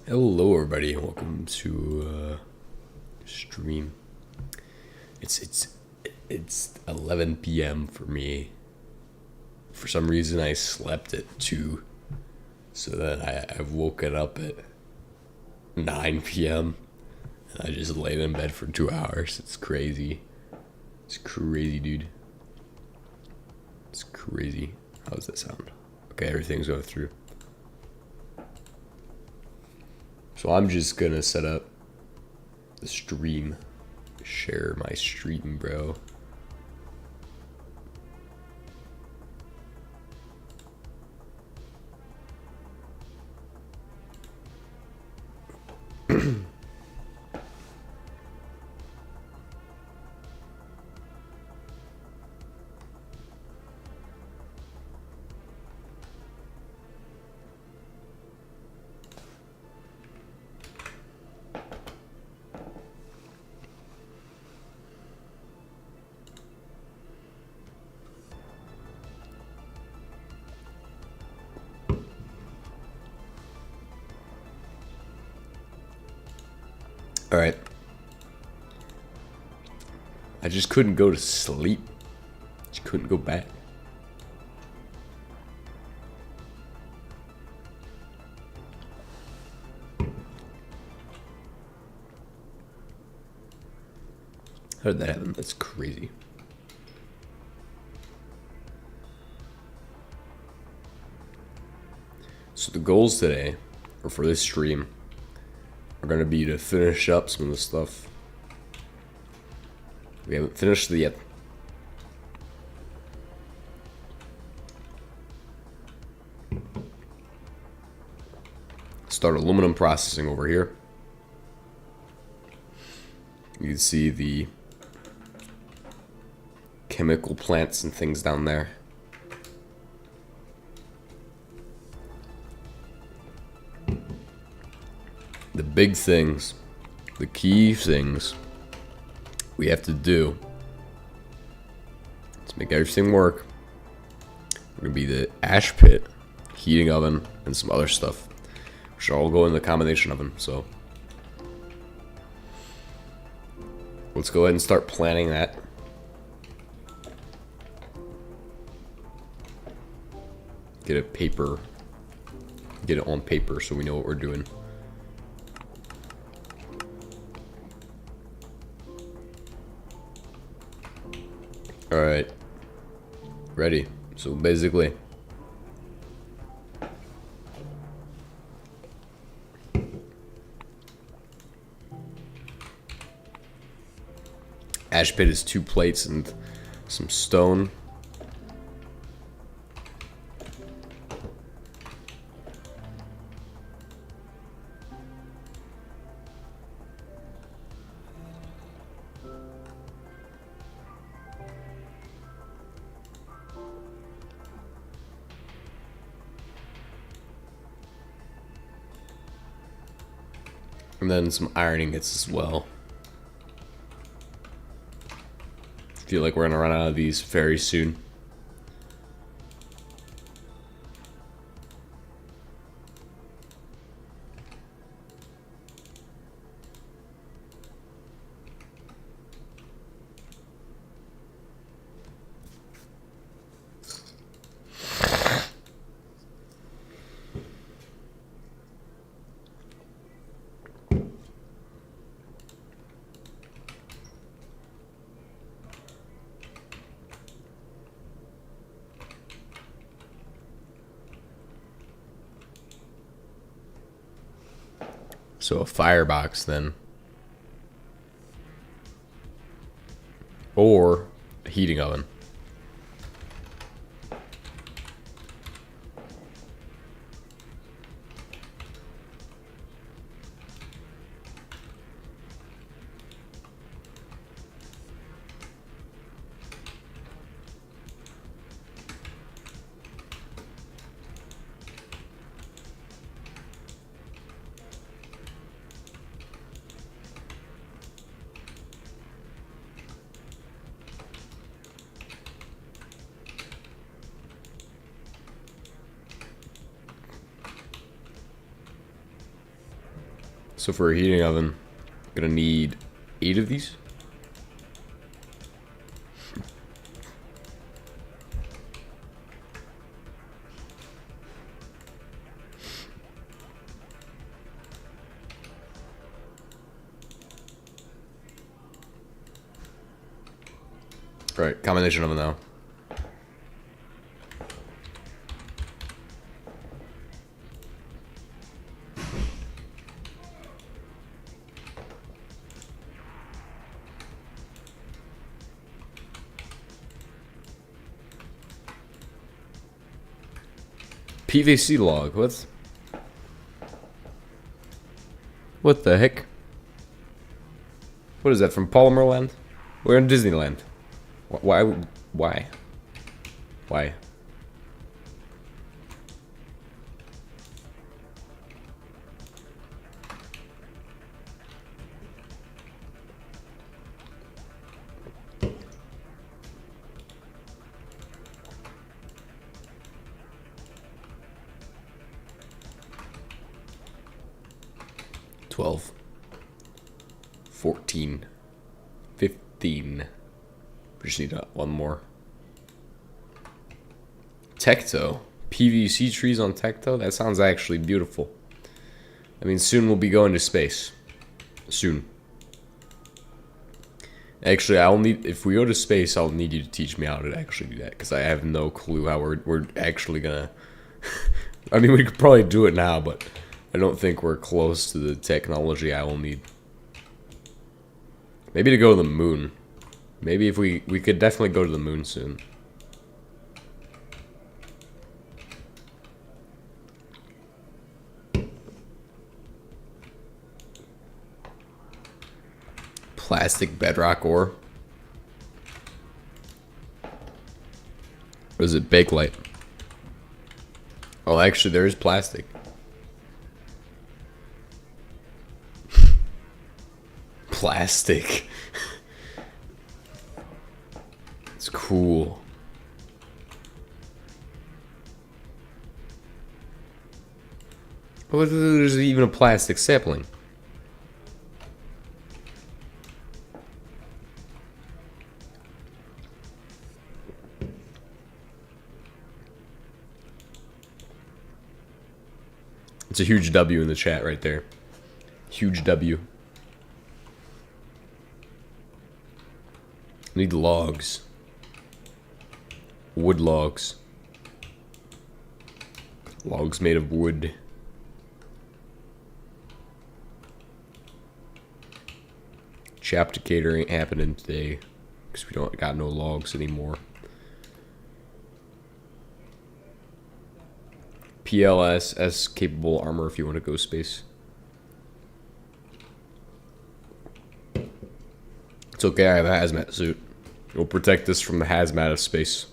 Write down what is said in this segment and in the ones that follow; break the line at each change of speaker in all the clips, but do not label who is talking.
Hello, everybody, and welcome to stream. It's 11 p.m. for me. For some reason, I slept at 2, so then I've woken up at 9 p.m. and I just laid in bed for 2 hours. It's crazy. It's crazy, dude. It's crazy. How does that sound? Okay, everything's going through. So I'm just gonna set up the stream. Share my stream, bro. All right. I just couldn't go to sleep. Just couldn't go back. How did that happen? That's crazy. So the goals today, or for this stream, are going to be to finish up some of the stuff we haven't finished yet. Start aluminum processing over here. You can see the chemical plants and things down there. The big things, the key things we have to do to make everything work are going to be the ash pit, heating oven, and some other stuff, which all go in the combination oven. So let's go ahead and start planning that. Get it on paper so we know what we're doing. Alright, ready. So basically, ash pit is 2 plates and some stone. And then some iron ingots as well. Feel like we're gonna run out of these very soon. So a firebox then. Or a heating oven. So for a heating oven, I'm gonna need 8 of these. Right, combination oven now. PVC log, what the heck? What is that, from Polymer Land? We're in Disneyland. Why? Why? Why? $12, $14, $15. We just need one more. Tecto. PVC trees on Tecto? That sounds actually beautiful. I mean, soon we'll be going to space. Soon. Actually, if we go to space, I'll need you to teach me how to actually do that, because I have no clue how we're actually gonna... I mean, we could probably do it now, but I don't think we're close to the technology I will need. Maybe to go to the moon. Maybe if we could definitely go to the moon soon. Plastic bedrock ore. Or is it bakelite? Oh, actually, there is plastic. Plastic. It's cool. But there's even a plastic sapling. It's a huge W in the chat right there. Huge W. Need logs. Wood logs. Logs made of wood. Chapticator ain't happening today because we don't got no logs anymore. PLS capable armor if you want to go space. It's okay, I have a hazmat suit. It will protect us from the hazmat of space.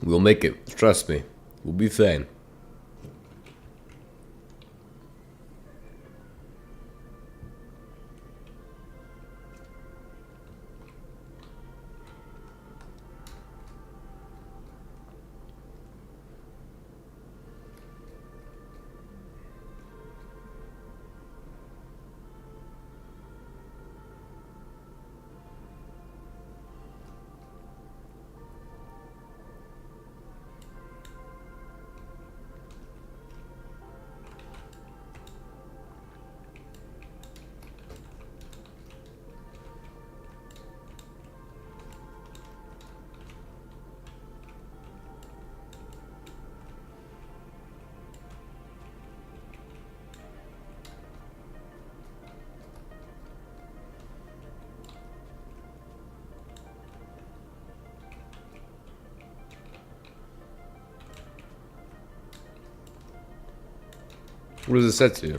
We'll make it. Trust me. We'll be fine. What does it set to?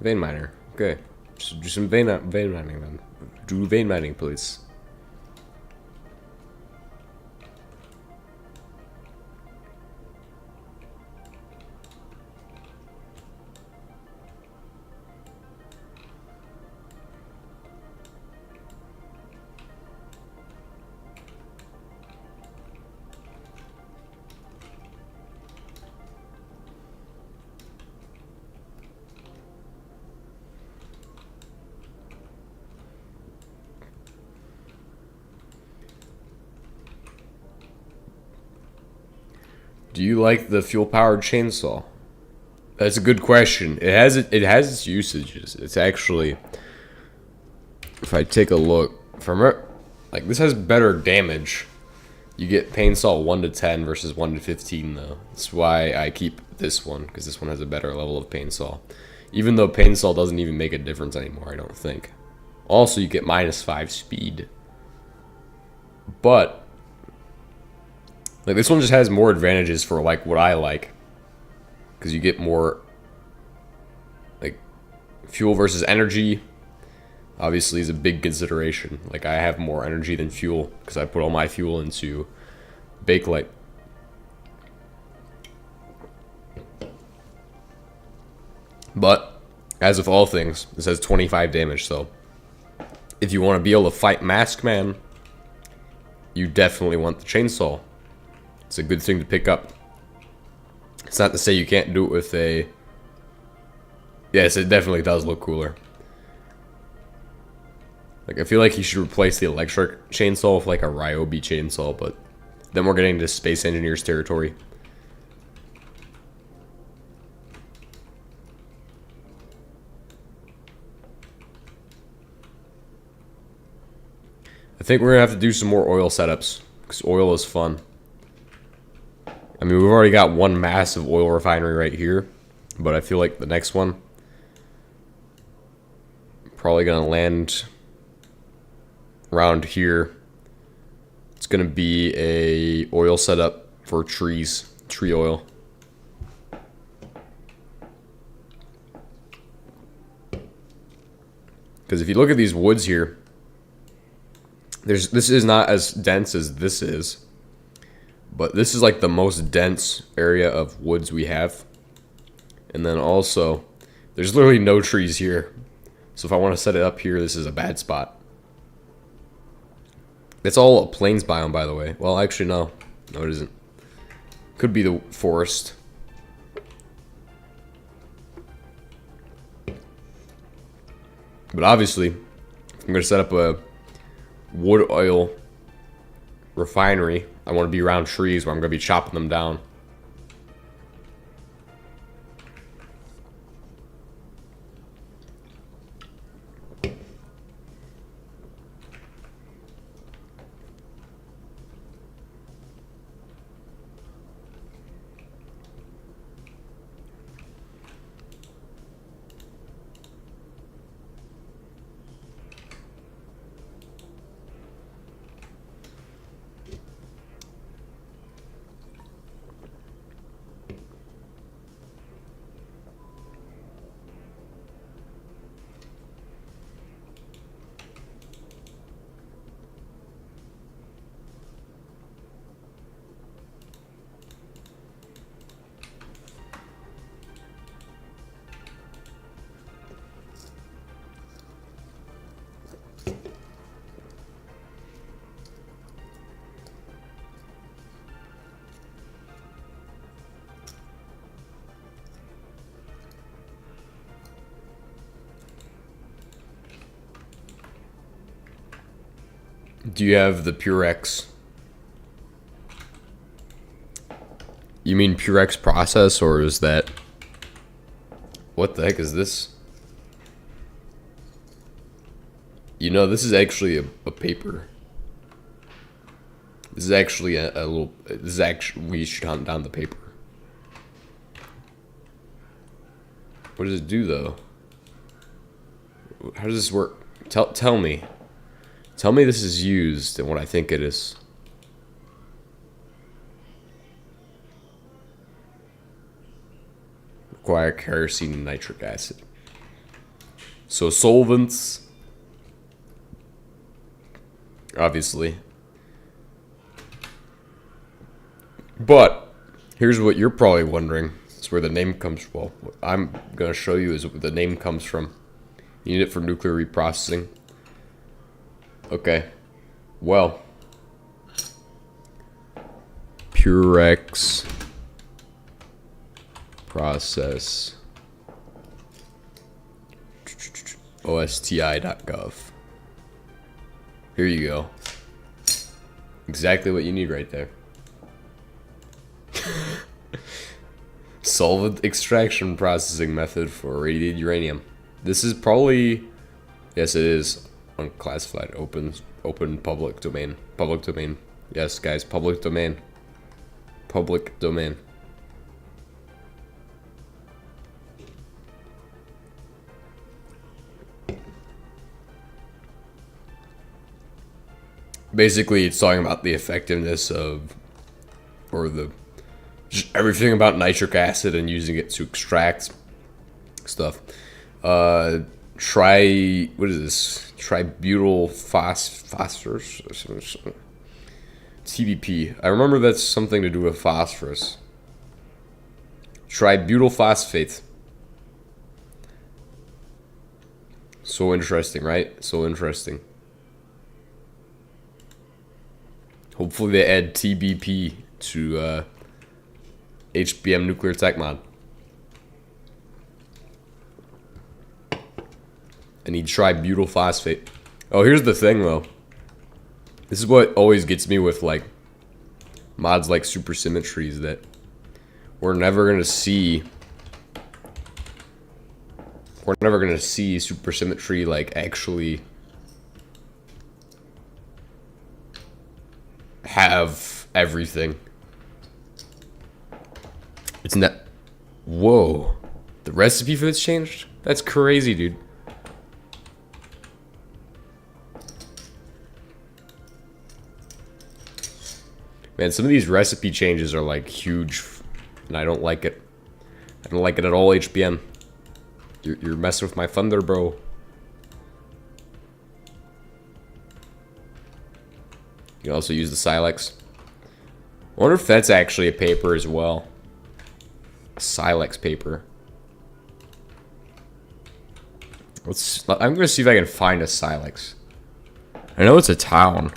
Vein miner. Okay. So do some vein mining then. Do vein mining, please. Do you like the fuel-powered chainsaw? That's a good question. It has its usages. It's actually, if I take a look from it, like this has better damage. You get paintsaw 1 to 10 versus 1 to 15 though. That's why I keep this one, because this one has a better level of paintsaw. Even though paintsaw doesn't even make a difference anymore, I don't think. Also, you get -5 speed. But like this one just has more advantages for like what I like. Because you get more like fuel versus energy. Obviously is a big consideration. Like I have more energy than fuel because I put all my fuel into Bakelite. But as with all things, this has 25 damage, so if you want to be able to fight Mask Man, you definitely want the chainsaw. It's a good thing to pick up. It's not to say you can't do it with a... Yes, it definitely does look cooler. Like, I feel like you should replace the electric chainsaw with, like, a Ryobi chainsaw, but then we're getting into Space Engineers territory. I think we're going to have to do some more oil setups, because oil is fun. I mean, we've already got one massive oil refinery right here, but I feel like the next one probably going to land around here. It's going to be a oil setup for trees, tree oil. Because if you look at these woods here, this is not as dense as this is, but this is like the most dense area of woods we have. And then also, there's literally no trees here. So if I want to set it up here, this is a bad spot. It's all a plains biome, by the way. Well, actually, no. No, it isn't. Could be the forest. But obviously, if I'm going to set up a wood oil refinery, I want to be around trees where I'm going to be chopping them down. Do you have the Purex? You mean Purex process, or is that... What the heck is this? You know, this is actually a paper. This is actually a little... This is actually... We should hunt down the paper. What does it do, though? How does this work? Tell me. Tell me this is used and what I think it is. Require kerosene and nitric acid. So solvents, obviously. But here's what you're probably wondering. It's where the name comes from. Well, what I'm going to show you is where the name comes from. You need it for nuclear reprocessing. Okay, well, Purex process OSTI.gov. Here you go. Exactly what you need right there. Solvent extraction processing method for irradiated uranium. This is probably, yes, it is unclassified, open public domain. Public domain. Yes, guys, public domain. Public domain. Basically, it's talking about the effectiveness of, or the, just everything about nitric acid and using it to extract stuff. What is this? Tributyl phosphorus? TBP. I remember that's something to do with phosphorus. Tributyl phosphate. So interesting, right? So interesting. Hopefully they add TBP to HBM nuclear tech mod. I need tributyl phosphate. Oh, here's the thing though. This is what always gets me with like mods like supersymmetries, that we're never gonna see supersymmetry like actually have everything. It's not. Whoa, the recipe for this changed? That's crazy, dude. Man, some of these recipe changes are like huge, and I don't like it. I don't like it at all, HBM. You're messing with my thunder, bro. You can also use the Silex. I wonder if that's actually a paper as well. A Silex paper. I'm gonna see if I can find a Silex. I know it's a town.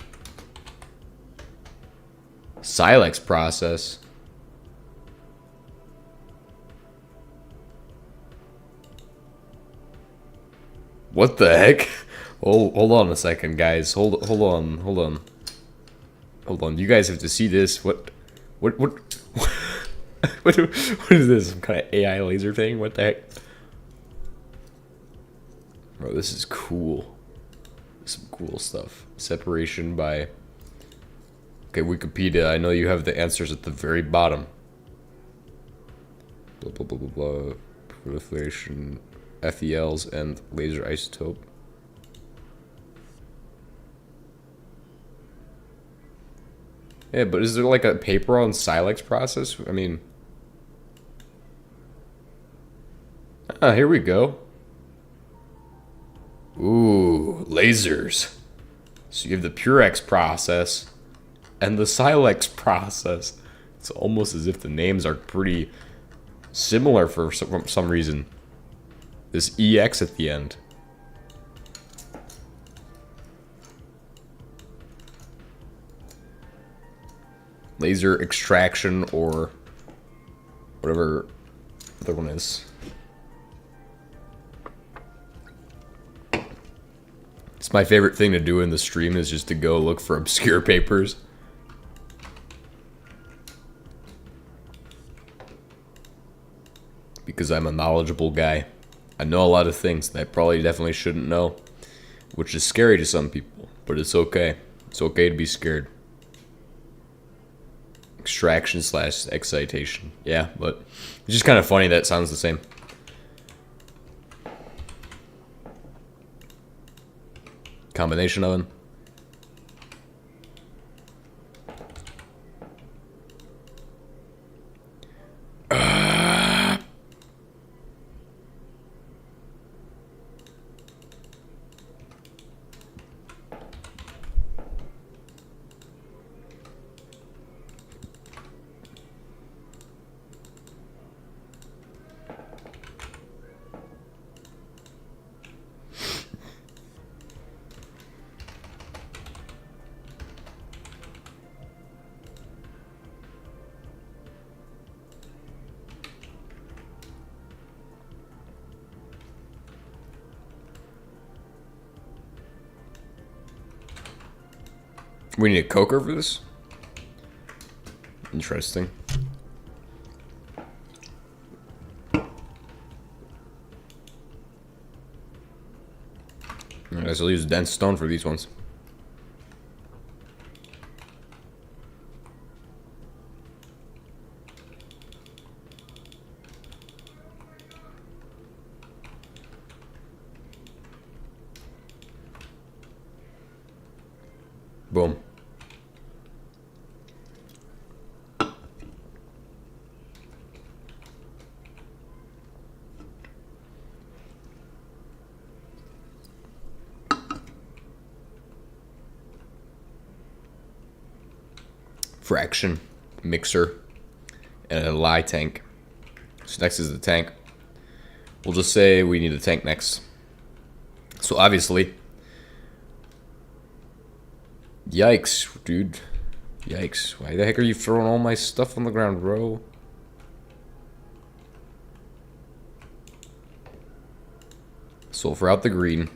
Silex process. What the heck? Hold on a second, guys. Hold on. You guys have to see this. What what is this? Some kind of AI laser thing? What the heck? Bro, this is cool. Some cool stuff. Separation by... Okay, Wikipedia, I know you have the answers at the very bottom. Blah, blah, blah, blah, blah. Proliferation, FELs, and laser isotope. Yeah, but is there like a paper on Silex process? I mean... Ah, here we go. Ooh, lasers. So you have the Purex process and the Silex process. It's almost as if the names are pretty similar for some reason. This EX at the end. Laser extraction, or whatever the other one is. It's my favorite thing to do in the stream, is just to go look for obscure papers. Because I'm a knowledgeable guy. I know a lot of things that I probably definitely shouldn't know, which is scary to some people, but it's okay. It's okay to be scared. Extraction / excitation. Yeah, but it's just kind of funny that it sounds the same. Combination oven. We need a coker for this? Interesting. guess I'll use dense stone for these ones. Boom. Fraction, mixer, and a lye tank. So next is the tank. We'll just say we need a tank next. So obviously, yikes, dude. Yikes. Why the heck are you throwing all my stuff on the ground, bro? Sulfur out the green.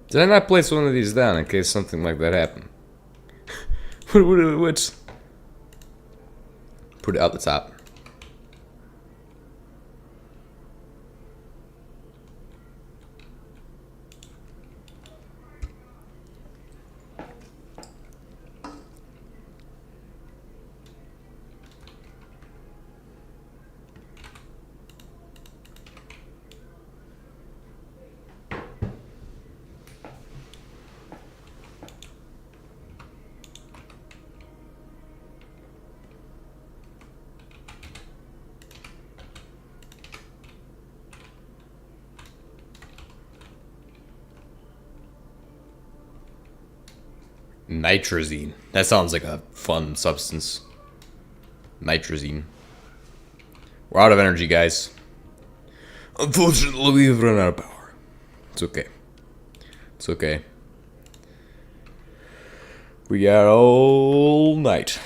Did I not place one of these down in case something like that happened? What's... Put it out the top. Nitrazine. That sounds like a fun substance. Nitrazine. We're out of energy, guys. Unfortunately, we've run out of power. It's okay. It's okay. We got all night.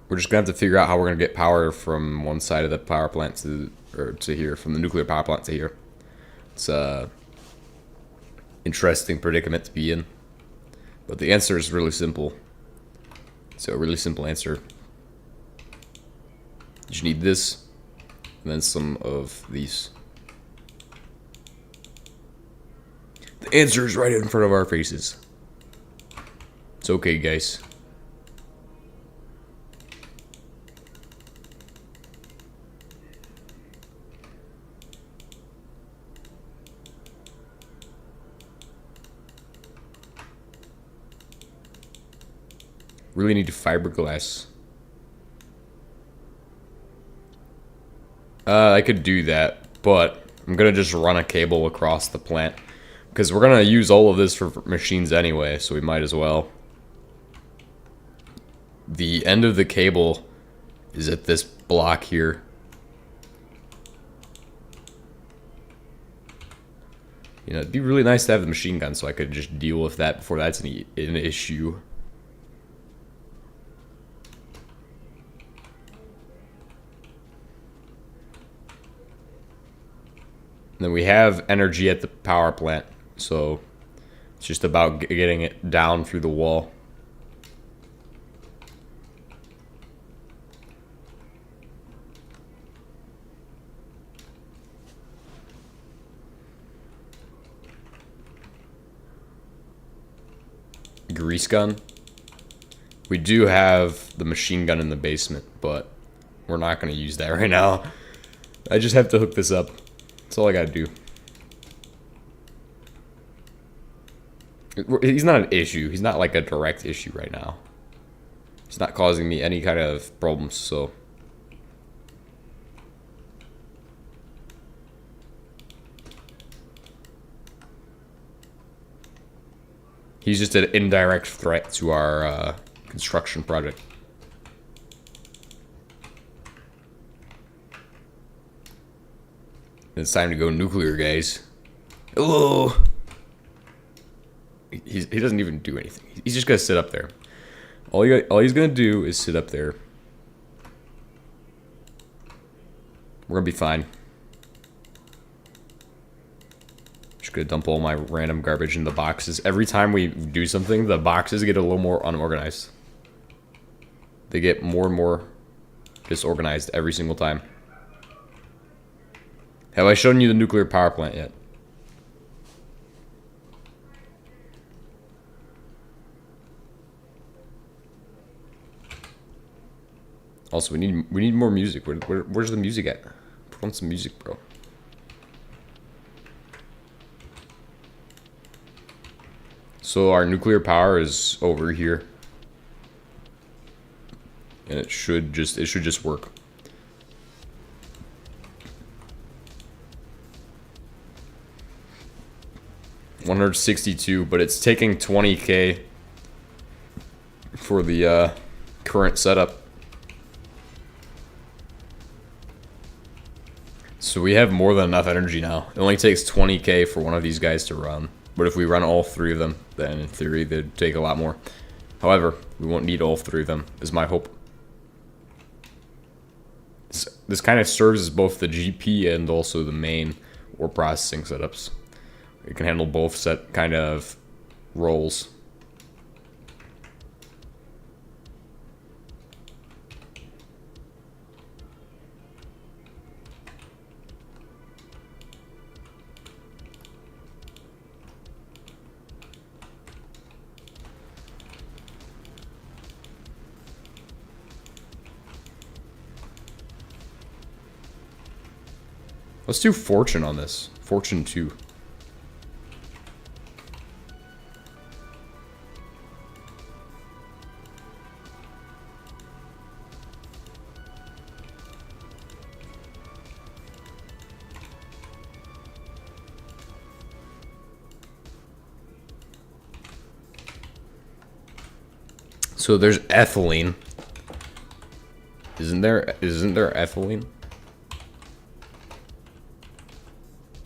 We're just gonna have to figure out how we're gonna get power from one side of the power plant to here, from the nuclear power plant to here. It's interesting predicament to be in, but the answer is really simple. So a really simple answer. You just need this, and then some of these. The answer is right in front of our faces. It's okay, guys. Really need fiberglass. I could do that, but I'm gonna just run a cable across the plant because we're gonna use all of this for machines anyway, so we might as well. The end of the cable is at this block here. You know, it'd be really nice to have the machine gun so I could just deal with that before that's an issue. And then we have energy at the power plant, so it's just about getting it down through the wall. Grease gun. We do have the machine gun in the basement, but we're not going to use that right now. I just have to hook this up. That's all I gotta do. He's not an issue. He's not like a direct issue right now. He's not causing me any kind of problems, so. He's just an indirect threat to our construction project. It's time to go nuclear, guys. Hello. He doesn't even do anything. He's just gonna sit up there. All he's gonna do is sit up there. We're gonna be fine. Just gonna dump all my random garbage in the boxes. Every time we do something, the boxes get a little more unorganized. They get more and more disorganized every single time. Have I shown you the nuclear power plant yet? Also, we need more music. Where's the music at? Put on some music, bro. So our nuclear power is over here, and it should just work. $162, but it's taking 20K for the current setup. So we have more than enough energy now. It only takes 20K for one of these guys to run. But if we run all three of them, then in theory they'd take a lot more. However, we won't need all three of them, is my hope. This kind of serves as both the GP and also the main or processing setups. It can handle both set kind of roles. Let's do Fortune on this. Fortune 2. So there's ethylene. Isn't there ethylene?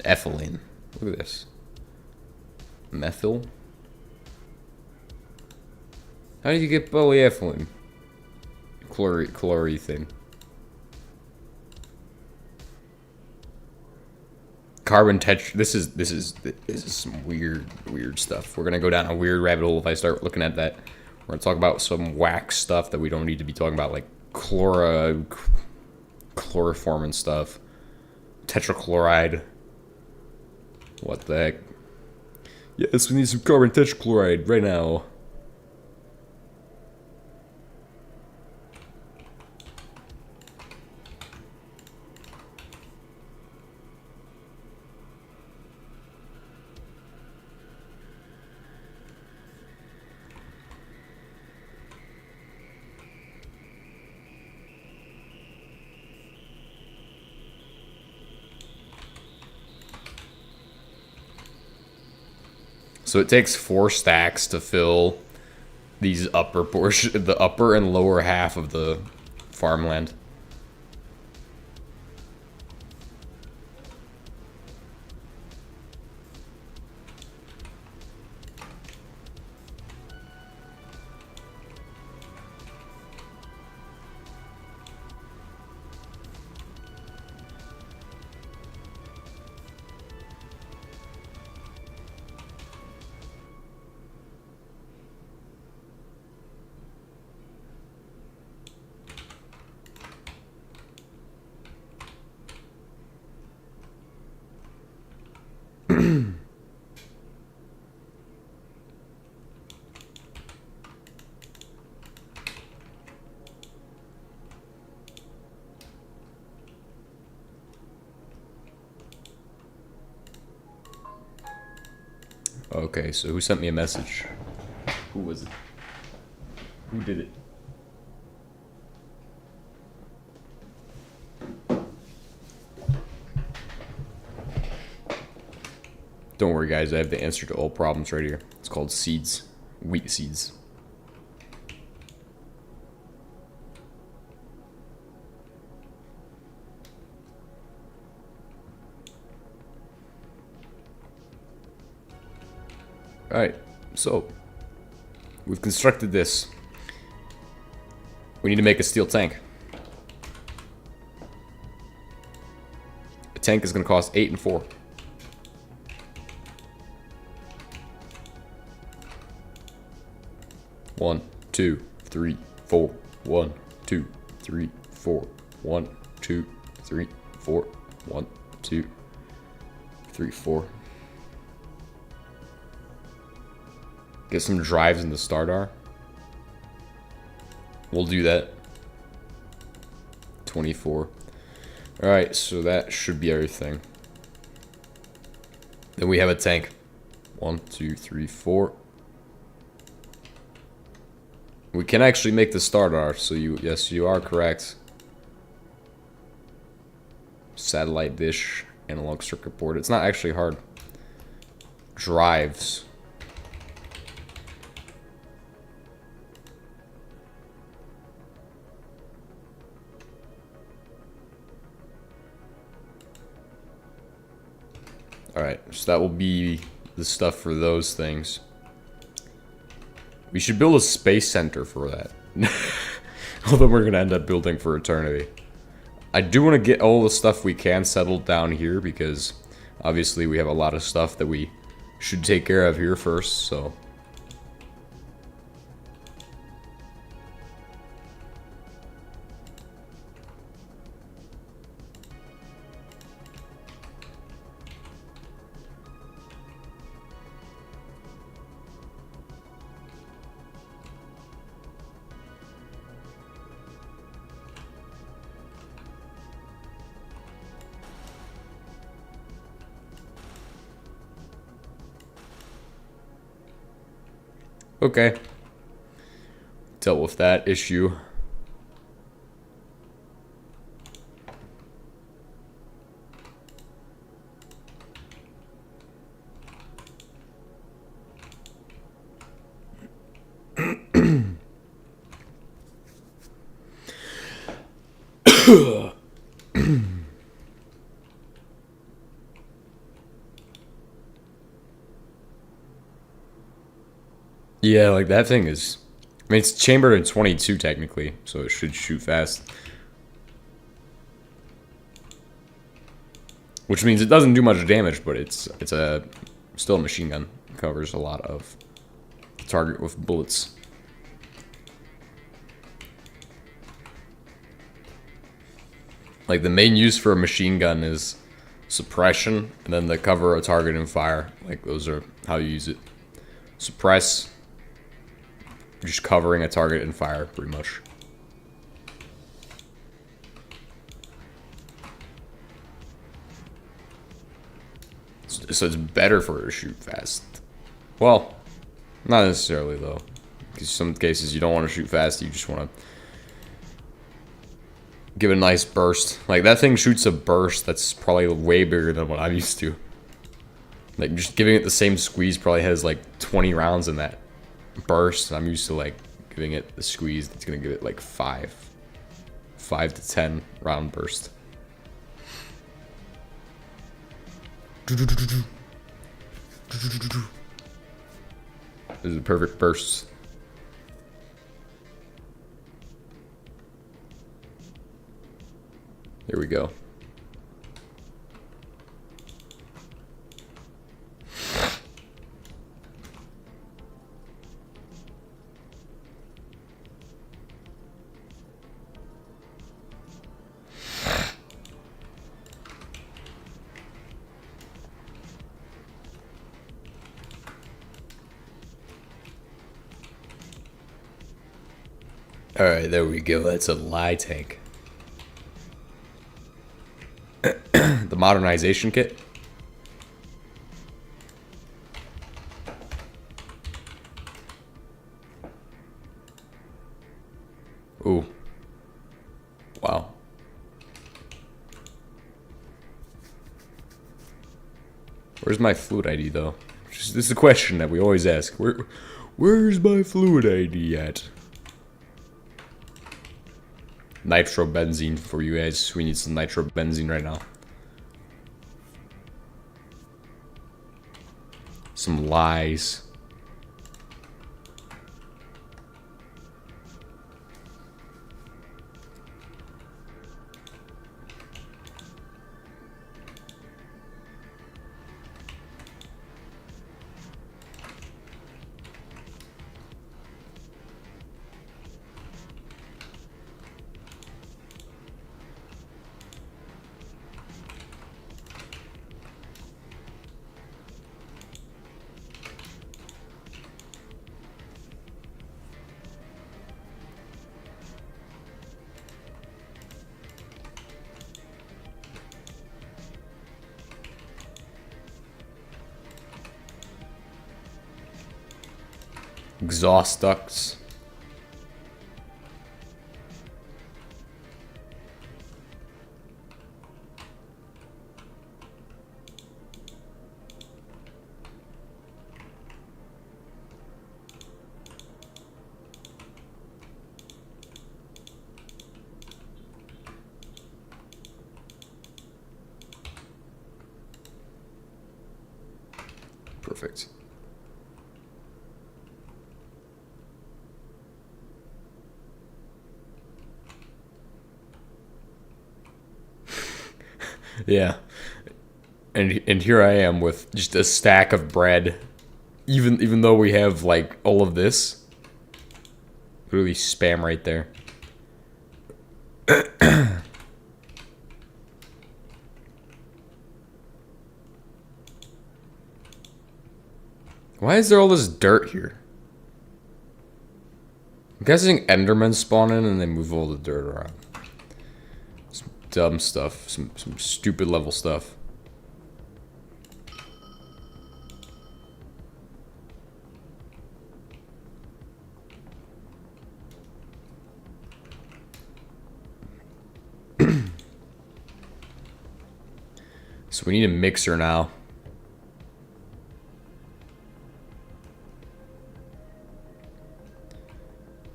Ethylene. Look at this. Methyl. How do you get polyethylene? Chlorethane. Carbon tetra. This is some weird stuff. We're gonna go down a weird rabbit hole if I start looking at that. We're gonna talk about some whack stuff that we don't need to be talking about, like chloroform and stuff. Tetrachloride. What the heck? Yes, we need some carbon tetrachloride right now. So it takes 4 stacks to fill these upper portion, the upper and lower half of the farmland. Okay, so who sent me a message? Who was it? Who did it? Don't worry, guys. I have the answer to all problems right here. It's called seeds. Wheat seeds. Alright, so we've constructed this. We need to make a steel tank. A tank is going to cost 8 and 4. 1, 2, 3, 4. 1, 2, 3, 4. 1, 2, 3, 4. 1, 2, 3, 4. Get some drives in the Stardar. We'll do that. 24. Alright, so that should be everything. Then we have a tank. 1, 2, 3, 4. We can actually make the Stardar, so yes, you are correct. Satellite dish, analog circuit board. It's not actually hard. Drives. Alright, so that will be the stuff for those things. We should build a space center for that. Although we're going to end up building for eternity. I do want to get all the stuff we can settled down here because obviously we have a lot of stuff that we should take care of here first, so... Okay. Dealt with that issue. Yeah, like that thing is... I mean, it's chambered in 22 technically, so it should shoot fast. Which means it doesn't do much damage, but it's still a machine gun. It covers a lot of target with bullets. Like the main use for a machine gun is suppression, and then the cover a target and fire. Like those are how you use it. Suppress, just covering a target and fire, pretty much. So it's better for her to shoot fast. Well, not necessarily though. Because some cases you don't want to shoot fast, you just want to give a nice burst. Like that thing shoots a burst that's probably way bigger than what I'm used to. Like just giving it the same squeeze probably has like 20 rounds in that burst. I'm used to like giving it the squeeze that's gonna give it like 5 to 10 round burst. This is a perfect burst. There we go. Alright, there we go. That's a lie tank. The modernization kit. Ooh. Wow. Where's my fluid ID though? This is a question that we always ask. Where's my fluid ID at? Nitrobenzene for you guys. We need some nitrobenzene right now. Some lies. exhaust ducts. Perfect. Yeah. And here I am with just a stack of bread. Even though we have like all of this. Literally spam right there. Why is there all this dirt here? I'm guessing Endermen spawn in and they move all the dirt around. Some dumb stuff. Some stupid level stuff. So we need a mixer now.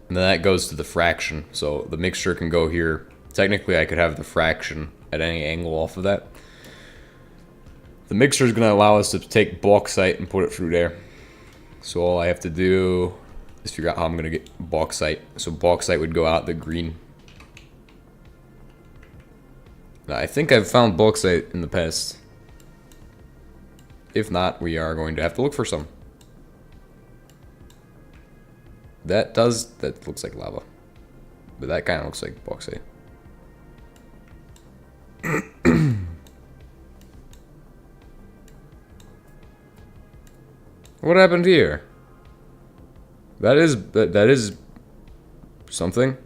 And then that goes to the fraction. So the mixture can go here. Technically, I could have the fraction at any angle off of that. The mixture is going to allow us to take bauxite and put it through there. So all I have to do is figure out how I'm going to get bauxite. So bauxite would go out the green. Now, I think I've found bauxite in the past. If not, we are going to have to look for some. That looks like lava. But that kind of looks like bauxite. What happened here? That is something.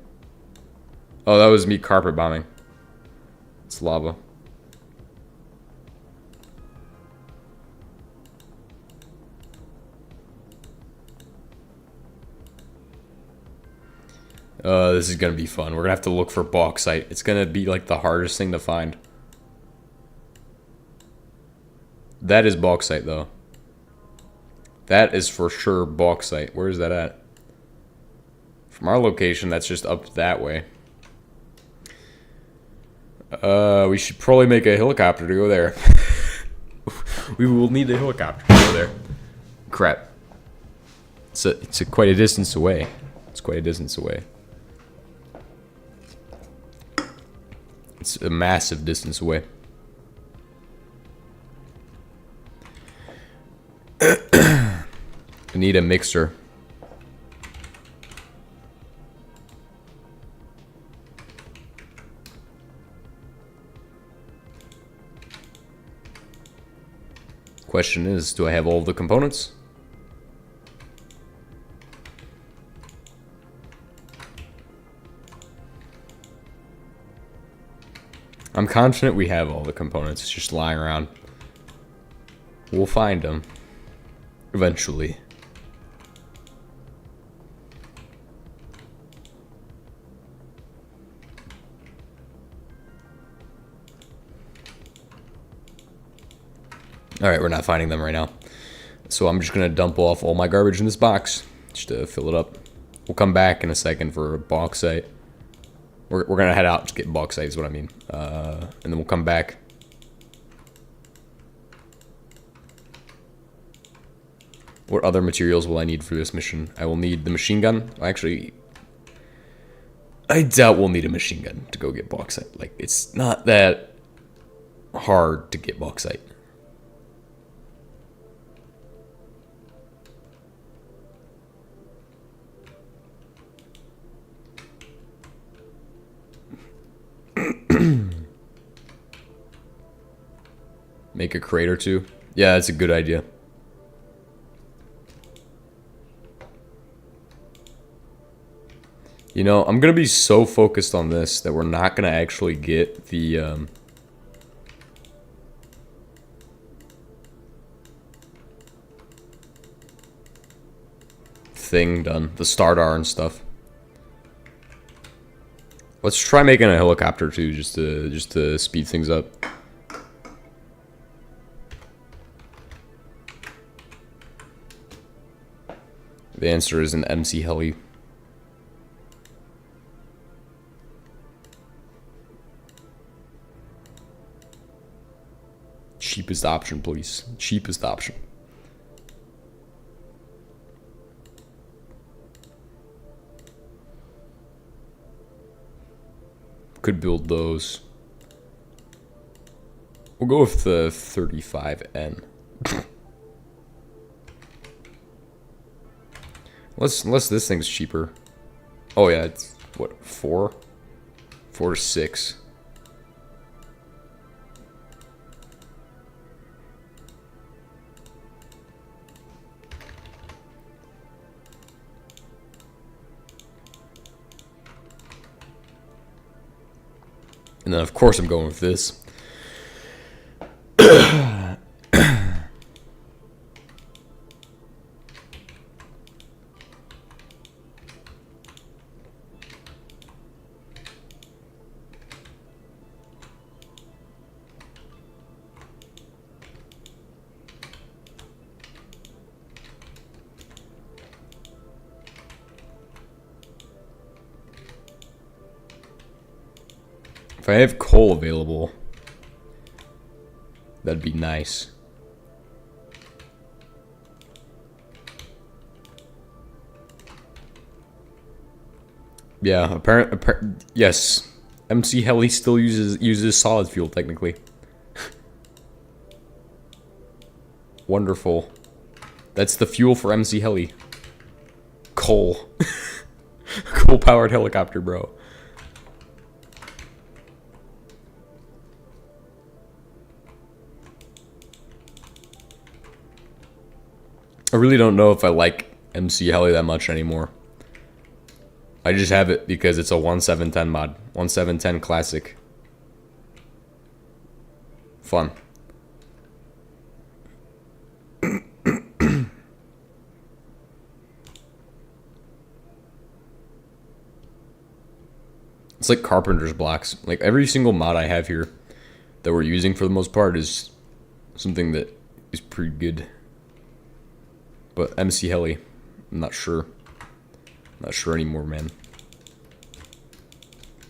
Oh, that was me carpet bombing. It's lava. This is gonna be fun. We're gonna have to look for bauxite. It's gonna be like the hardest thing to find. That is bauxite though. That is for sure bauxite. Where is that at? From our location, that's just up that way. We should probably make a helicopter to go there. We will need a helicopter to go there. Crap. It's quite a distance away. It's quite a distance away. It's a massive distance away. I need a mixer. Question is, do I have all the components? I'm confident we have all the components. It's just lying around. We'll find them. Eventually. Alright, we're not finding them right now. So I'm just going to dump off all my garbage in this box. Just to fill it up. We'll come back in a second for bauxite. We're going to head out to get bauxite is what I mean. And then we'll come back. What other materials will I need for this mission? I will need the machine gun. Actually, I doubt we'll need a machine gun to go get bauxite. Like, it's not that hard to get bauxite. Make a crate or two. Yeah, that's a good idea. You know, I'm going to be so focused on this that we're not going to actually get the... thing done, the Stardar and stuff. Let's try making a helicopter too, just to speed things up. The answer is an MC heli. Cheapest option, please. Cheapest option. Could build those. We'll go with the 35N. Unless this thing's cheaper. Oh yeah, it's what, 4? 4 to 6. And then of course I'm going with this. If I have coal available, that'd be nice. Yeah, yes. MC Heli still uses solid fuel technically. Wonderful. That's the fuel for MC Heli. Coal. Coal powered helicopter, bro. I really don't know if I like MC Heli that much anymore. I just have it because it's a 1710 mod. 1710 classic. Fun. It's like carpenter's blocks. Like every single mod I have here that we're using for the most part is something that is pretty good. But MC Heli, I'm not sure. Not sure anymore, man.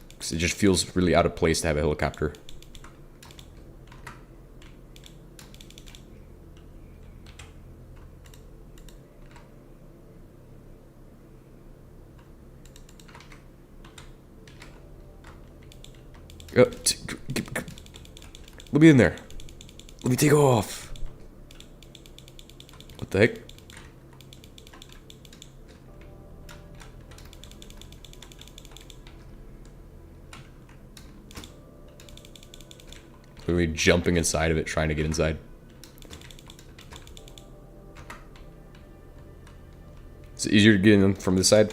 Because it just feels really out of place to have a helicopter. Let me in there. Let me take off. What the heck? Literally jumping inside of it, trying to get inside. Is it easier to get in from this side?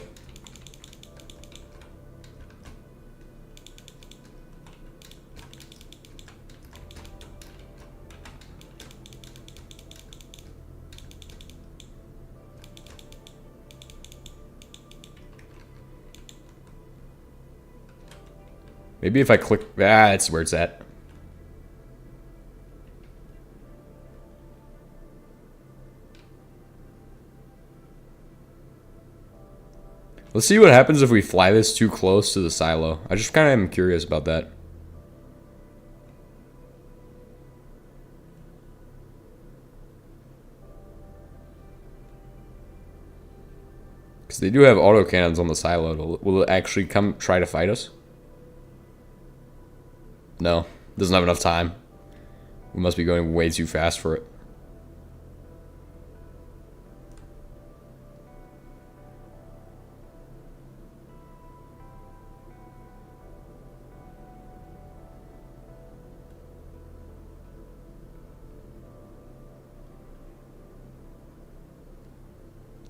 Maybe if I click, that's where it's at. Let's see what happens if we fly this too close to the silo. I just kind of am curious about that. Because they do have autocannons on the silo. Will it actually come try to fight us? No, doesn't have enough time. We must be going way too fast for it.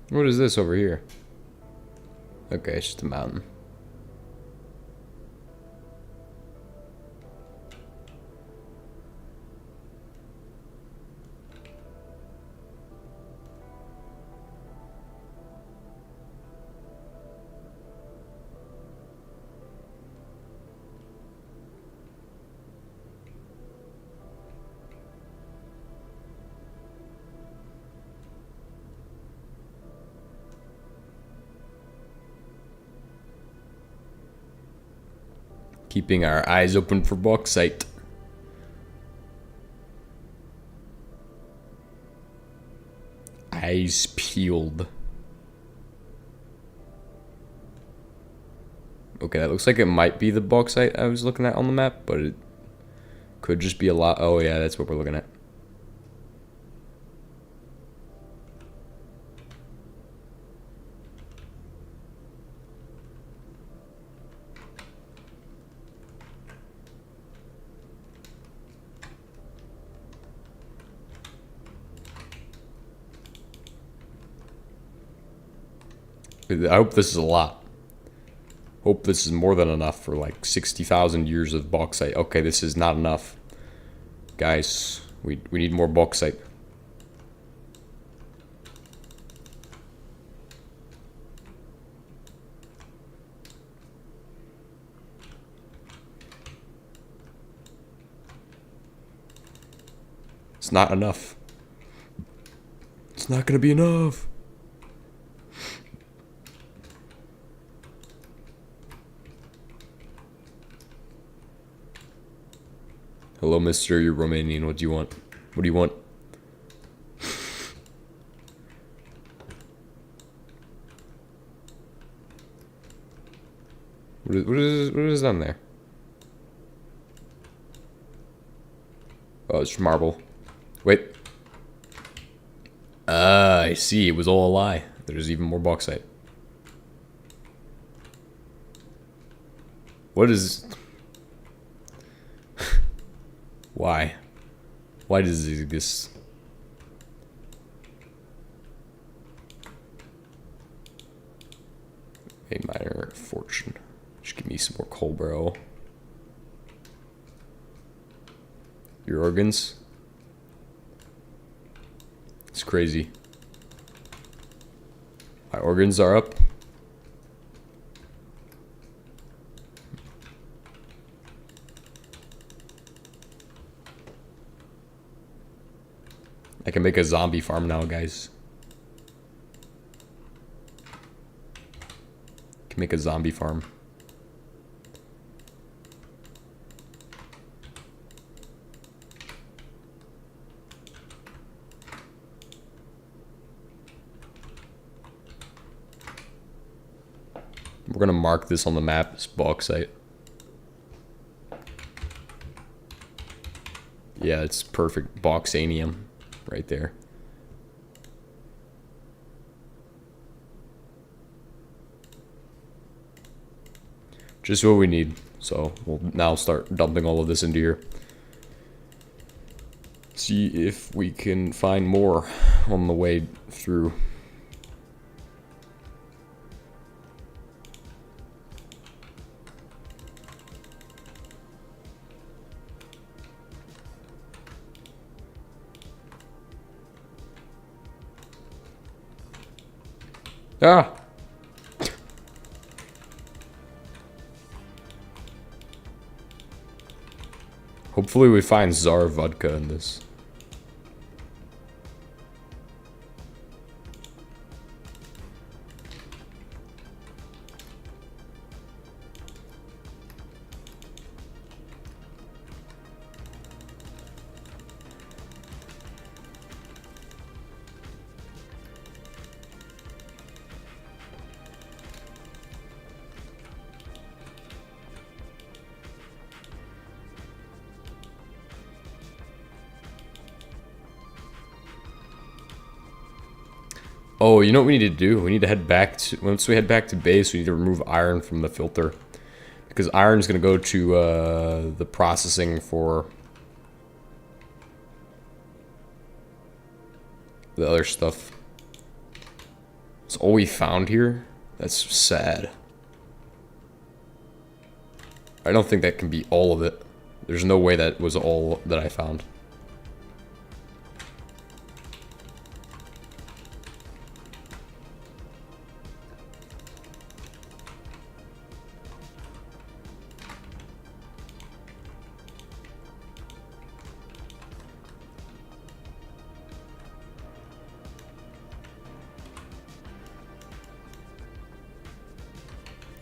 What is this over here? Okay, it's just a mountain. Keeping our eyes open for bauxite. Eyes peeled. Okay, that looks like it might be the bauxite I was looking at on the map, but it could just be a lot. Oh yeah, that's what we're looking at. I hope this is a lot. Hope this is more than enough for like 60,000 years of bauxite. Okay, this is not enough. Guys, we need more bauxite. It's not enough. It's not gonna be enough. Hello, mister, you're Romanian. What do you want? What do you want? What is down there? Oh, it's marble. Wait. I see. It was all a lie. There's even more bauxite. What is... Why? Why does this exist? A minor fortune. Just give me some more coal, bro. Your organs? It's crazy. My organs are up. I can make a zombie farm now, guys. Can make a zombie farm. We're gonna mark this on the map as bauxite. Yeah, it's perfect. Bauxanium right there. Just what we need. So we'll now start dumping all of this into here. See if we can find more on the way through. Ah! Hopefully we find Tsar vodka in this. Oh, you know what we need to do? We need to head back to... Once we head back to base, we need to remove iron from the filter. Because iron is going to go to the processing for... the other stuff. That's all we found here? That's sad. I don't think that can be all of it. There's no way that was all that I found.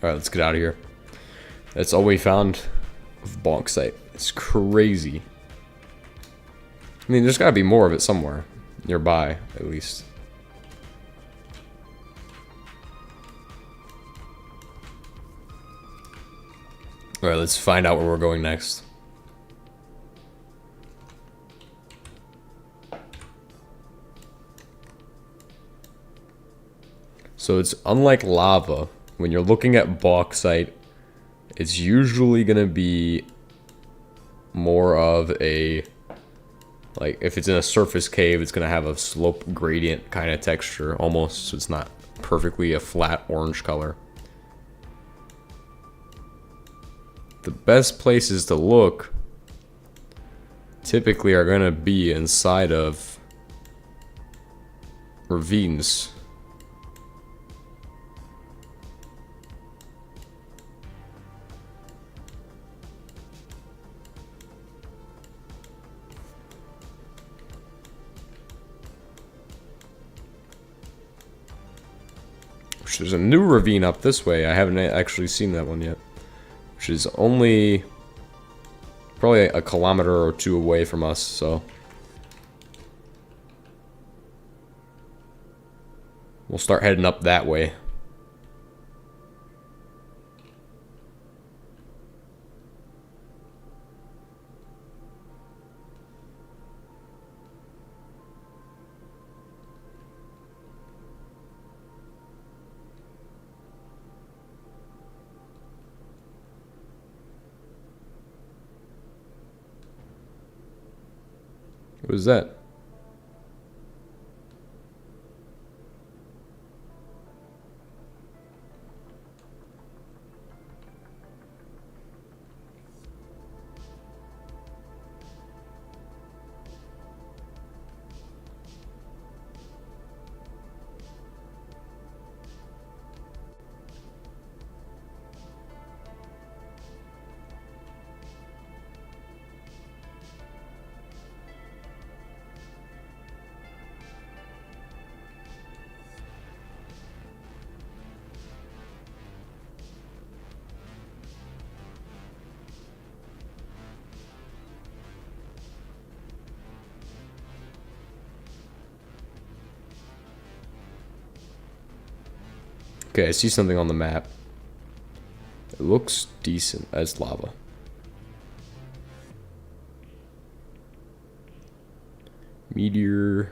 Alright, let's get out of here. That's all we found. bauxite. It's crazy. I mean, there's gotta be more of it somewhere. Nearby, at least. Alright, let's find out where we're going next. So it's unlike lava. When you're looking at bauxite, it's usually gonna be more of a, like, if it's in a surface cave, it's gonna have a slope gradient kind of texture almost, so it's not perfectly a flat orange color. The best places to look typically are gonna be inside of ravines. There's a new ravine up this way. I haven't actually seen that one yet. Which is only probably a kilometer or two away from us, so we'll start heading up that way. What is that? Okay, I see something on the map. It looks decent as lava. Meteor.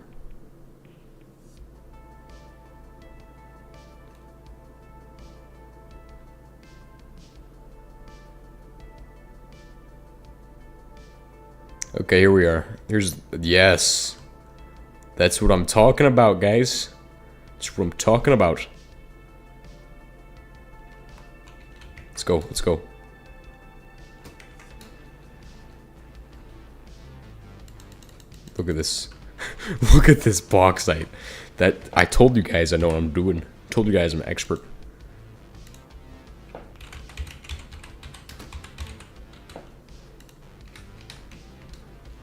Okay, here we are. Yes. That's what I'm talking about, guys. That's what I'm talking about. Let's go, let's go. Look at this. Look at this bauxite. That, I told you guys I know what I'm doing. Told you guys I'm an expert.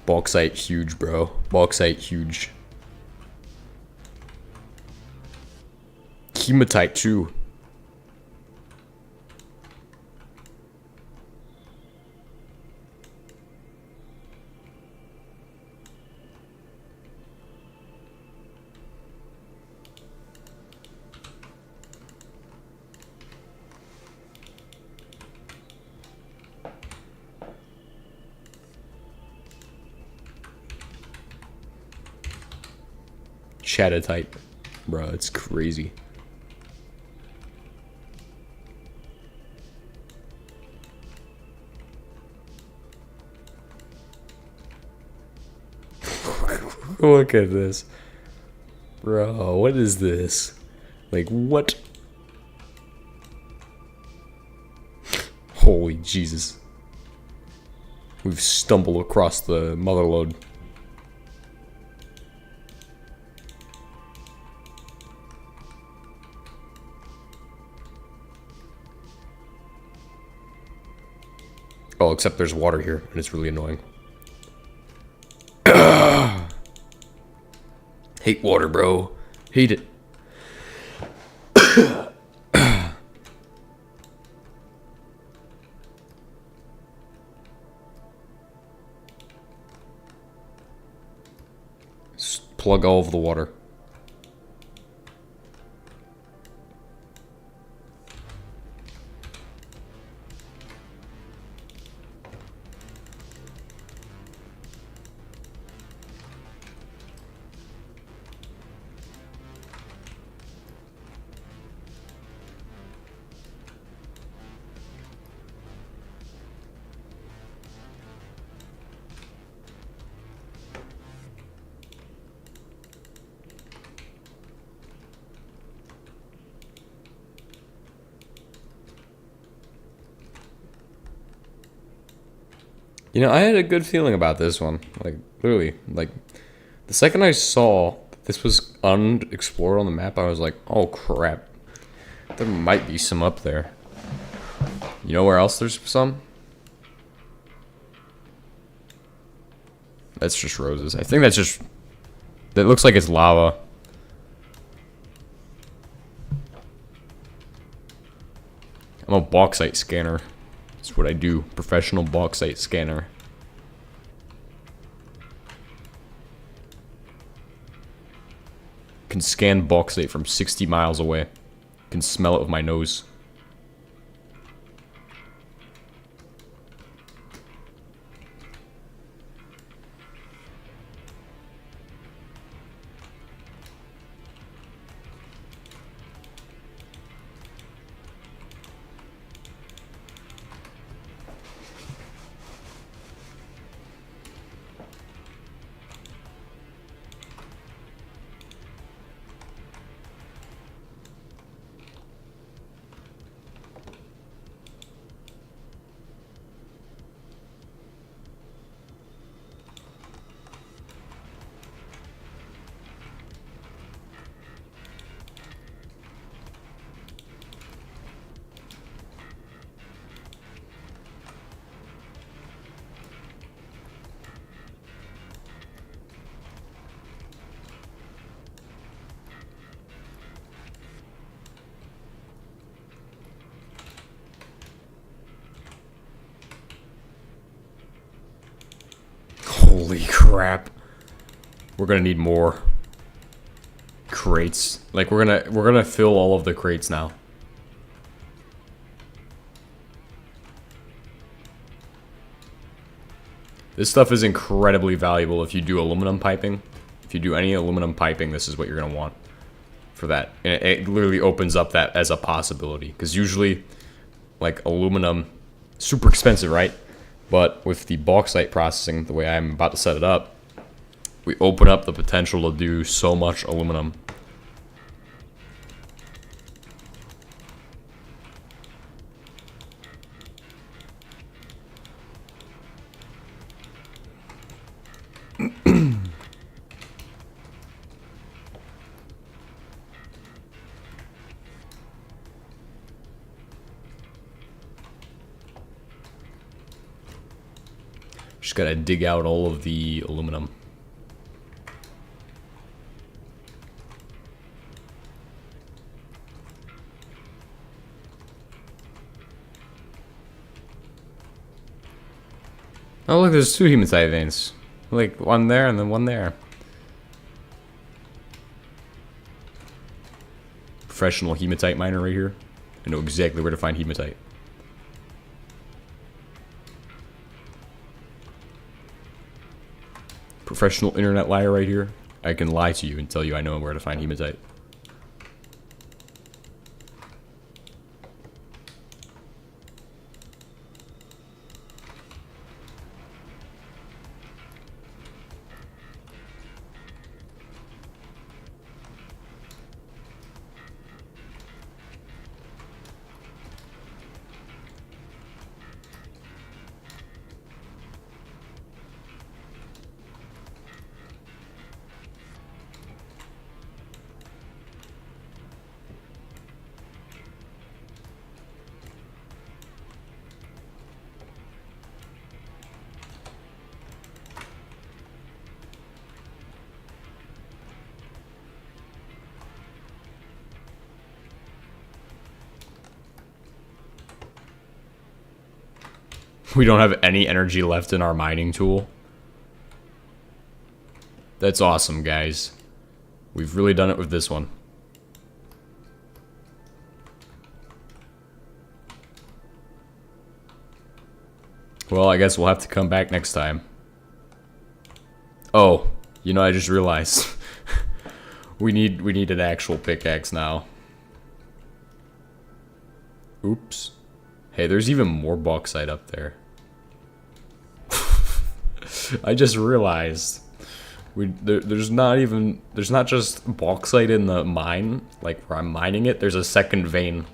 Bauxite huge, bro. Bauxite huge. Hematite too. Chattatite. Bro, it's crazy. Look at this. Bro, what is this? Like, what? Holy Jesus. We've stumbled across the motherlode. Oh, except there's water here, and it's really annoying. Hate water, bro. Hate it. plug all of the water. You know, I had a good feeling about this one. Like, literally, like, the second I saw this was unexplored on the map, I was like, oh crap. There might be some up there. You know where else there's some? That's just roses. I think that's just... That looks like it's lava. I'm a bauxite scanner. That's what I do. Professional bauxite scanner. Can scan bauxite from 60 miles away. Can smell it with my nose. Holy crap. We're gonna need more crates. Like we're gonna fill all of the crates now. This stuff is incredibly valuable if you do aluminum piping. If you do any aluminum piping, this is what you're gonna want for that. And it literally opens up that as a possibility. Because usually, like aluminum, super expensive, right? But with the bauxite processing, the way I'm about to set it up, we open up the potential to do so much aluminum. Just gotta dig out all of the aluminum. Oh look, there's two hematite veins. Like one there and then one there. Professional hematite miner right here. I know exactly where to find hematite. Professional internet liar right here. I can lie to you and tell you I know where to find hematite. We don't have any energy left in our mining tool. That's awesome, guys. We've really done it with this one. Well, I guess we'll have to come back next time. Oh, you know, I just realized we need an actual pickaxe now. Oops. Hey, there's even more bauxite up there. I just realized there's not just bauxite in the mine, like where I'm mining it, there's a second vein.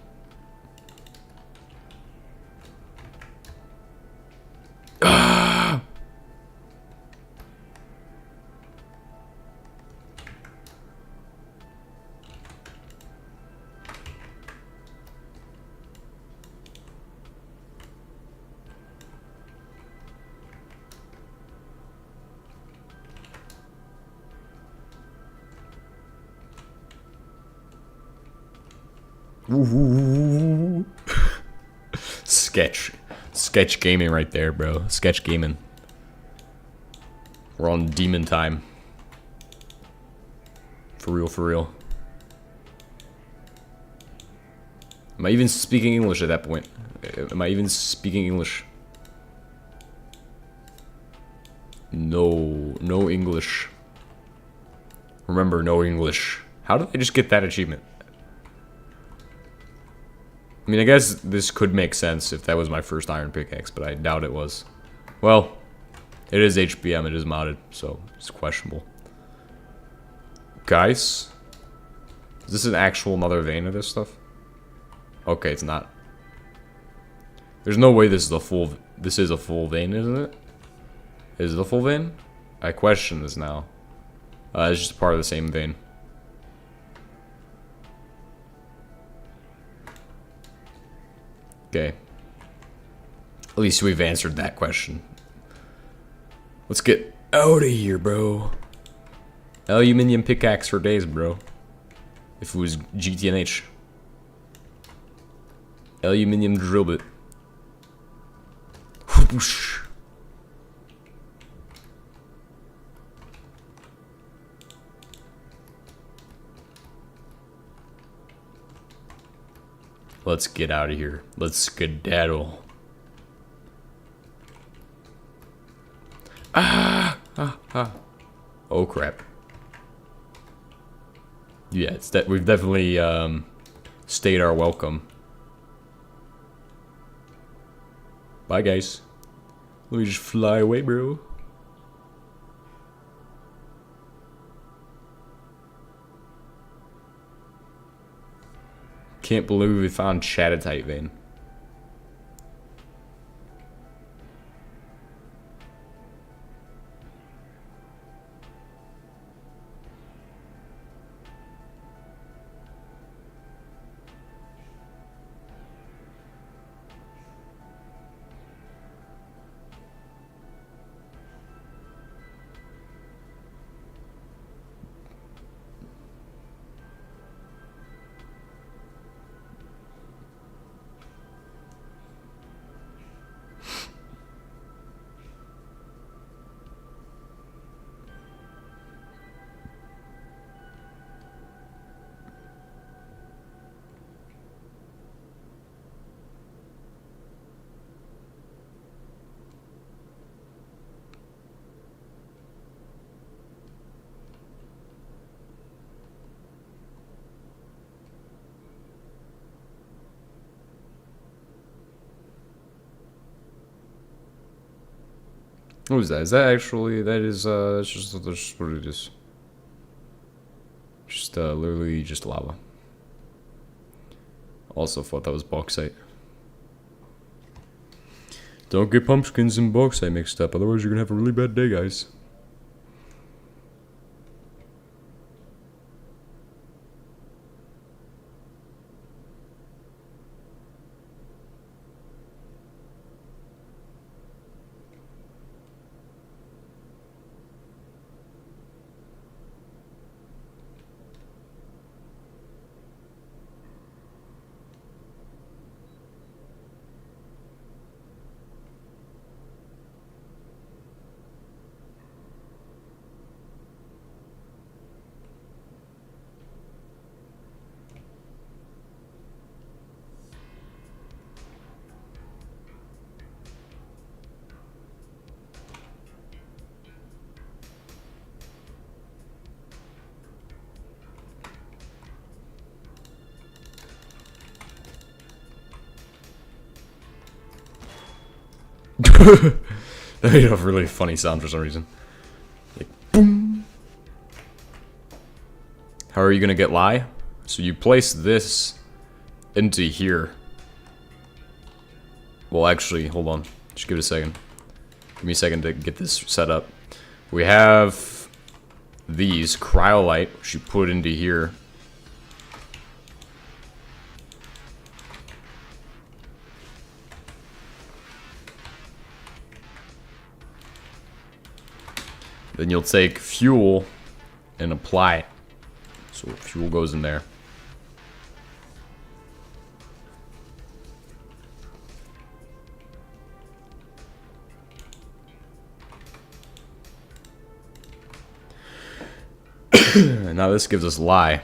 Sketch gaming right there, bro. Sketch gaming. We're on demon time. For real, for real. Am I even speaking English at that point? Am I even speaking English? No English. Remember, no English. How did I just get that achievement? I mean, I guess this could make sense if that was my first iron pickaxe, but I doubt it was. Well, it is HBM, it is modded, so it's questionable. Guys? Is this an actual another vein of this stuff? Okay, it's not. There's no way this is a full vein, isn't it? Is it a full vein? I question this now. It's just part of the same vein. Okay. At least we've answered that question. Let's get out of here, bro. Aluminium pickaxe for days, bro. If it was GTNH. Aluminium drill bit. Whoosh. Let's get out of here. Let's skedaddle. Oh crap. Yeah, it's that we've definitely stayed our welcome. Bye guys. Let me just fly away, bro. Can't believe we found Chatatite vein. What is that? Is that actually, that is, it's just what it is. Just, literally just lava. Also thought that was bauxite. Don't get pumpkins and bauxite mixed up, otherwise you're gonna have a really bad day, guys.
That made a really funny sound for some reason. Like, boom. How are you gonna get lye? So you place this into here. Well, actually, hold on. Just give it a second. Give me a second to get this set up. We have these cryolite, which you put into here. Then you'll take fuel and apply it. So fuel goes in there. Now this gives us lye.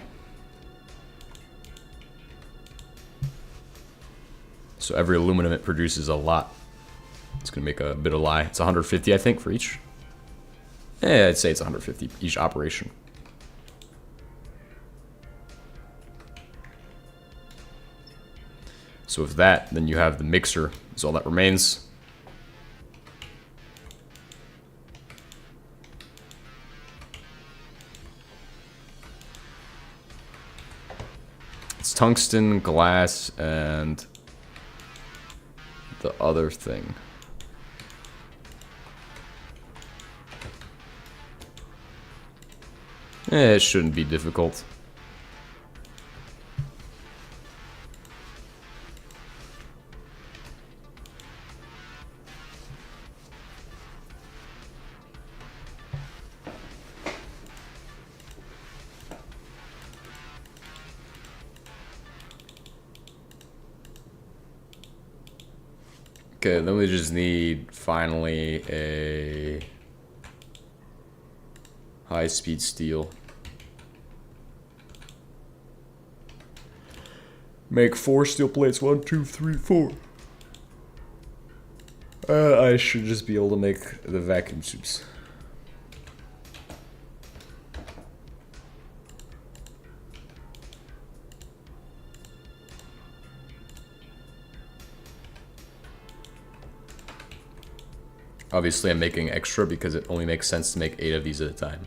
So every aluminum it produces a lot. It's gonna make a bit of lye. It's 150, I think, for each. I'd say it's 150 each operation. So with that, then you have the mixer is all that remains. It's tungsten, glass, and the other thing. It shouldn't be difficult. Okay, then we just need, finally, a high-speed steel. Make 4 steel plates. 1, 2, 3, 4. I should just be able to make the vacuum tubes. Obviously, I'm making extra because it only makes sense to make 8 of these at a time.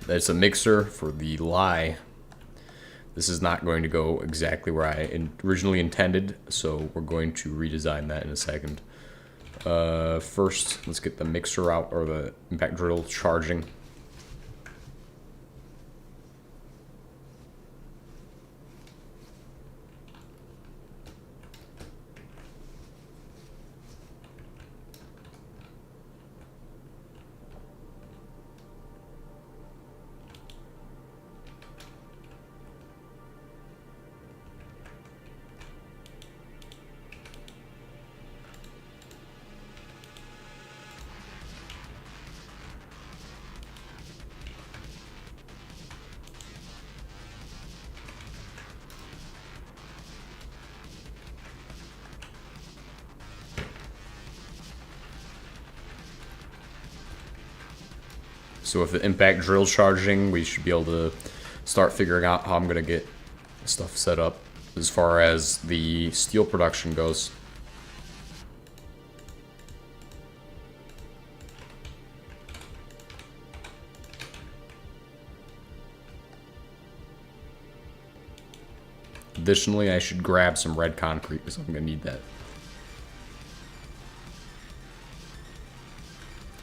There's a mixer for the lye. This is not going to go exactly where I originally intended, so we're going to redesign that in a second. First, let's get the mixer out, or the impact drill charging. So with the impact drill charging, we should be able to start figuring out how I'm going to get stuff set up as far as the steel production goes. Additionally, I should grab some red concrete because I'm going to need that.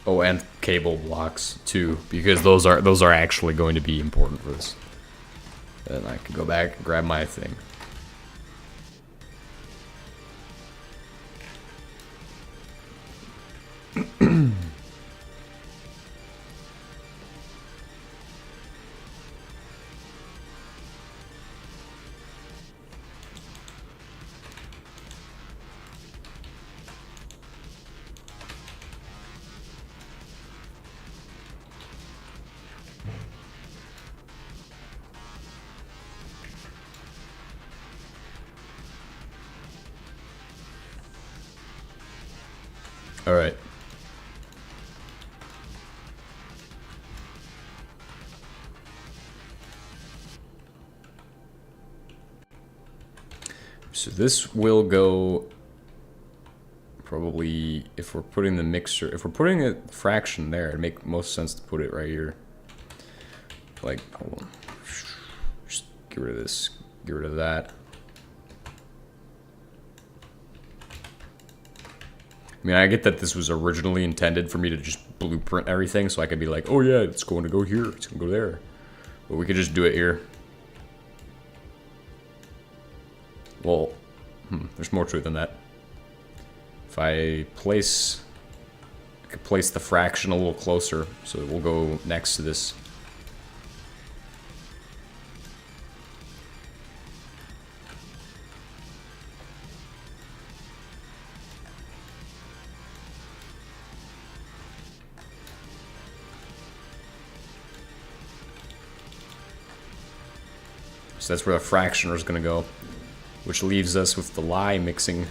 Oh, and cable blocks too, because those are actually going to be important for this. Then I can go back and grab my thing. All right. So this will go probably, if we're putting the mixture, if we're putting a fraction there, it'd make most sense to put it right here. Like, hold on. Just get rid of this, get rid of that. I mean, I get that this was originally intended for me to just blueprint everything, so I could be like, oh yeah, it's going to go here, it's going to go there. But we could just do it here. Well, there's more to it than that. If I could place the fraction a little closer, so it will go next to this. So that's where the fractioner is going to go, which leaves us with the lie mixing.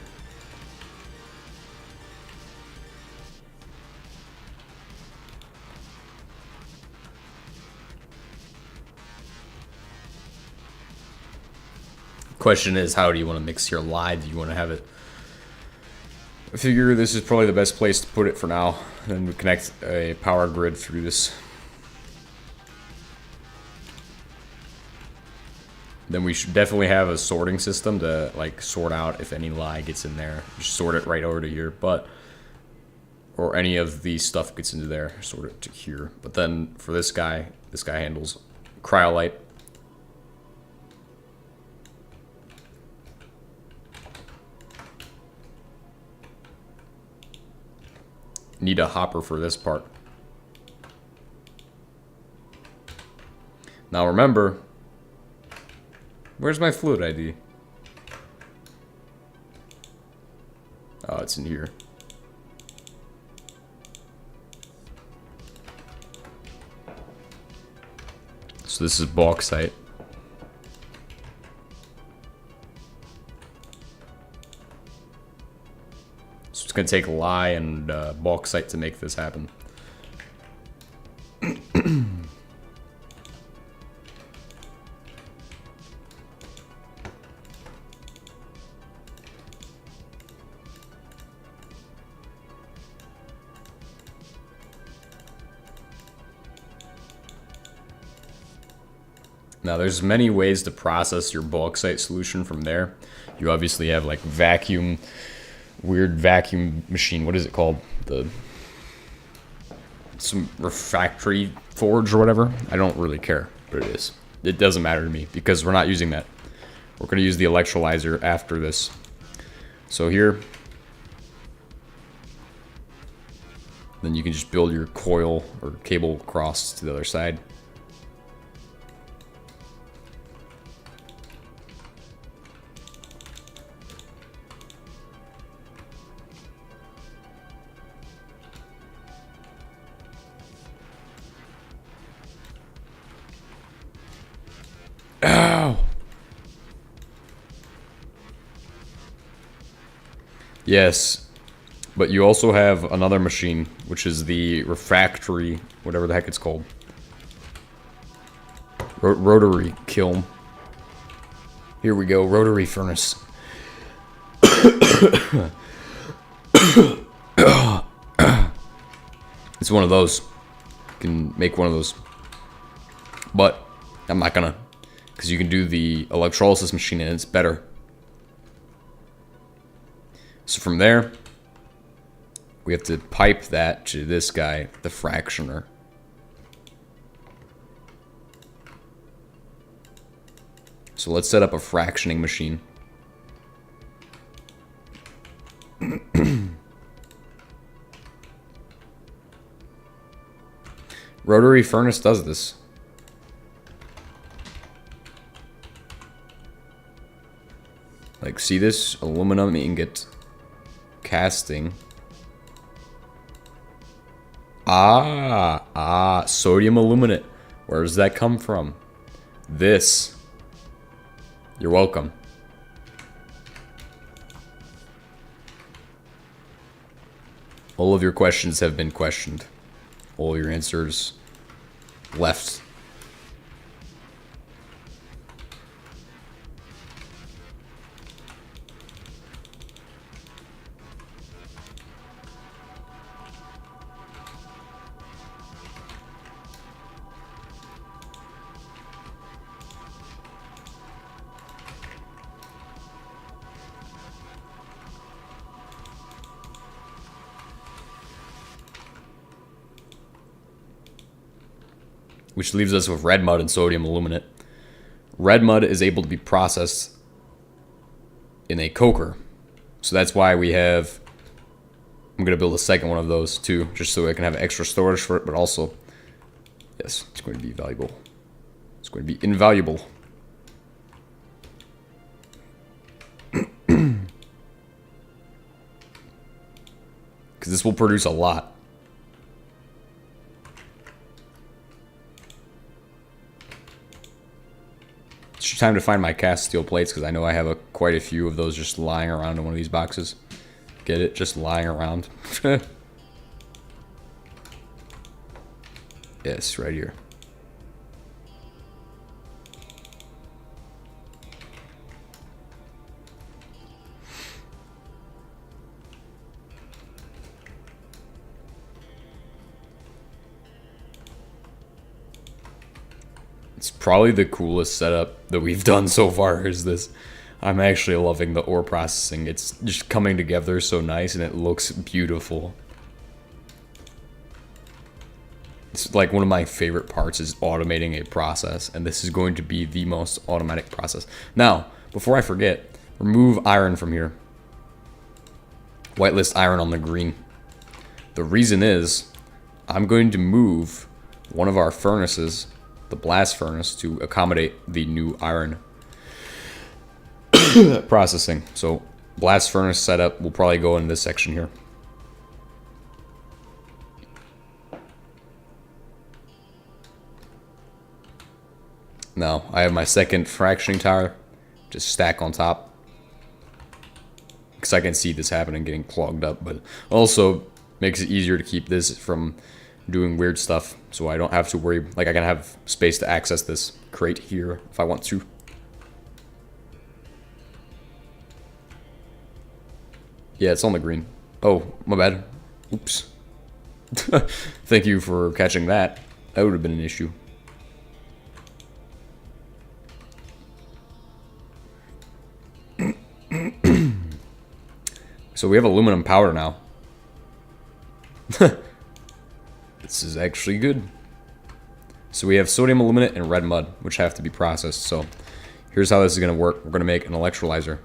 Question is, how do you want to mix your lie? Do you want to have it? I figure this is probably the best place to put it for now. Then we connect a power grid through this. Then we should definitely have a sorting system to like sort out if any lie gets in there. Just sort it right over to here, or any of the stuff gets into there, sort it to here. But then for this guy handles cryolite. Need a hopper for this part. Now remember, where's my fluid ID? Oh, it's in here. So this is bauxite. So it's gonna take lye and bauxite to make this happen. Now there's many ways to process your bauxite solution from there. You obviously have like weird vacuum machine. What is it called? Some refractory forge or whatever. I don't really care, but it is. It doesn't matter to me because we're not using that. We're going to use the electrolyzer after this. So here, then you can just build your coil or cable across to the other side. Ow! Yes, but you also have another machine, which is the refractory, whatever the heck it's called. Rotary kiln. Here we go, rotary furnace. It's one of those. You can make one of those. But I'm not gonna, because you can do the electrolysis machine and it's better. So from there, we have to pipe that to this guy, the fractioner. So let's set up a fractioning machine. Rotary furnace does this. Like, see this aluminum ingot casting. Sodium aluminate. Where does that come from? This. You're welcome. All of your questions have been questioned. All your answers left. which leaves us with red mud and sodium aluminate. Red mud is able to be processed in a coker. So that's why we have... I'm going to build a second one of those too, just so I can have extra storage for it, but also... Yes, it's going to be valuable. It's going to be invaluable. Because this will produce a lot. It's time to find my cast steel plates, because I know I have quite a few of those just lying around in one of these boxes. Get it? Just lying around. Yes, right here. It's probably the coolest setup that we've done so far is this. I'm actually loving the ore processing. It's just coming together so nice and it looks beautiful. It's like one of my favorite parts is automating a process, and this is going to be the most automatic process. Now, before I forget, remove iron from here. Whitelist iron on the green. The reason is I'm going to move one of our furnaces, the blast furnace, to accommodate the new iron processing. So blast furnace setup will probably go in this section here. Now I have my second fractioning tower just stack on top, because I can see this happening, getting clogged up, but also makes it easier to keep this from doing weird stuff, so I don't have to worry. Like, I can have space to access this crate here if I want to. Yeah, it's on the green. Oh, my bad. Oops. Thank you for catching that. That would have been an issue. So we have aluminum powder now. This is actually good. So we have sodium aluminate and red mud, which have to be processed. So here's how this is going to work. We're going to make an electrolyzer.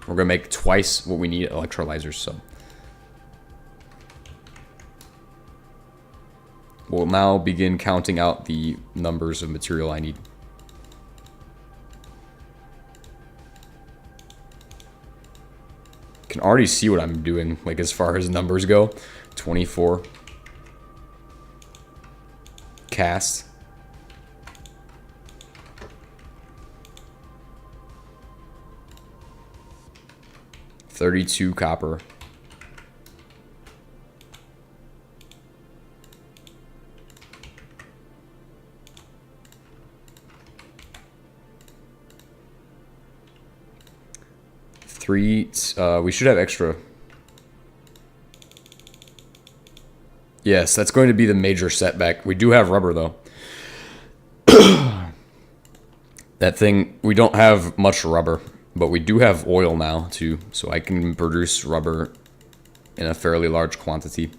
We're going to make twice what we need electrolyzers. So we'll now begin counting out the numbers of material I need. Can already see what I'm doing, like as far as numbers go. 24 cast, 32 copper, 3. We should have extra. Yes, that's going to be the major setback. We do have rubber, though. That thing, we don't have much rubber, but we do have oil now, too. So I can produce rubber in a fairly large quantity.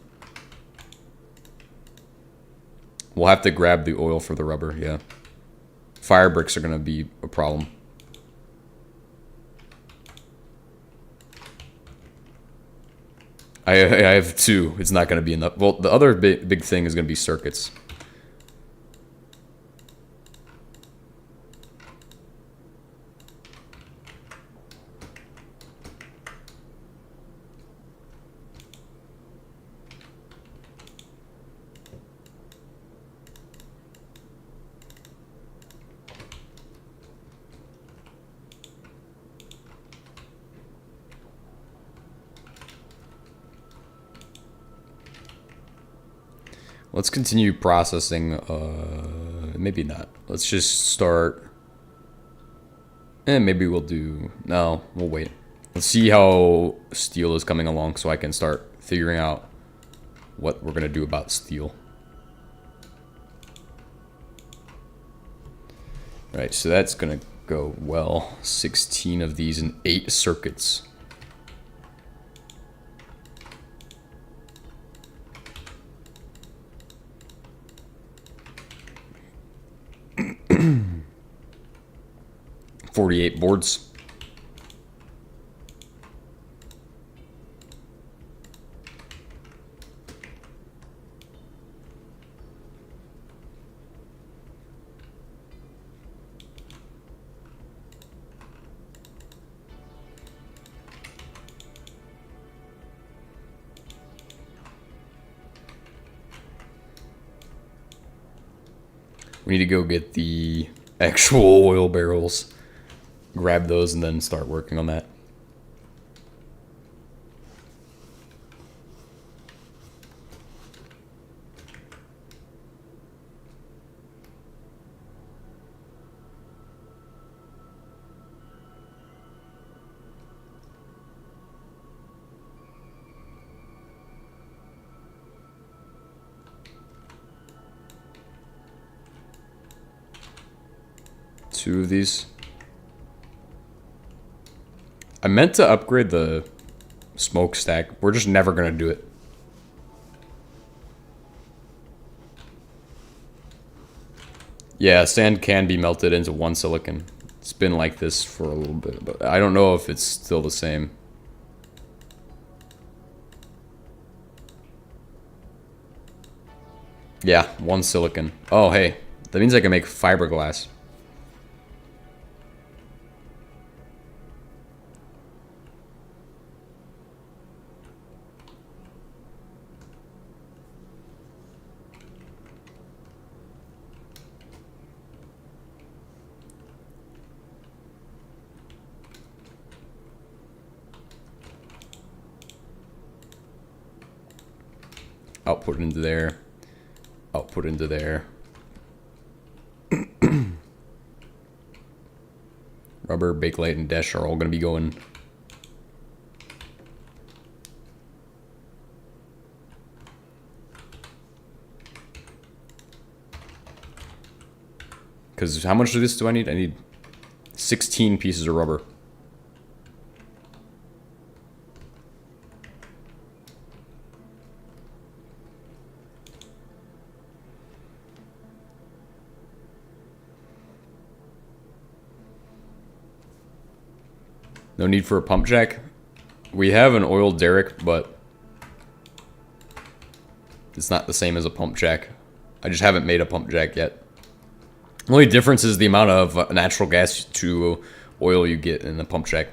We'll have to grab the oil for the rubber, yeah. Fire bricks are going to be a problem. I have 2. It's not going to be enough. Well, the other big thing is going to be circuits. Let's continue processing. Maybe not. Let's just start. Maybe we'll do. No, we'll wait. Let's see how steel is coming along so I can start figuring out what we're going to do about steel. Alright, so that's going to go well. 16 of these and 8 circuits. 48 boards. We need to go get the actual oil barrels, grab those, and then start working on that. Two of these. I meant to upgrade the smokestack. We're just never going to do it. Yeah, sand can be melted into one silicon. It's been like this for a little bit, but I don't know if it's still the same. Yeah, one silicon. Oh, hey. That means I can make fiberglass. Output into there. Output into there. Rubber, Bakelite, and Desh are all going to be going. Because how much of this do I need? I need 16 pieces of rubber. No need for a pump jack. We have an oil derrick, but it's not the same as a pump jack. I just haven't made a pump jack yet. The only difference is the amount of natural gas to oil you get in the pump jack.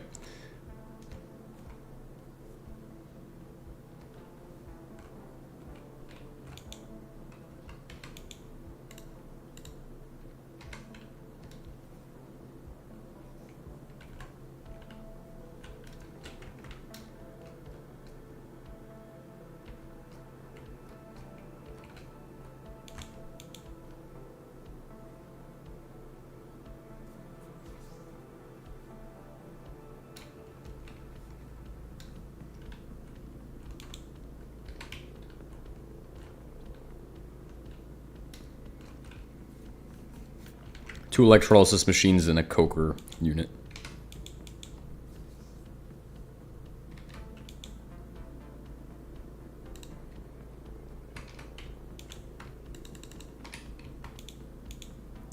Two electrolysis machines and a coker unit.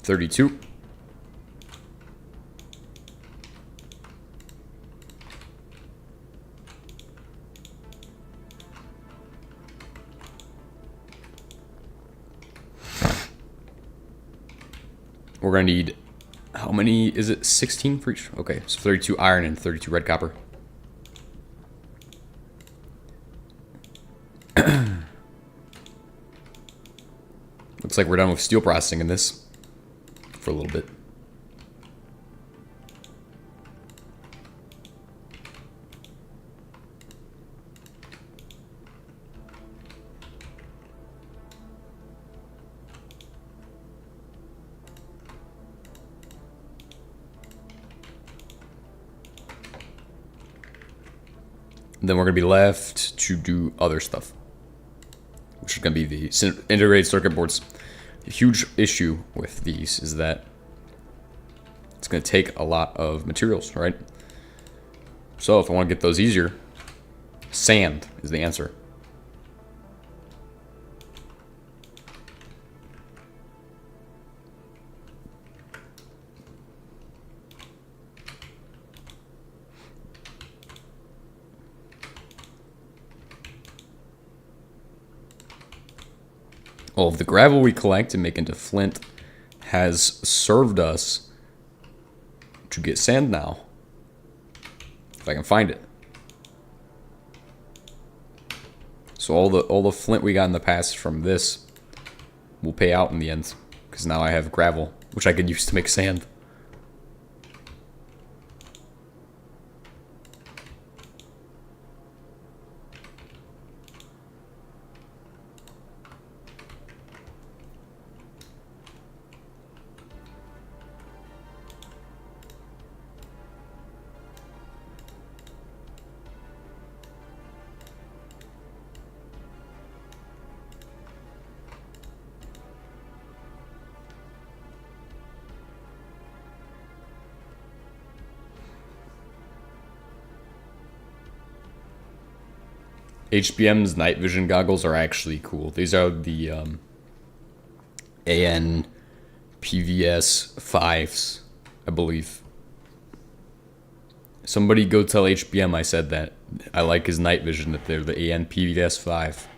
$32. We're going to need, how many is it? 16 for each? Okay, so 32 iron and 32 red copper. Looks like we're done with steel processing in this for a little bit. Then we're going to be left to do other stuff, which is going to be the integrated circuit boards. The huge issue with these is that it's going to take a lot of materials, right? So if I want to get those easier, sand is the answer. All of the gravel we collect and make into flint has served us to get sand now. If I can find it. So all the flint we got in the past from this will pay out in the end. Because now I have gravel, which I could use to make sand. HBM's night vision goggles are actually cool. These are the AN PVS 5s, I believe. Somebody go tell HBM I said that. I like his night vision, that they're the AN PVS 5.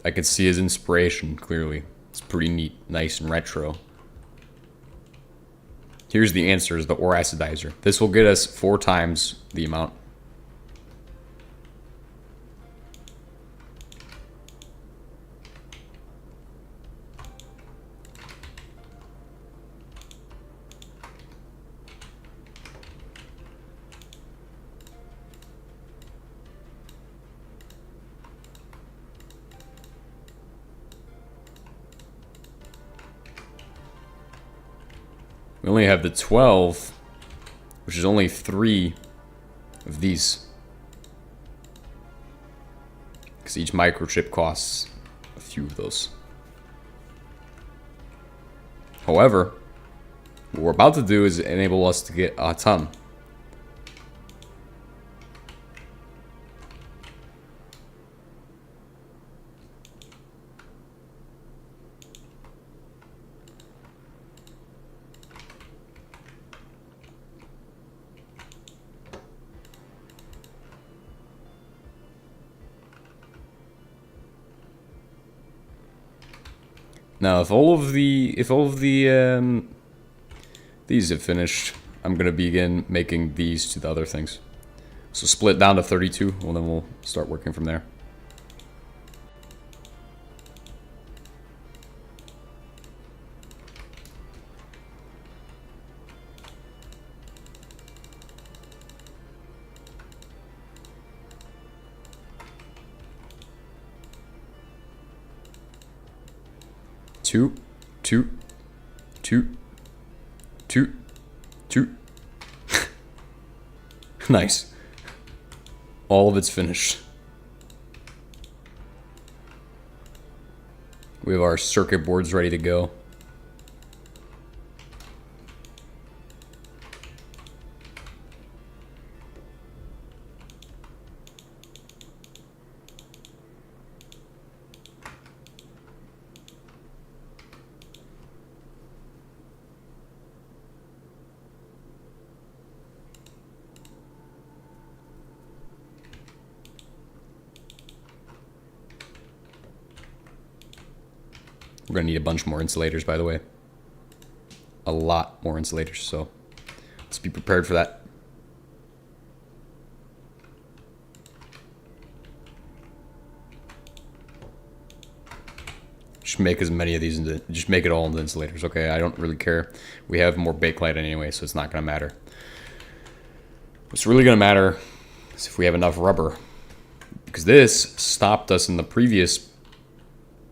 I could see his inspiration clearly. It's pretty neat, nice and retro. Here's the answer, is the ore acidizer. This will get us 4 times the amount. We only have the 12, which is only 3 of these. Because each microchip costs a few of those. However, what we're about to do is enable us to get a ton. Now, if all of the these have finished, I'm gonna begin making these to the other things. So split down to 32. Well, then we'll start working from there. Two. Nice. All of it's finished. We have our circuit boards ready to go. We're gonna need a bunch more insulators, by the way. A lot more insulators, so let's be prepared for that. Just make as many of these into, just make it all into insulators, okay? I don't really care. We have more bakelite anyway, so it's not gonna matter. What's really gonna matter is if we have enough rubber. Because this stopped us in the previous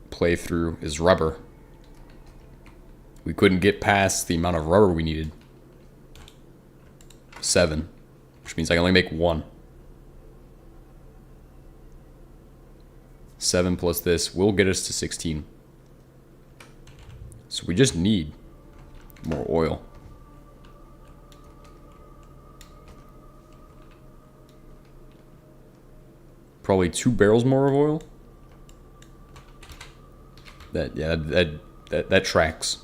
playthrough, is rubber. We couldn't get past the amount of rubber we needed. 7, which means I can only make 1. 7 plus this will get us to 16. So we just need more oil. Probably 2 barrels more of oil. That tracks.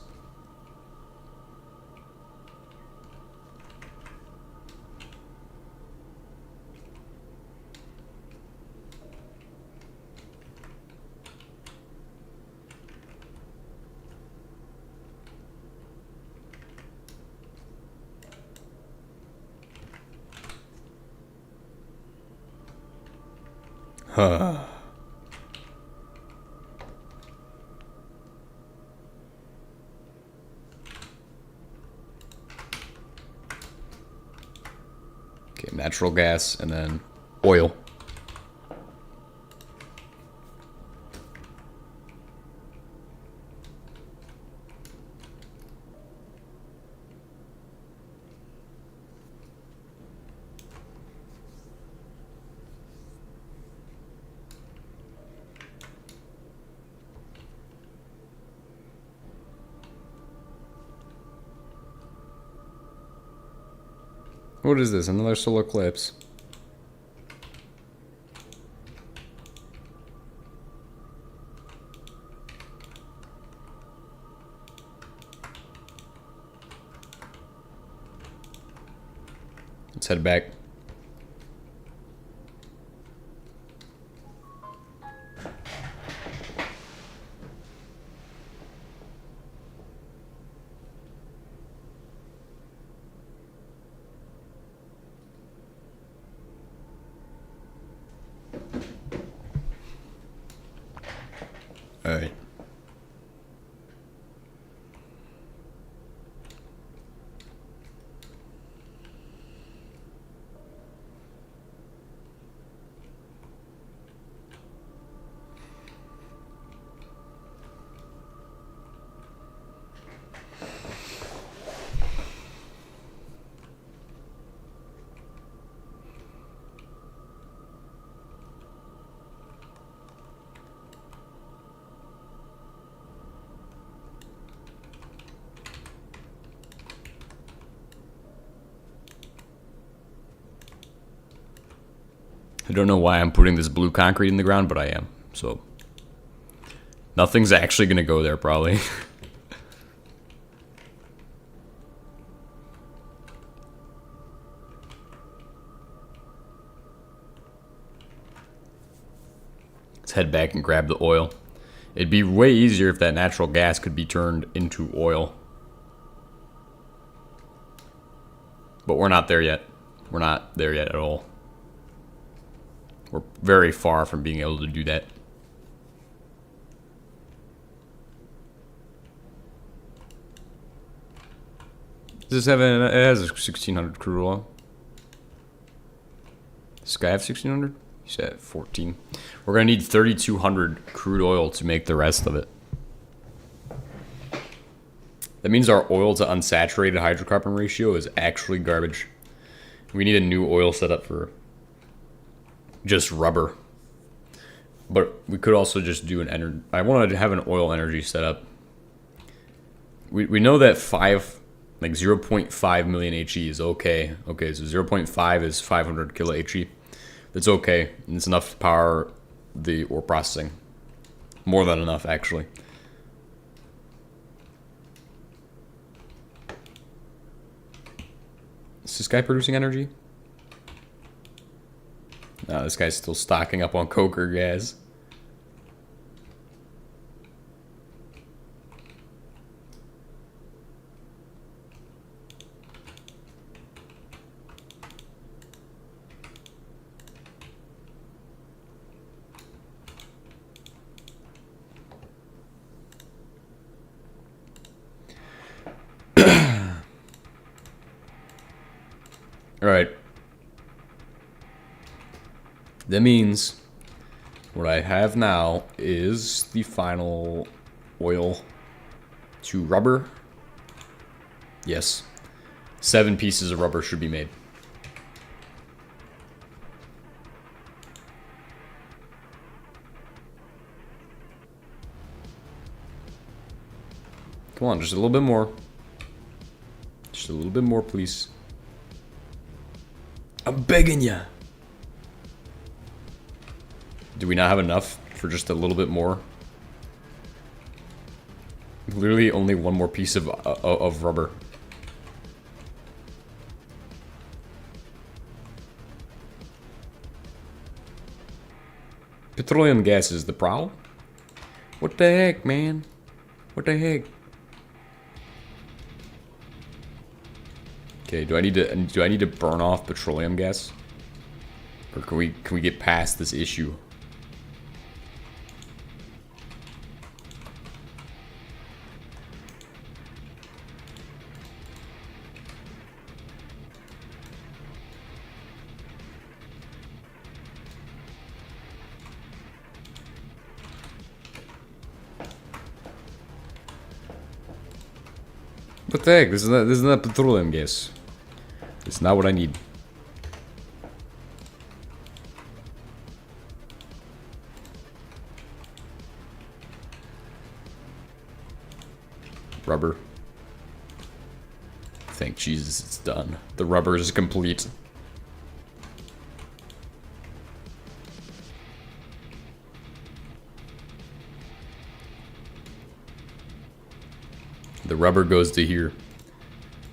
Huh. Okay, natural gas and then oil. What is this? Another solar eclipse. Let's head back. All right. I don't know why I'm putting this blue concrete in the ground, but I am. So nothing's actually going to go there probably. Let's head back and grab the oil. It'd be way easier if that natural gas could be turned into oil. But we're not there yet. We're not there yet at all. We're very far from being able to do that. Does this have it has a 1600 crude oil? Does this guy have 1600? He's at 14. We're gonna need 3200 crude oil to make the rest of it. That means our oil to unsaturated hydrocarbon ratio is actually garbage. We need a new oil setup for just rubber. But we could also just do an energy. I want to have an oil energy setup. We know that 0.5 million HE is okay. Okay, so 0.5 is 500 kilo HE. That's okay. And it's enough to power the ore processing. More than enough, actually. Is this guy producing energy? No, this guy's still stocking up on coker gas. All right. That means what I have now is the final oil to rubber. Yes. 7 pieces of rubber should be made. Come on, just a little bit more. Just a little bit more, please. I'm begging ya. Do we not have enough for just a little bit more? Literally only one more piece of rubber. Petroleum gas is the problem. What the heck, man? What the heck? Okay, do I need to burn off petroleum gas? Or can we get past this issue? What the heck? This is not petroleum gas. It's not what I need. Rubber. Thank Jesus it's done. The rubber is complete. The rubber goes to here,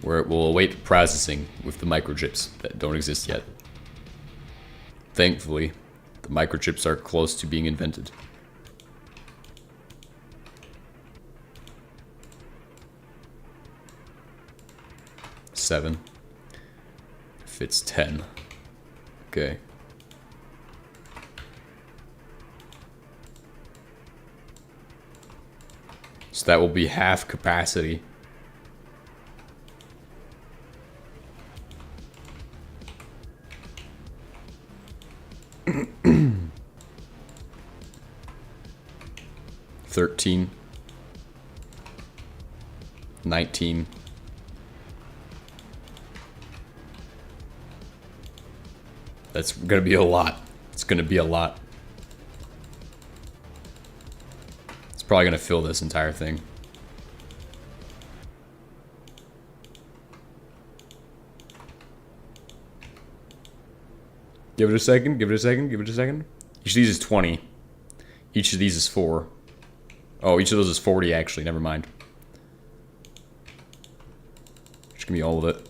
where it will await processing with the microchips that don't exist yet. Thankfully, the microchips are close to being invented. Seven. Fits 10. Okay. So that will be half capacity. $13. 19. That's gonna be a lot. It's gonna be a lot. It's probably gonna fill this entire thing. Give it a second, give it a second, give it a second. Each of these is 20. Each of these is 4. Oh, each of those is 40 actually, never mind. Just give me all of it.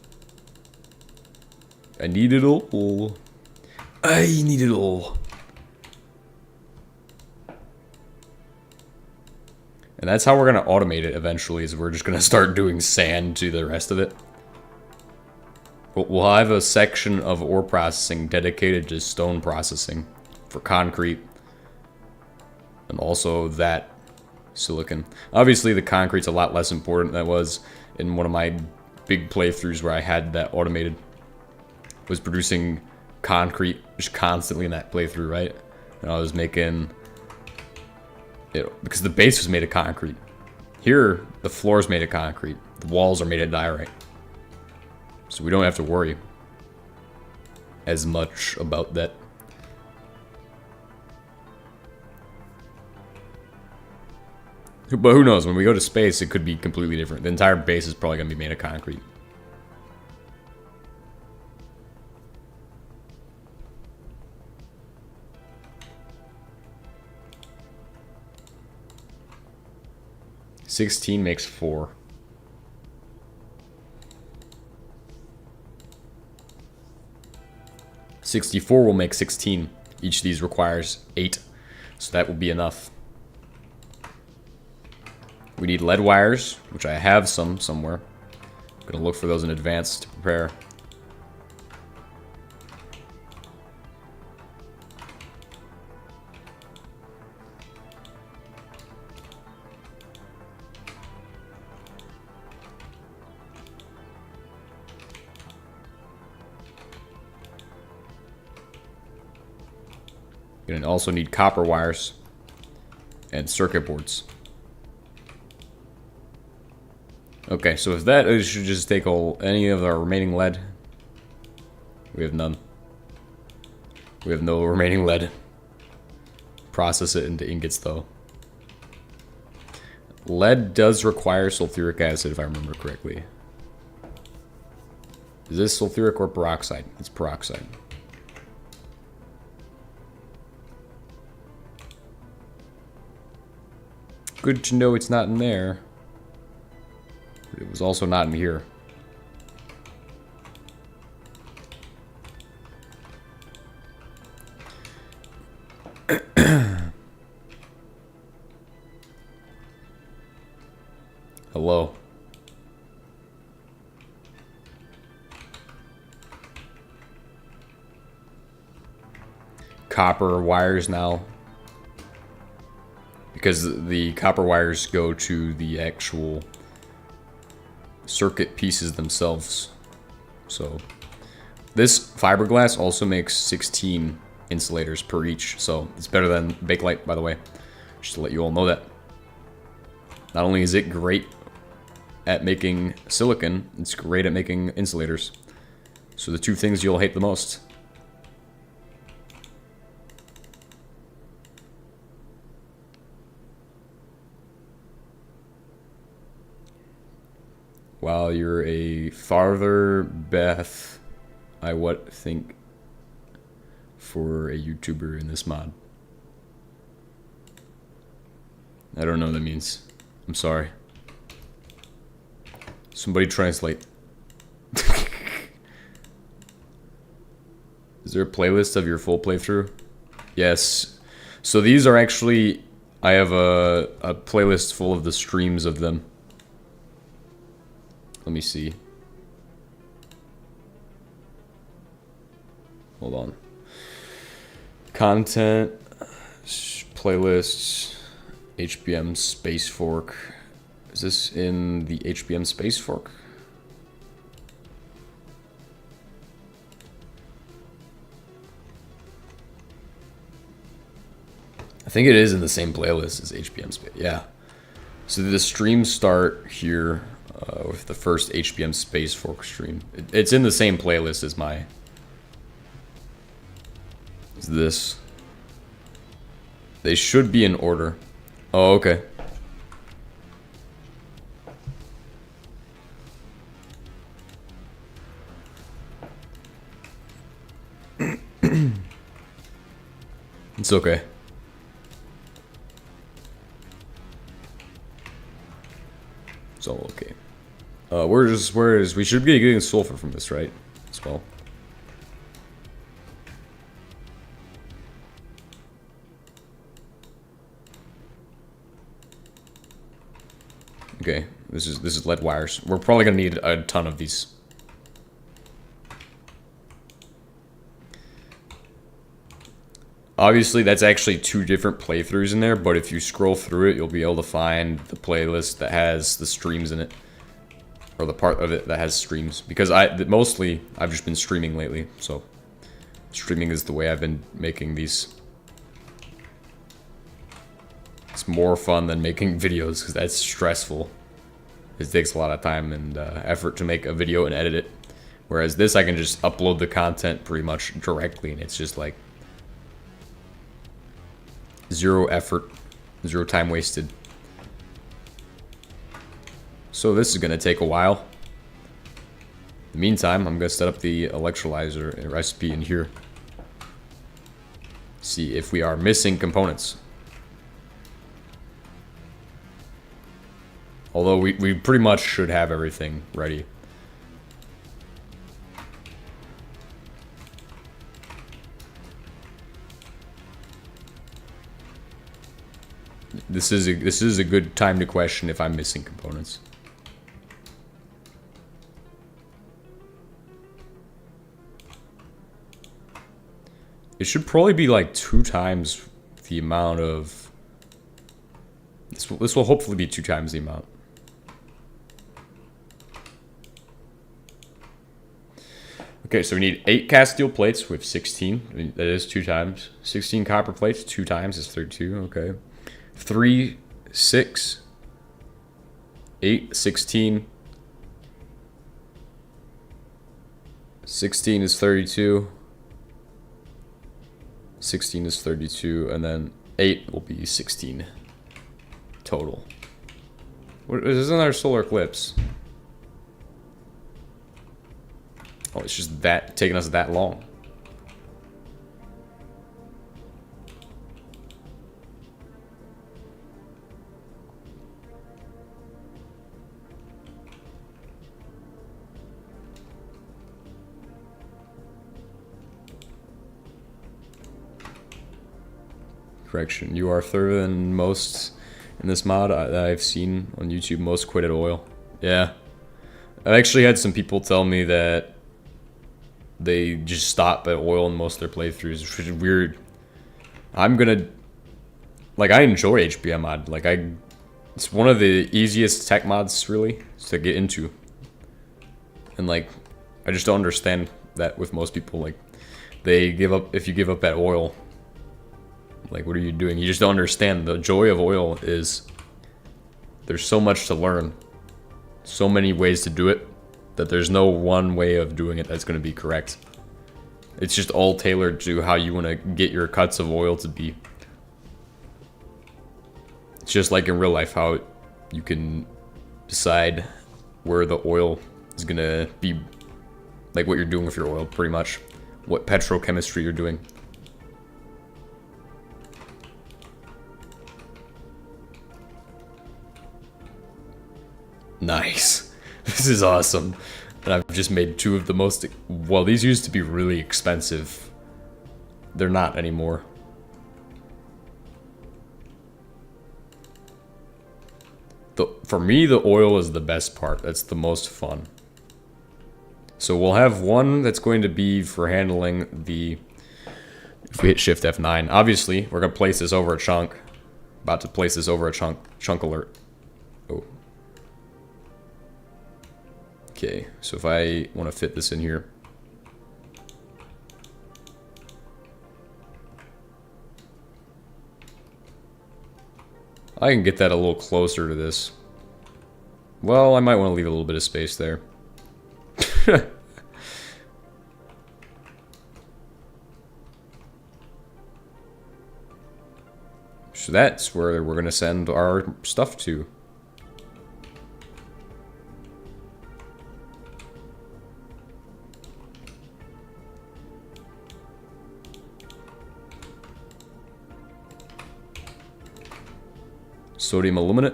I need it all. I need it all. And that's how we're going to automate it eventually, is we're just going to start doing sand to the rest of it. But we'll have a section of ore processing dedicated to stone processing for concrete. And also that silicon. Obviously the concrete's a lot less important than it was in one of my big playthroughs where I had that automated. Was producing concrete just constantly in that playthrough, right? And I was making it because the base was made of concrete. Here, the floor is made of concrete. The walls are made of diorite. So we don't have to worry as much about that. But who knows? When we go to space, it could be completely different. The entire base is probably going to be made of concrete. $16 makes 4. $64 will make 16. Each of these requires 8, so that will be enough. We need lead wires, which I have some somewhere. I'm gonna look for those in advance to prepare. Gonna also need copper wires and circuit boards. Okay, so if that, we should just take any of our remaining lead. We have none. We have no remaining lead. Process it into ingots though. Lead does require sulfuric acid if I remember correctly. Is this sulfuric or peroxide? It's peroxide. Good to know it's not in there. But it was also not in here. Hello. Copper wires now. Because the copper wires go to the actual circuit pieces themselves. So this fiberglass also makes 16 insulators per each. So it's better than Bakelite, by the way. Just to let you all know that. Not only is it great at making silicon. It's great at making insulators. So the two things you'll hate the most. While you're a farther Beth, I what think for a YouTuber in this mod. I don't know what that means. I'm sorry. Somebody translate. Is there a playlist of your full playthrough? Yes. So these are actually, I have a playlist full of the streams of them. Let me see. Hold on. Content, playlists, HBM Space Fork. Is this in the HBM Space Fork? I think it is in the same playlist as HBM Space. Yeah. So the streams start here with the first HBM Space Fork stream. It's in the same playlist as my. Is this? They should be in order. Oh, okay. It's okay. It's all okay. Where's we should be getting sulfur from this, right? As well. Okay, this is lead wires. We're probably gonna need a ton of these. Obviously, that's actually two different playthroughs in there, but if you scroll through it, you'll be able to find the playlist that has the streams in it. Or the part of it that has streams. Because mostly, I've just been streaming lately, so streaming is the way I've been making these. It's more fun than making videos, because that's stressful. It takes a lot of time and effort to make a video and edit it. Whereas this, I can just upload the content pretty much directly, and it's just like zero effort, zero time wasted. So this is going to take a while. In the meantime, I'm going to set up the electrolyzer recipe in here. See if we are missing components. Although we pretty much should have everything ready. This is a good time to question if I'm missing components. It should probably be like 2 times the amount of. This will hopefully be 2 times the amount. Okay, so we need 8 cast steel plates with 16. I mean, that is 2 times. 16 copper plates, 2 times is 32. Okay. 3, 6, 8, 16. 16 is 32. 16 is 32, and then 8 will be 16 total. Isn't our solar eclipse? Oh, it's just that taking us that long. Correction, you are further than most in this mod that I've seen on YouTube. Most quit at oil. Yeah. I've actually had some people tell me that they just stop at oil in most of their playthroughs, which is weird. I'm gonna... Like, I enjoy HBM mod. Like, it's one of the easiest tech mods, really, to get into. And, like, I just don't understand that with most people. Like, they give up... If you give up at oil... Like, what are you doing? You just don't understand. The joy of oil is there's so much to learn. so many ways to do it that there's no one way of doing it that's going to be correct. It's just all tailored to how you want to get your cuts of oil to be. It's just like in real life how you can decide where the oil is going to be, like what you're doing with your oil, pretty much. What petrochemistry you're doing. Nice. This is awesome. And I've just made two of the most... Well, these used to be really expensive. They're not anymore. For me, the oil is the best part. That's the most fun. So we'll have one that's going to be for handling the... If we hit Shift F9. Obviously, we're going to place this over a chunk. About to place this over a chunk. Chunk alert. Oh. Okay, so if I want to fit this in here. I can get that a little closer to this. Well, I might want to leave a little bit of space there. So that's where we're going to send our stuff to. Sodium aluminate.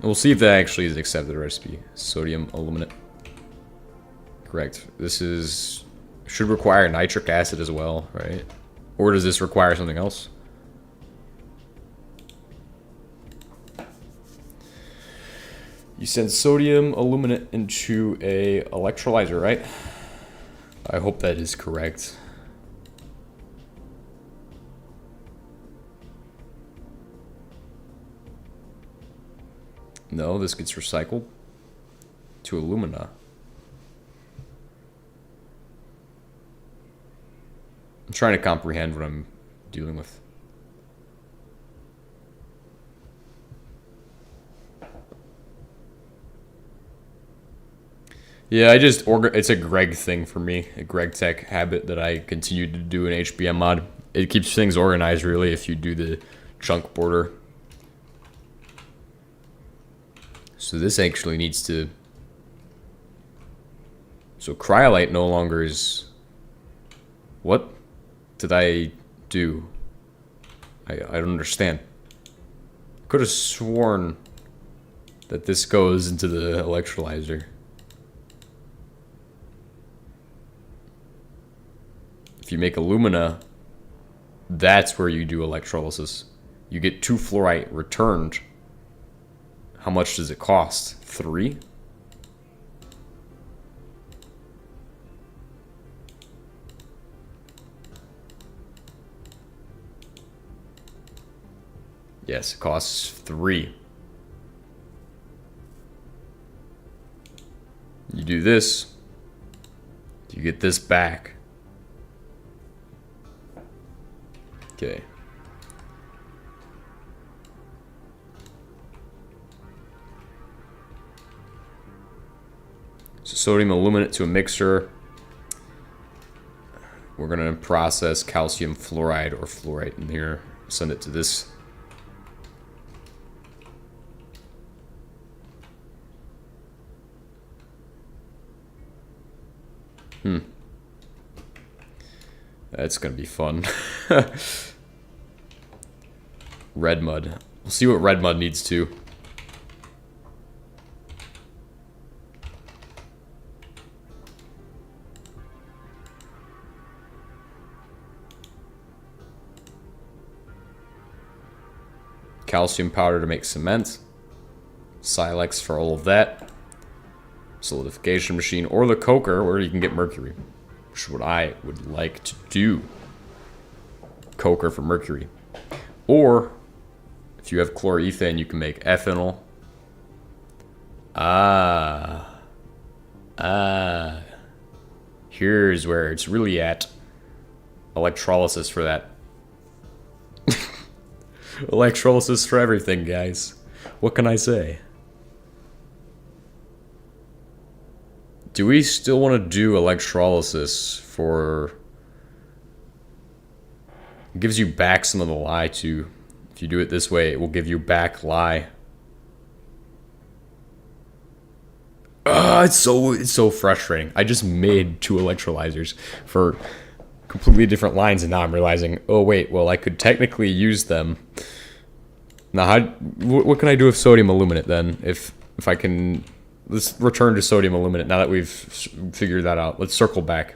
We'll see if that actually is accepted recipe. Sodium aluminate. Correct. This should require nitric acid as well, right? Or does this require something else? You send sodium aluminate into a electrolyzer, right? I hope that is correct. No, this gets recycled to alumina. I'm trying to comprehend what I'm dealing with. Yeah, it's a Greg thing for me, a Greg Tech habit that I continue to do in HBM mod. It keeps things organized, really, if you do the chunk border. So this actually needs to... So cryolite no longer is... What did I do? I don't understand. Could have sworn that this goes into the electrolyzer. If you make alumina, that's where you do electrolysis. You get 2 fluorite returned. How much does it cost? 3? Yes, it costs 3. You do this, you get this back. Okay. So sodium aluminate to a mixer. We're going to process calcium fluoride or fluorite in here. Send it to this. That's going to be fun. Red mud. We'll see what red mud needs to. Calcium powder to make cement. Silex for all of that. Solidification machine or the coker where you can get mercury. Which is what I would like to do. Coker for mercury. Or, if you have chloroethane, you can make ethanol. Here's where it's really at. Electrolysis for that. Electrolysis for everything, guys. What can I say? Do we still want to do electrolysis for... It gives you back some of the lye, too. If you do it this way, it will give you back lye. It's so frustrating. I just made 2 electrolyzers for completely different lines, and now I'm realizing, oh wait, well I could technically use them. Now, what can I do with sodium aluminate then? If I can, let's return to sodium aluminate now that we've figured that out. Let's circle back.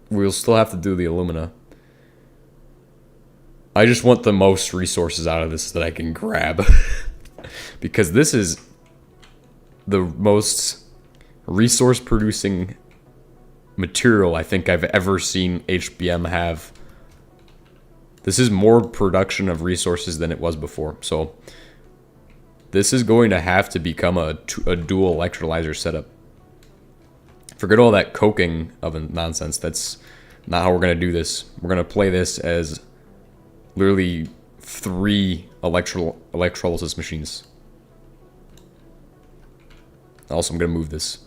We'll still have to do the alumina. I just want the most resources out of this that I can grab. Because this is the most resource producing material I think I've ever seen HBM have. This is more production of resources than it was before. So this is going to have to become a dual electrolyzer setup. Forget all that coking oven nonsense. That's not how we're going to do this. We're going to play this as literally 3 electrolysis machines. Also, I'm going to move this.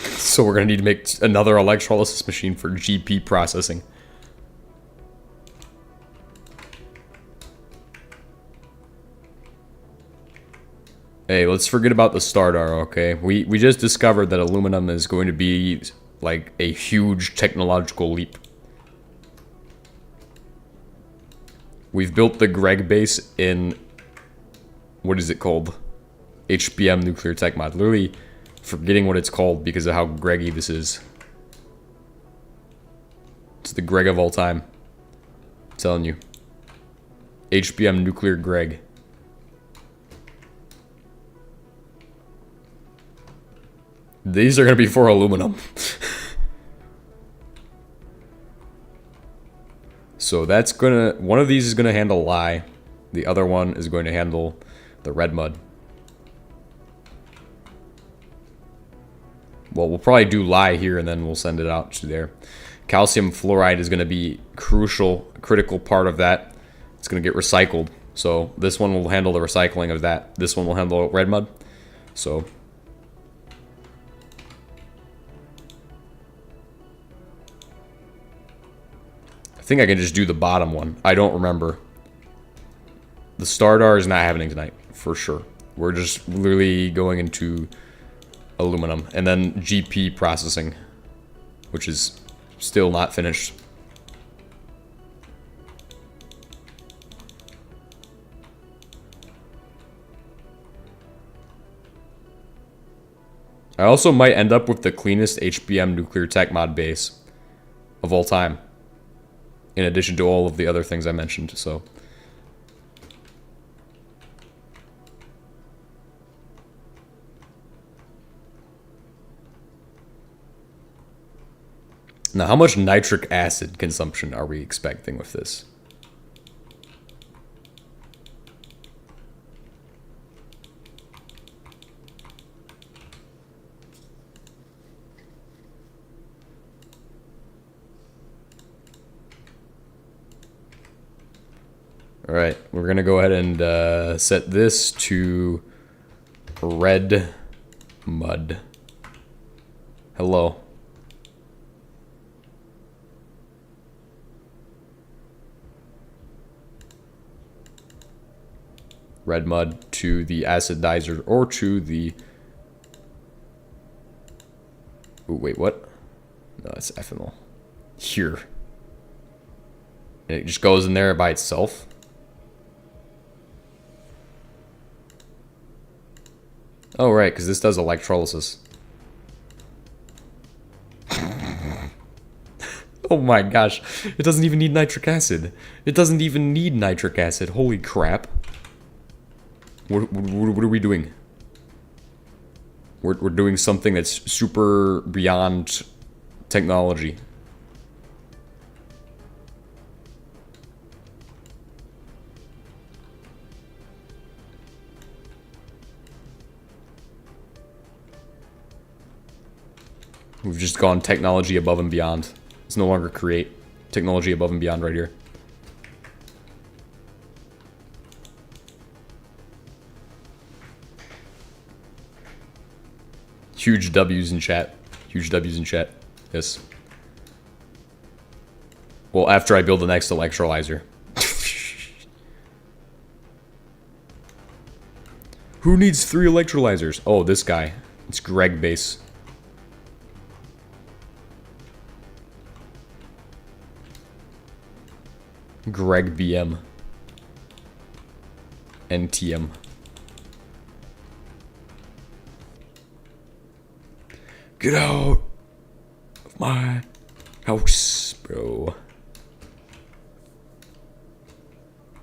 So we're going to need to make another electrolysis machine for GP processing. Hey, let's forget about the Stardar, okay? We just discovered that aluminum is going to be like a huge technological leap. We've built the Greg base in, what is it called? HBM Nuclear Tech Mod. Literally forgetting what it's called because of how Greggy this is. It's the Greg of all time. I'm telling you. HBM Nuclear Greg. These are going to be for aluminum. So that's going to... One of these is going to handle lye. The other one is going to handle the red mud. Well, we'll probably do lye here and then we'll send it out to there. Calcium fluoride is going to be critical part of that. It's going to get recycled. So this one will handle the recycling of that. This one will handle red mud. So... I think I can just do the bottom one. I don't remember. The Stardar is not happening tonight, for sure. We're just literally going into aluminum. And then GP processing, which is still not finished. I also might end up with the cleanest HBM Nuclear Tech Mod base of all time. In addition to all of the other things I mentioned, so... Now, how much nitric acid consumption are we expecting with this? Alright, we're going to go ahead and set this to red mud. Hello. Red mud to the acidizer or to the... Ooh, wait, what? No, it's ethanol. Here. And it just goes in there by itself. Oh, right, because this does electrolysis. Oh my gosh. It doesn't even need nitric acid. It doesn't even need nitric acid. Holy crap. What are we doing? We're doing something that's super beyond technology. We've just gone technology above and beyond. It's no longer create. Technology above and beyond right here. Huge W's in chat. Huge W's in chat. Yes. Well, after I build the next electrolyzer. Who needs 3 electrolyzers? Oh, this guy. It's Greg Base. Greg BM NTM. Get out of my house, bro.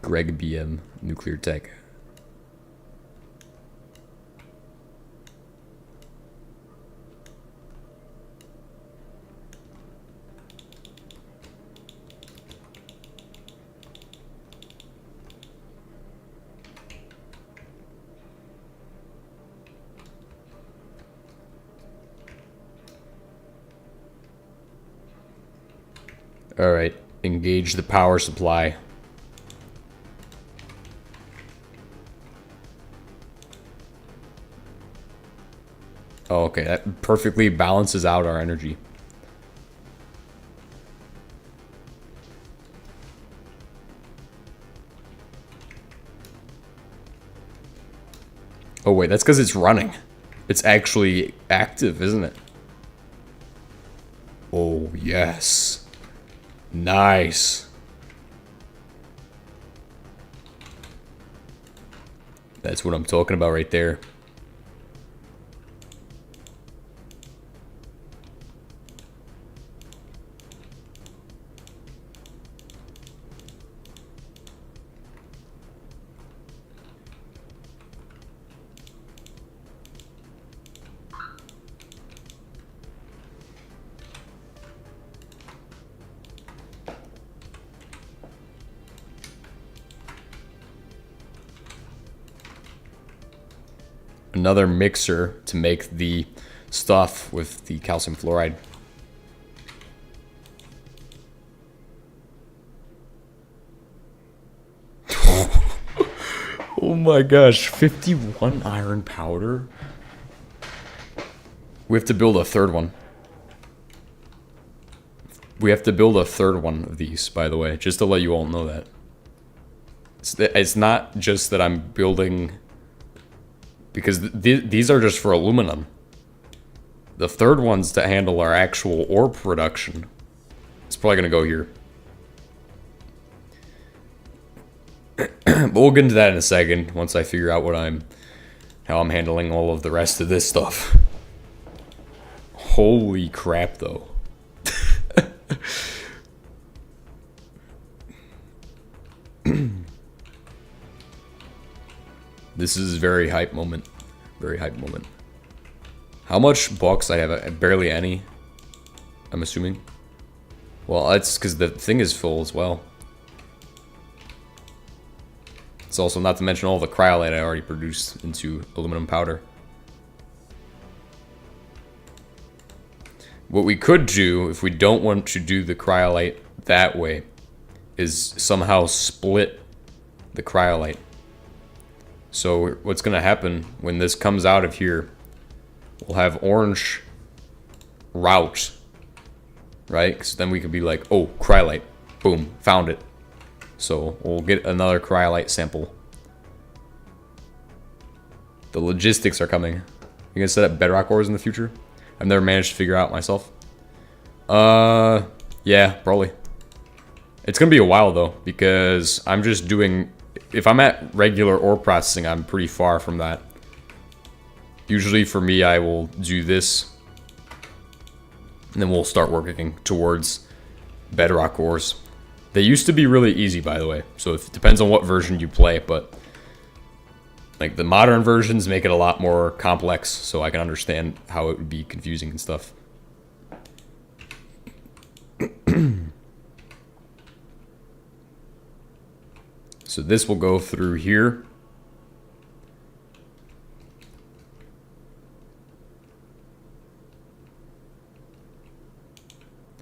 Greg BM Nuclear Tech. Alright, engage the power supply. Oh, okay, that perfectly balances out our energy. Oh wait, that's because it's running. It's actually active, isn't it? Oh, yes. Nice. That's what I'm talking about right there. Another mixer to make the stuff with the calcium fluoride. Oh my gosh, 51 iron powder? We have to build a third one. We have to build a third one of these, by the way, just to let you all know that. It's not just that I'm building... Because these are just for aluminum. The third one's to handle our actual ore production. It's probably going to go here. But we'll get into that in a second, once I figure out how I'm handling all of the rest of this stuff. Holy crap, though. This is a very hype moment. Very hype moment. How much box I have? Barely any, I'm assuming. Well, that's because the thing is full as well. It's also not to mention all the cryolite I already produced into aluminum powder. What we could do, if we don't want to do the cryolite that way, is somehow split the cryolite. So what's going to happen when this comes out of here, we'll have orange route, right? Because then we could be like, oh, cryolite, boom, found it. So we'll get another cryolite sample. The logistics are coming. You gonna set up bedrock ores in the future? I've never managed to figure out myself. Yeah, probably. It's gonna be a while though, because I'm just doing... If I'm at regular ore processing, I'm pretty far from that. Usually for me, I will do this, and then we'll start working towards bedrock ores. They used to be really easy, by the way, so it depends on what version you play, but Like the modern versions make it a lot more complex, so I can understand how it would be confusing and stuff. So this will go through here.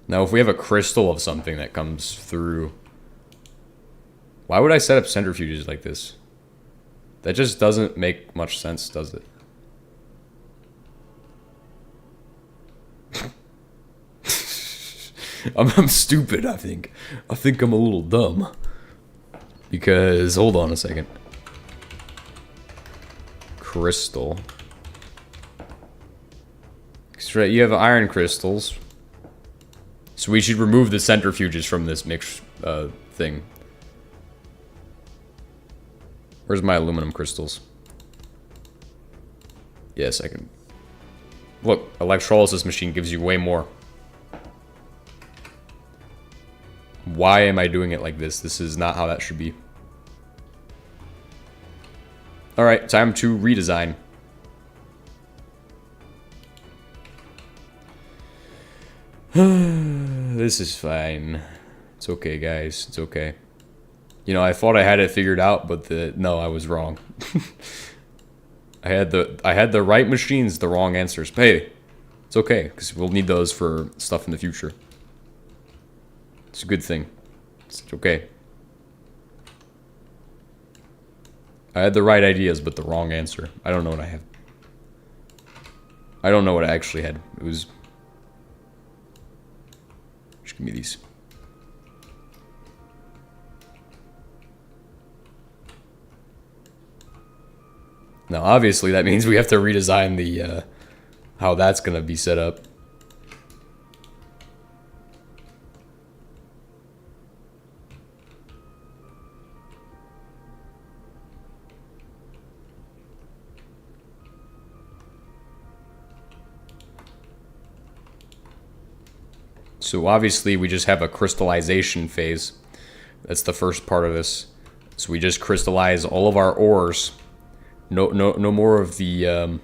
Now, if we have a crystal of something that comes through, why would I set up centrifuges like this? That just doesn't make much sense, does it? I'm stupid, I think. I think I'm a little dumb. Because, hold on a second. Crystal. Right, you have iron crystals. So we should remove the centrifuges from this mix thing. Where's my aluminum crystals? Yes, I can. Look, electrolysis machine gives you way more. Why am I doing it like this? This is not how that should be. Alright, time to redesign. This is fine. It's okay, guys. It's okay. You know, I thought I had it figured out, but no, I was wrong. I had the right machines, the wrong answers. But hey, it's okay, because we'll need those for stuff in the future. It's a good thing. It's okay. I had the right ideas, but the wrong answer. I don't know what I have. I don't know what I actually had. It was... Just give me these. Now, obviously, that means we have to redesign the, how that's going to be set up. So obviously we just have a crystallization phase. That's the first part of this. So we just crystallize all of our ores. No more of the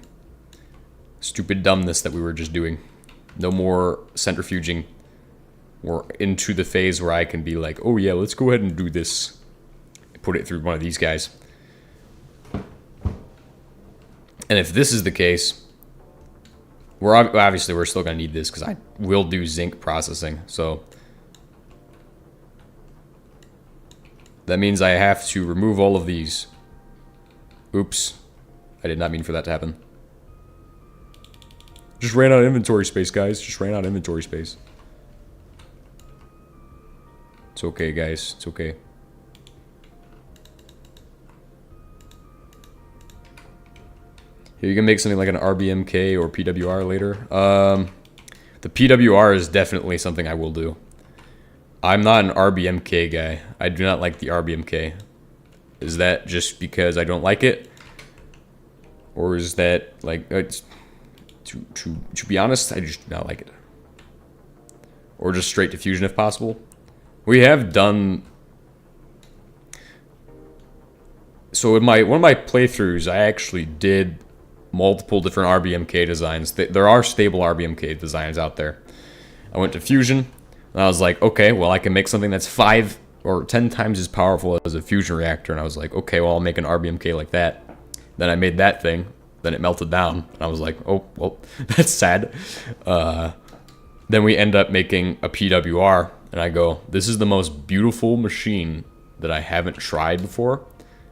stupid dumbness that we were just doing. No more centrifuging. We're into the phase where I can be like, oh yeah, let's go ahead and do this. Put it through one of these guys. And if this is the case, obviously we're still gonna need this because I will do zinc processing. So that means I have to remove all of these. Oops, I did not mean for that to happen. Just ran out of inventory space, guys. Just ran out of inventory space. It's okay, guys. It's okay. Here, you can make something like an RBMK or PWR later. The PWR is definitely something I will do. I'm not an RBMK guy. I do not like the RBMK. Is that just because I don't like it? Or is that, like, to be honest, I just do not like it. Or just straight diffusion if possible. We have done... So in one of my playthroughs, I actually did multiple different RBMK designs. There are stable RBMK designs out there. I went to fusion, and I was like, okay, well, I can make something that's 5 or 10 times as powerful as a fusion reactor. And I was like, okay, well, I'll make an RBMK like that. Then I made that thing. Then it melted down. And I was like, oh, well, that's sad. Then we end up making a PWR. And I go, this is the most beautiful machine that I haven't tried before.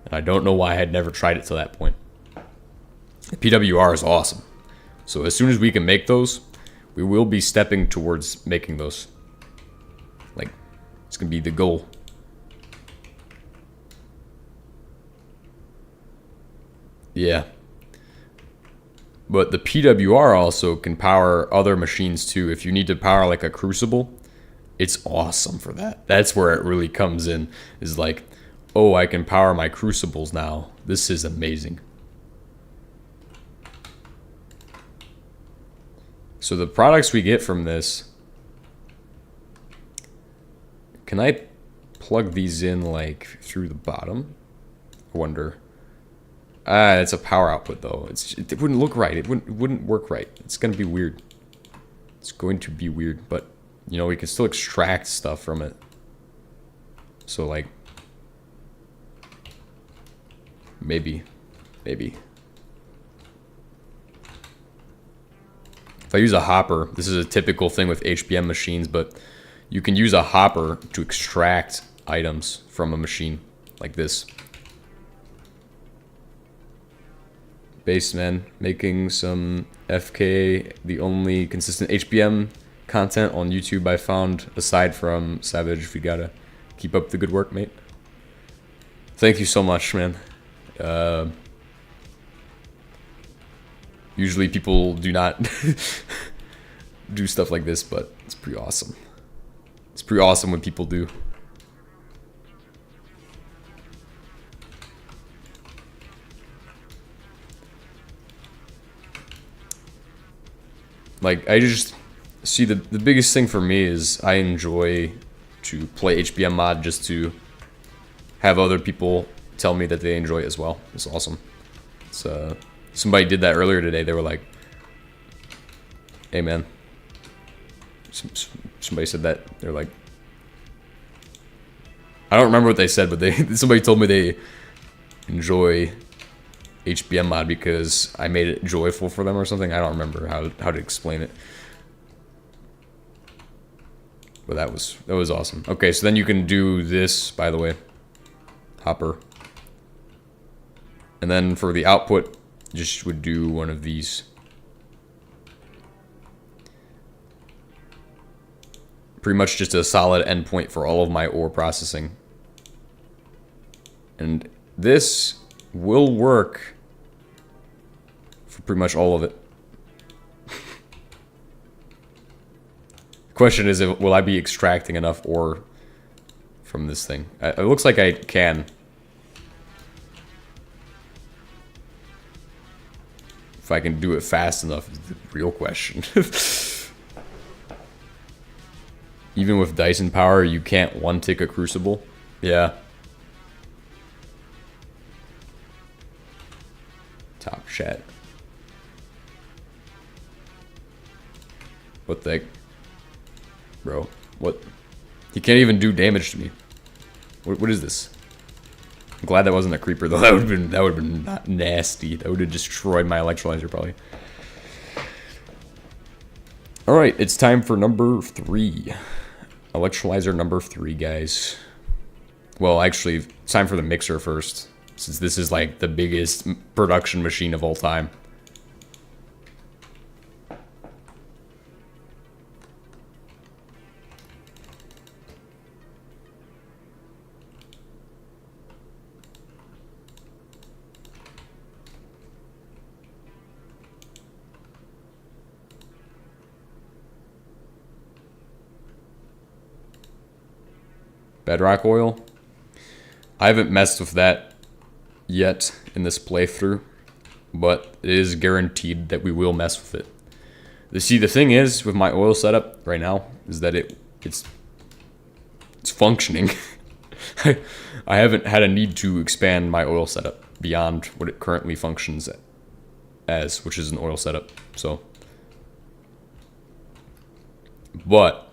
And I don't know why I had never tried it to that point. The PWR is awesome. So as soon as we can make those, we will be stepping towards making those. Like, it's going to be the goal. Yeah. But the PWR also can power other machines too. If you need to power like a crucible, it's awesome for that. That's where it really comes in. Is like, oh, I can power my crucibles now. This is amazing. So the products we get from this, can I plug these in like through the bottom? I wonder. It's a power output though. It wouldn't look right. It wouldn't work right. It's gonna be weird. It's going to be weird, but you know, we can still extract stuff from it. So like, maybe. If I use a hopper, this is a typical thing with HBM machines, but you can use a hopper to extract items from a machine like this. Baseman making some FK, the only consistent HBM content on YouTube I found, aside from Savage. We gotta keep up the good work, mate. Thank you so much, man. Usually people do not do stuff like this, but it's pretty awesome. It's pretty awesome when people do. Like, I just see the biggest thing for me is I enjoy to play HBM mod just to have other people tell me that they enjoy it as well. It's awesome. It's somebody did that earlier today. They were like, "Hey man," somebody said that. They're like, I don't remember what they said, but somebody told me they enjoy HBM mod because I made it joyful for them or something. I don't remember how to explain it. But that was awesome. Okay, so then you can do this, by the way. Hopper. And then for the output, just would do one of these. Pretty much just a solid endpoint for all of my ore processing. And this will work for pretty much all of it. The question is, will I be extracting enough ore from this thing? It looks like I can. If I can do it fast enough is the real question. Even with Dyson power, you can't one-tick a crucible. Yeah. Top chat. What the heck? Bro, what? He can't even do damage to me. What is this? I'm glad that wasn't a creeper though. That would have been not nasty. That would have destroyed my electrolyzer probably. All right, it's time for number 3. Electrolyzer number 3, guys. Well, actually, it's time for the mixer first, since this is like the biggest production machine of all time. Bedrock oil. I haven't messed with that yet in this playthrough, but it is guaranteed that we will mess with it. See, the thing is with my oil setup right now is that it's functioning. I haven't had a need to expand my oil setup beyond what it currently functions as, which is an oil setup. So, but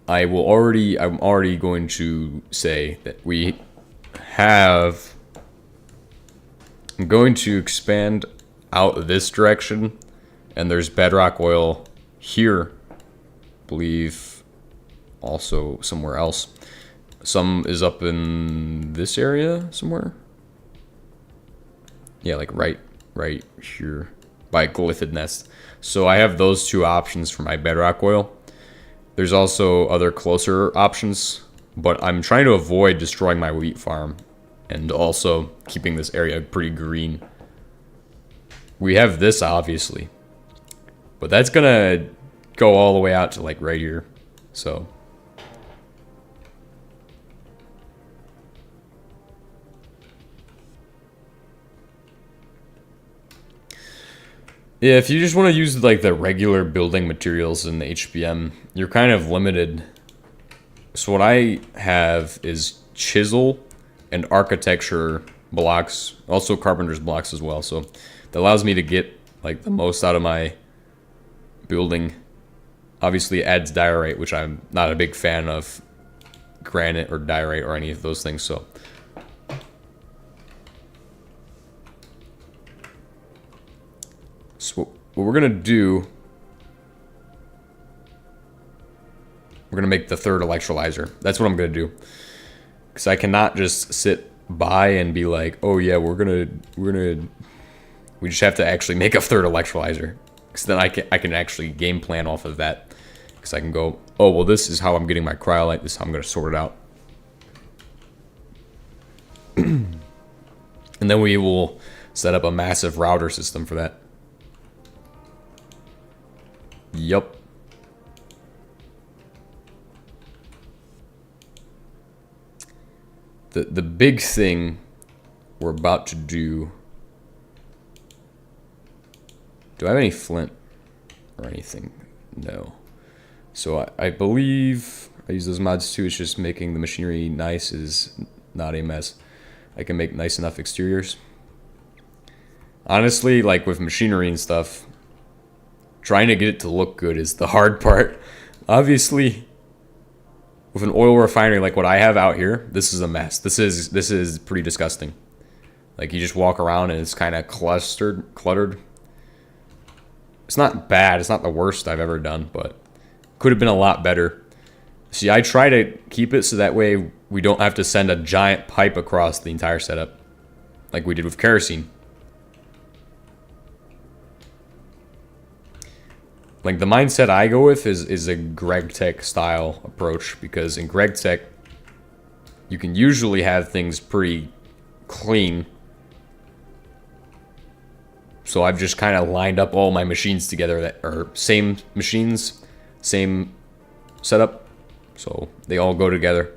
I'm already going to say that I'm going to expand out this direction, and there's bedrock oil here, I believe, also somewhere else. Some is up in this area somewhere. Yeah, like right here by Glyphid Nest. So I have those two options for my bedrock oil. There's also other closer options, but I'm trying to avoid destroying my wheat farm and also keeping this area pretty green. We have this, obviously, but that's gonna go all the way out to like right here. So yeah, if you just want to use like the regular building materials in the HBM, you're kind of limited. So what I have is chisel and architecture blocks, also carpenter's blocks as well. So that allows me to get like the most out of my building. Obviously it adds diorite, which I'm not a big fan of granite or diorite or any of those things. So what we're gonna do, we're gonna make the third electrolyzer. That's what I'm gonna do, because I cannot just sit by and be like, oh yeah, we just have to actually make a third electrolyzer, because then I can actually game plan off of that, because I can go, oh well, this is how I'm getting my cryolite, this is how I'm gonna sort it out. And then we will set up a massive router system for that. Yup. The big thing we're about to do. Do I have any flint or anything? No. So I believe I use those mods too. It's just making the machinery nice is not a mess. I can make nice enough exteriors. Honestly, like with machinery and stuff, trying to get it to look good is the hard part. Obviously, with an oil refinery like what I have out here, this is a mess. This is pretty disgusting. Like you just walk around and it's kind of cluttered. It's not bad. It's not the worst I've ever done, but could have been a lot better. See, I try to keep it so that way we don't have to send a giant pipe across the entire setup like we did with kerosene. Like the mindset I go with is a GregTech style approach, because in GregTech you can usually have things pretty clean. So I've just kind of lined up all my machines together that are same machines, same setup, so they all go together.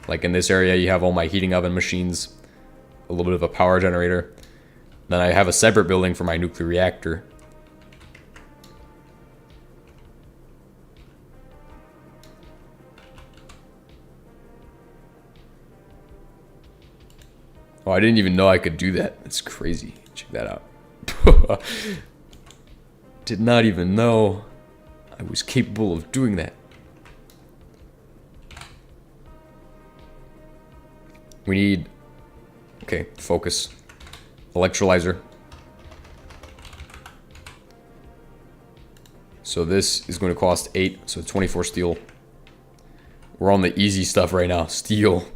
Like in this area you have all my heating oven machines, a little bit of a power generator. Then I have a separate building for my nuclear reactor. Oh, I didn't even know I could do that. It's crazy. Check that out. Did not even know I was capable of doing that. We need... Okay, focus. Electrolyzer. So this is going to cost 8, so 24 steel. We're on the easy stuff right now. Steel.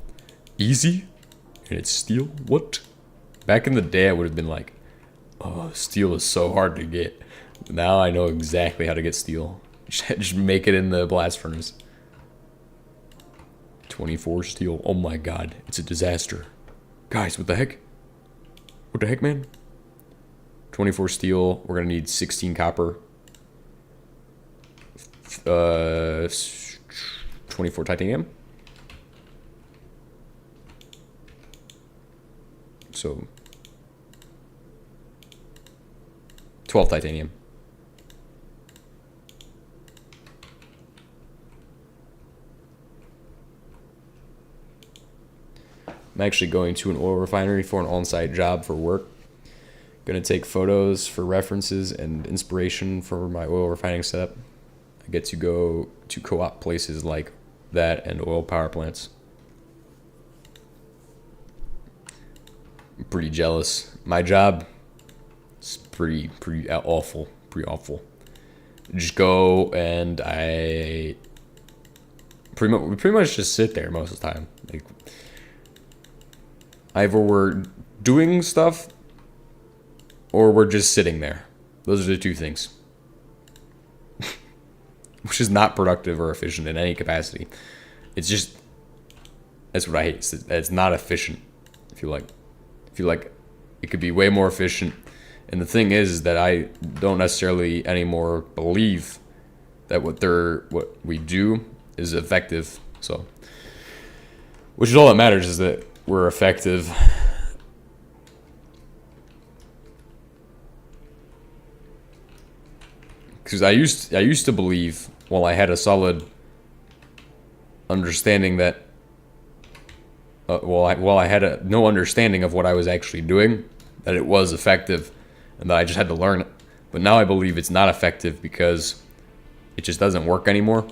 Easy? And it's steel? What? Back in the day, I would have been like, oh, steel is so hard to get. Now I know exactly how to get steel. Just make it in the blast furnace. 24 steel. Oh my god. It's a disaster. Guys, what the heck? What the heck, man? 24 steel. We're going to need 16 copper. 24 titanium. So 12 titanium. I'm actually going to an oil refinery for an on-site job for work. Gonna take photos for references and inspiration for my oil refining setup. I get to go to co-op places like that and oil power plants. I'm pretty jealous. My job is pretty awful. Pretty awful. Just go and we pretty much just sit there most of the time. Like, either we're doing stuff or we're just sitting there. Those are the two things. Which is not productive or efficient in any capacity. It's just, that's what I hate. It's not efficient. I feel like it could be way more efficient. And the thing is that I don't necessarily anymore believe that what we do is effective. So, which is all that matters, is that we're effective. Because I used to believe, well, I had a solid understanding that I had no understanding of what I was actually doing, that it was effective, and that I just had to learn it. But now I believe it's not effective because it just doesn't work anymore.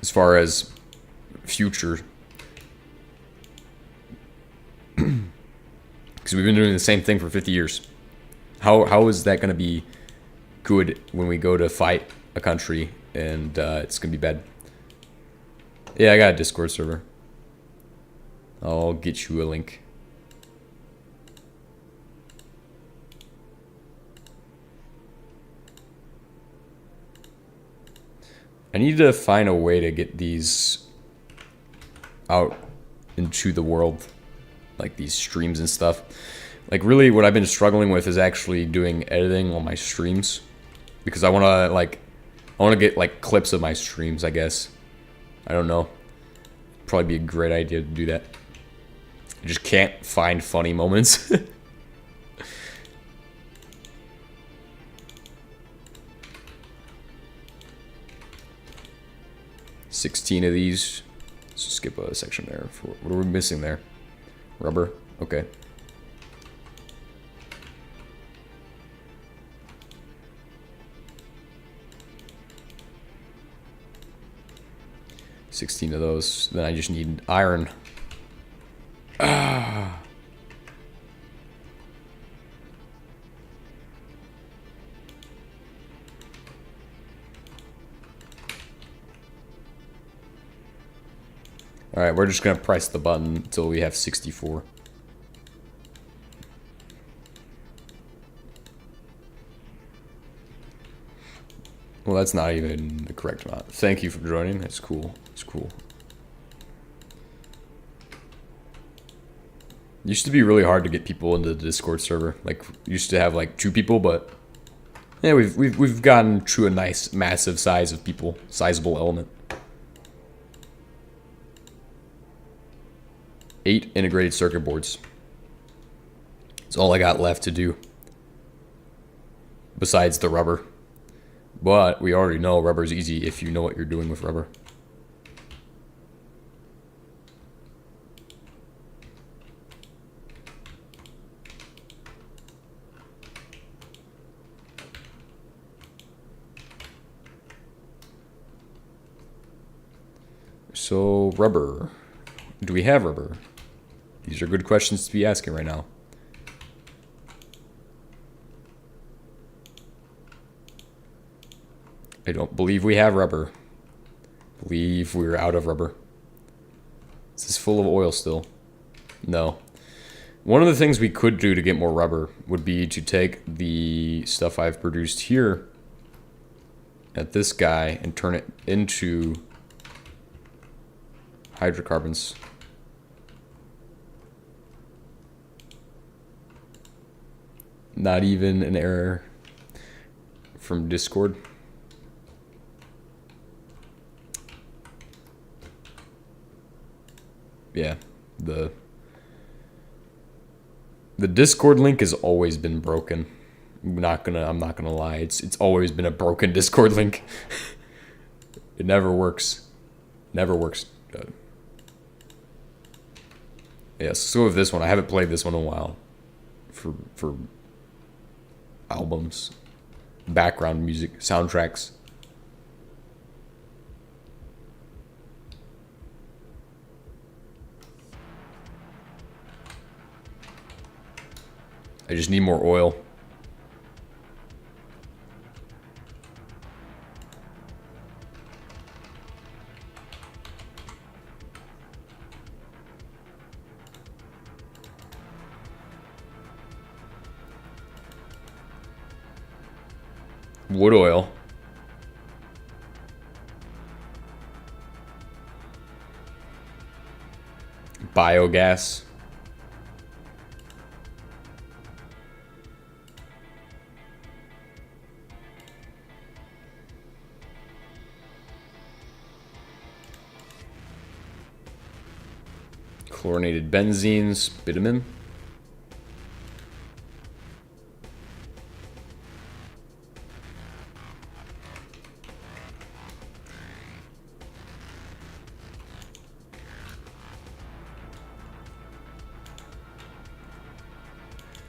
As far as future, because we've been doing the same thing for 50 years. How is that going to be good when we go to fight a country and it's going to be bad? Yeah, I got a Discord server. I'll get you a link. I need to find a way to get these out into the world, like these streams and stuff. Like really what I've been struggling with is actually doing editing on my streams, because I want to get like clips of my streams, I guess. I don't know. Probably be a great idea to do that. I just can't find funny moments. 16 of these. Let's just skip a section there. What are we missing there? Rubber. Okay. $16 of those. Then I just need iron. Ah. Alright, we're just gonna press the button until we have 64. Well, that's not even the correct amount. Thank you for joining. That's cool. It's cool. Used to be really hard to get people into the Discord server. Like, used to have like 2 people, but yeah, we've gotten to a nice, massive size of people, sizable element. 8 integrated circuit boards. That's all I got left to do. Besides the rubber. But we already know rubber's easy if you know what you're doing with rubber. So, rubber. Do we have rubber? These are good questions to be asking right now. I don't believe we have rubber. I believe we're out of rubber. Is this full of oil still? No. One of the things we could do to get more rubber would be to take the stuff I've produced here at this guy and turn it into hydrocarbons. Not even an error from Discord. Yeah, the Discord link has always been broken. I'm not gonna lie. It's always been a broken Discord link. It never works. Never works. Yeah, so with this one, I haven't played this one in a while. For albums, background music, soundtracks. I just need more oil. Wood oil. Biogas. Chlorinated benzenes, bitumen.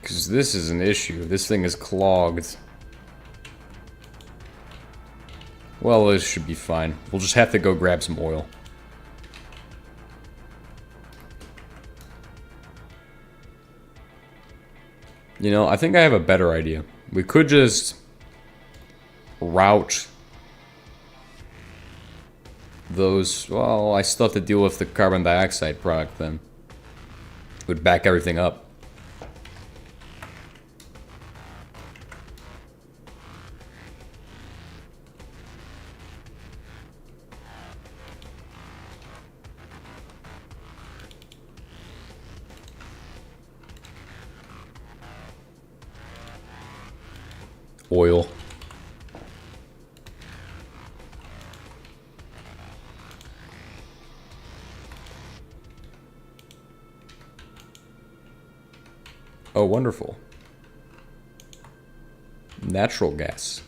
Because this is an issue. This thing is clogged. Well, this should be fine. We'll just have to go grab some oil. You know, I think I have a better idea. We could just route those. Well, I still have to deal with the carbon dioxide product then. It would back everything up. Oil. Oh, wonderful. Natural gas.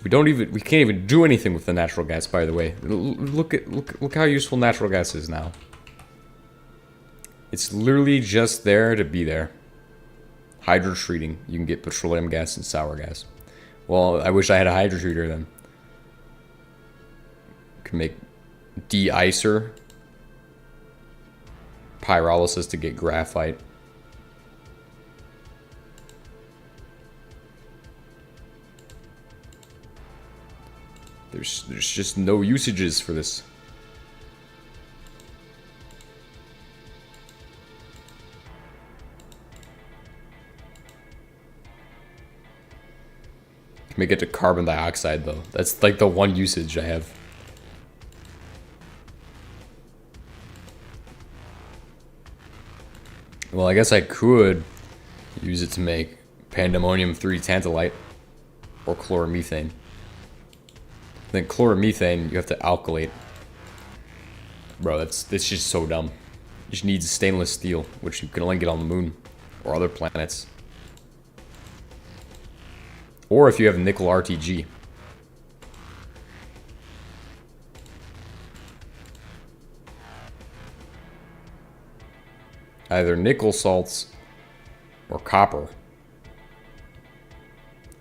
We can't even do anything with the natural gas, by the way. Look how useful natural gas is now. It's literally just there to be there. Hydrotreating. You can get petroleum gas and sour gas. Well, I wish I had a hydrotreater then. Can make de-icer. Pyrolysis to get graphite. There's just no usages for this. Make it to carbon dioxide though. That's like the one usage I have. Well, I guess I could use it to make pandemonium 3 tantalite or chloromethane. Then chloromethane you have to alkylate. Bro, that's just so dumb. You just need stainless steel, which you can only get on the moon or other planets. Or if you have nickel RTG. Either nickel salts or copper.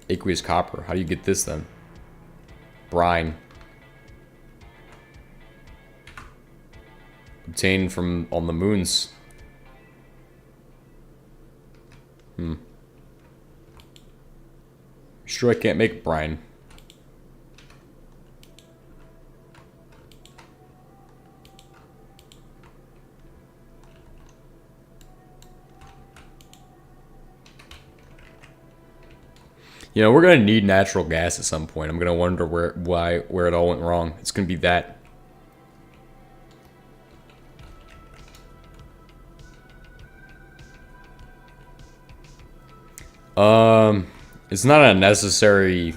Aqueous copper. How do you get this then? Brine. Obtained from on the moons. Sure I can't make brine. You know, we're gonna need natural gas at some point. I'm gonna wonder where it all went wrong. It's gonna be that. It's not a necessary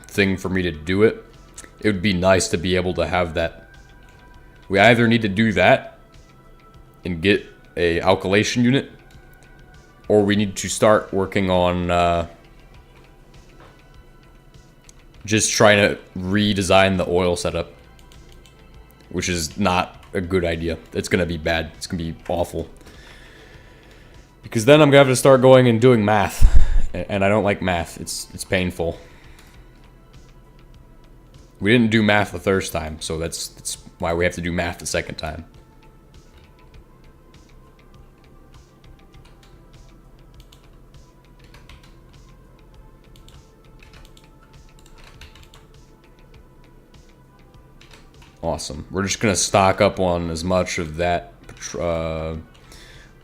thing for me to do it. It would be nice to be able to have that. We either need to do that and get a alkylation unit, or we need to start working on just trying to redesign the oil setup, which is not a good idea. It's gonna be bad. It's gonna be awful. Because then I'm gonna have to start going and doing math. And I don't like math. It's painful. We didn't do math the first time, so that's why we have to do math the second time. Awesome. We're just gonna stock up on as much of that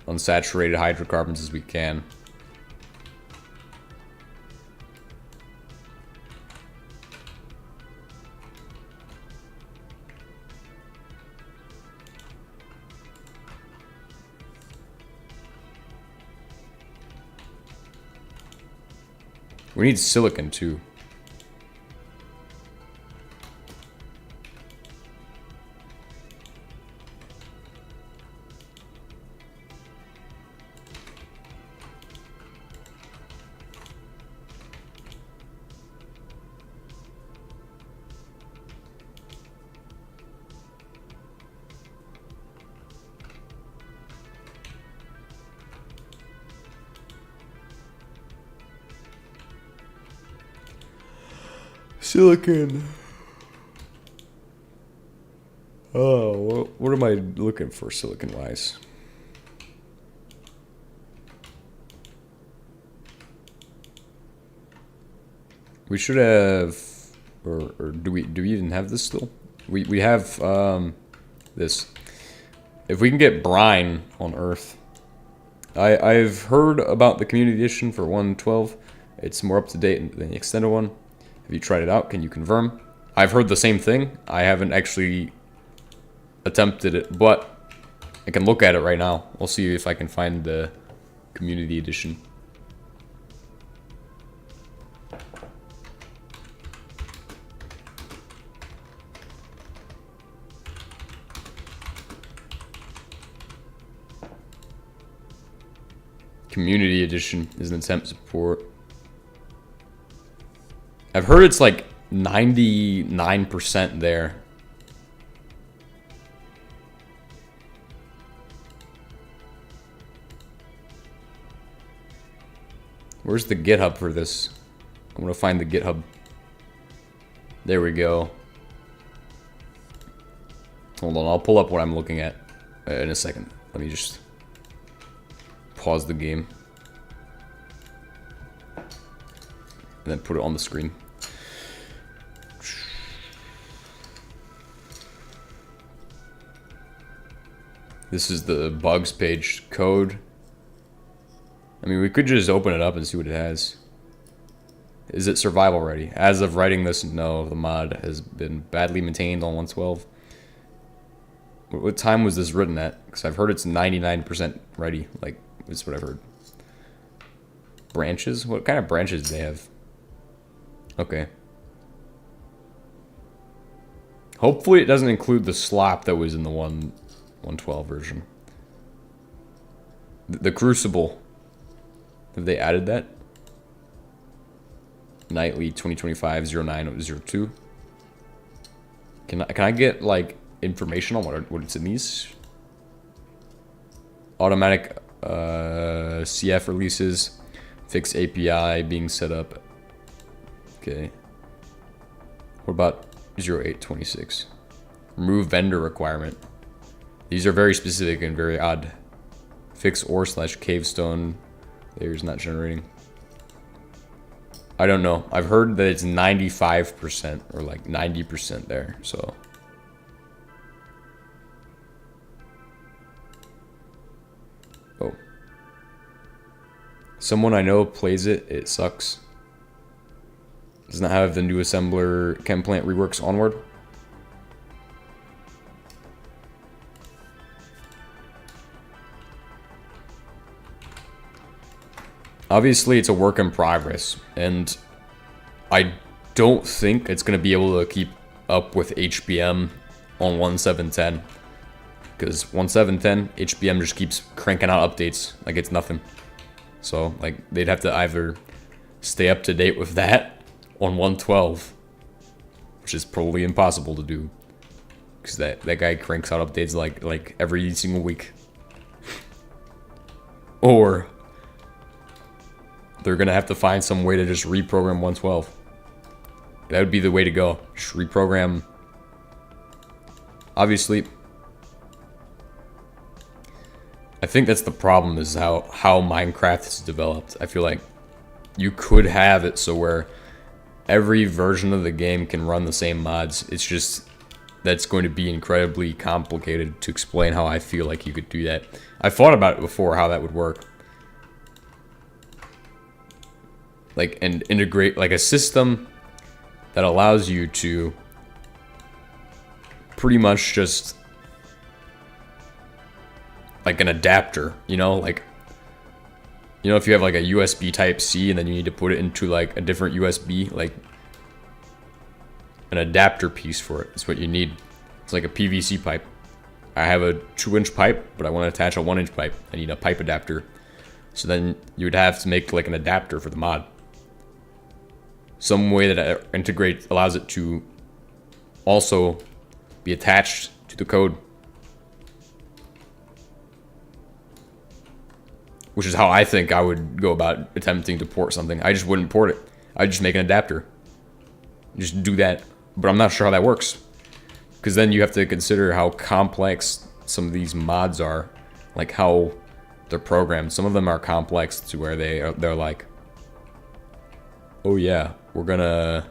unsaturated hydrocarbons as we can. We need silicon too.
Silicon. Oh, what am I looking for silicon-wise? We should have, or do we even have this still? We have this. If we can get brine on Earth, I've heard about the community edition for 1.12. It's more up to date than the extended one. Have you tried it out? Can you confirm? I've heard the same thing. I haven't actually attempted it, but I can look at it right now. We'll see if I can find the community edition. Community edition is an attempt support. I've heard it's like 99% there. Where's the GitHub for this? I'm gonna find the GitHub. There we go. Hold on, I'll pull up what I'm looking at in a second. Let me just pause the game and then put it on the screen. This is the bugs page code. I mean, we could just open it up and see what it has. Is it survival ready? As of writing this, no. The mod has been badly maintained on 1.12. What time was this written at? Because I've heard it's 99% ready. Like, that's what I've heard. Branches? What kind of branches do they have? Okay. Hopefully it doesn't include the slop that was in the 1.12 version. The Crucible. Have they added that? Nightly 2025-0902. Can I get like information on what it's in these? Automatic CF releases, fixed API being set up. Okay. What about 0826? Remove vendor requirement. These are very specific and very odd. Fix ore/cavestone layers not generating. I don't know. I've heard that it's 95% or like 90% there, so. Oh. Someone I know plays it. It sucks. Does not have the new assembler chem plant reworks onward. Obviously, it's a work in progress, and I don't think it's going to be able to keep up with HBM on 1.7.10. Because 1.7.10, HBM just keeps cranking out updates like it's nothing. So, like, they'd have to either stay up to date with that on 1.12, which is probably impossible to do. Because that guy cranks out updates like every single week. Or they're gonna have to find some way to just reprogram 1.12. That would be the way to go. Just reprogram. Obviously, I think that's the problem, is how Minecraft is developed. I feel like you could have it so where every version of the game can run the same mods. It's just that's going to be incredibly complicated to explain how I feel like you could do that. I thought about it before, how that would work. Like, and integrate like a system that allows you to pretty much just like an adapter, you know, like, you know, if you have like a USB type C and then you need to put it into like a different USB, like an adapter piece for it is what you need. It's like a PVC pipe. I have a 2-inch pipe, but I want to attach a 1-inch pipe. I need a pipe adapter. So then you would have to make like an adapter for the mod. Some way that integrates, allows it to also be attached to the code. Which is how I think I would go about attempting to port something. I just wouldn't port it. I'd just make an adapter.
just do that. But I'm not sure how that works. Because then you have to consider how complex some of these mods are. Like how they're programmed. Some of them are complex to where they're like, oh yeah, we're gonna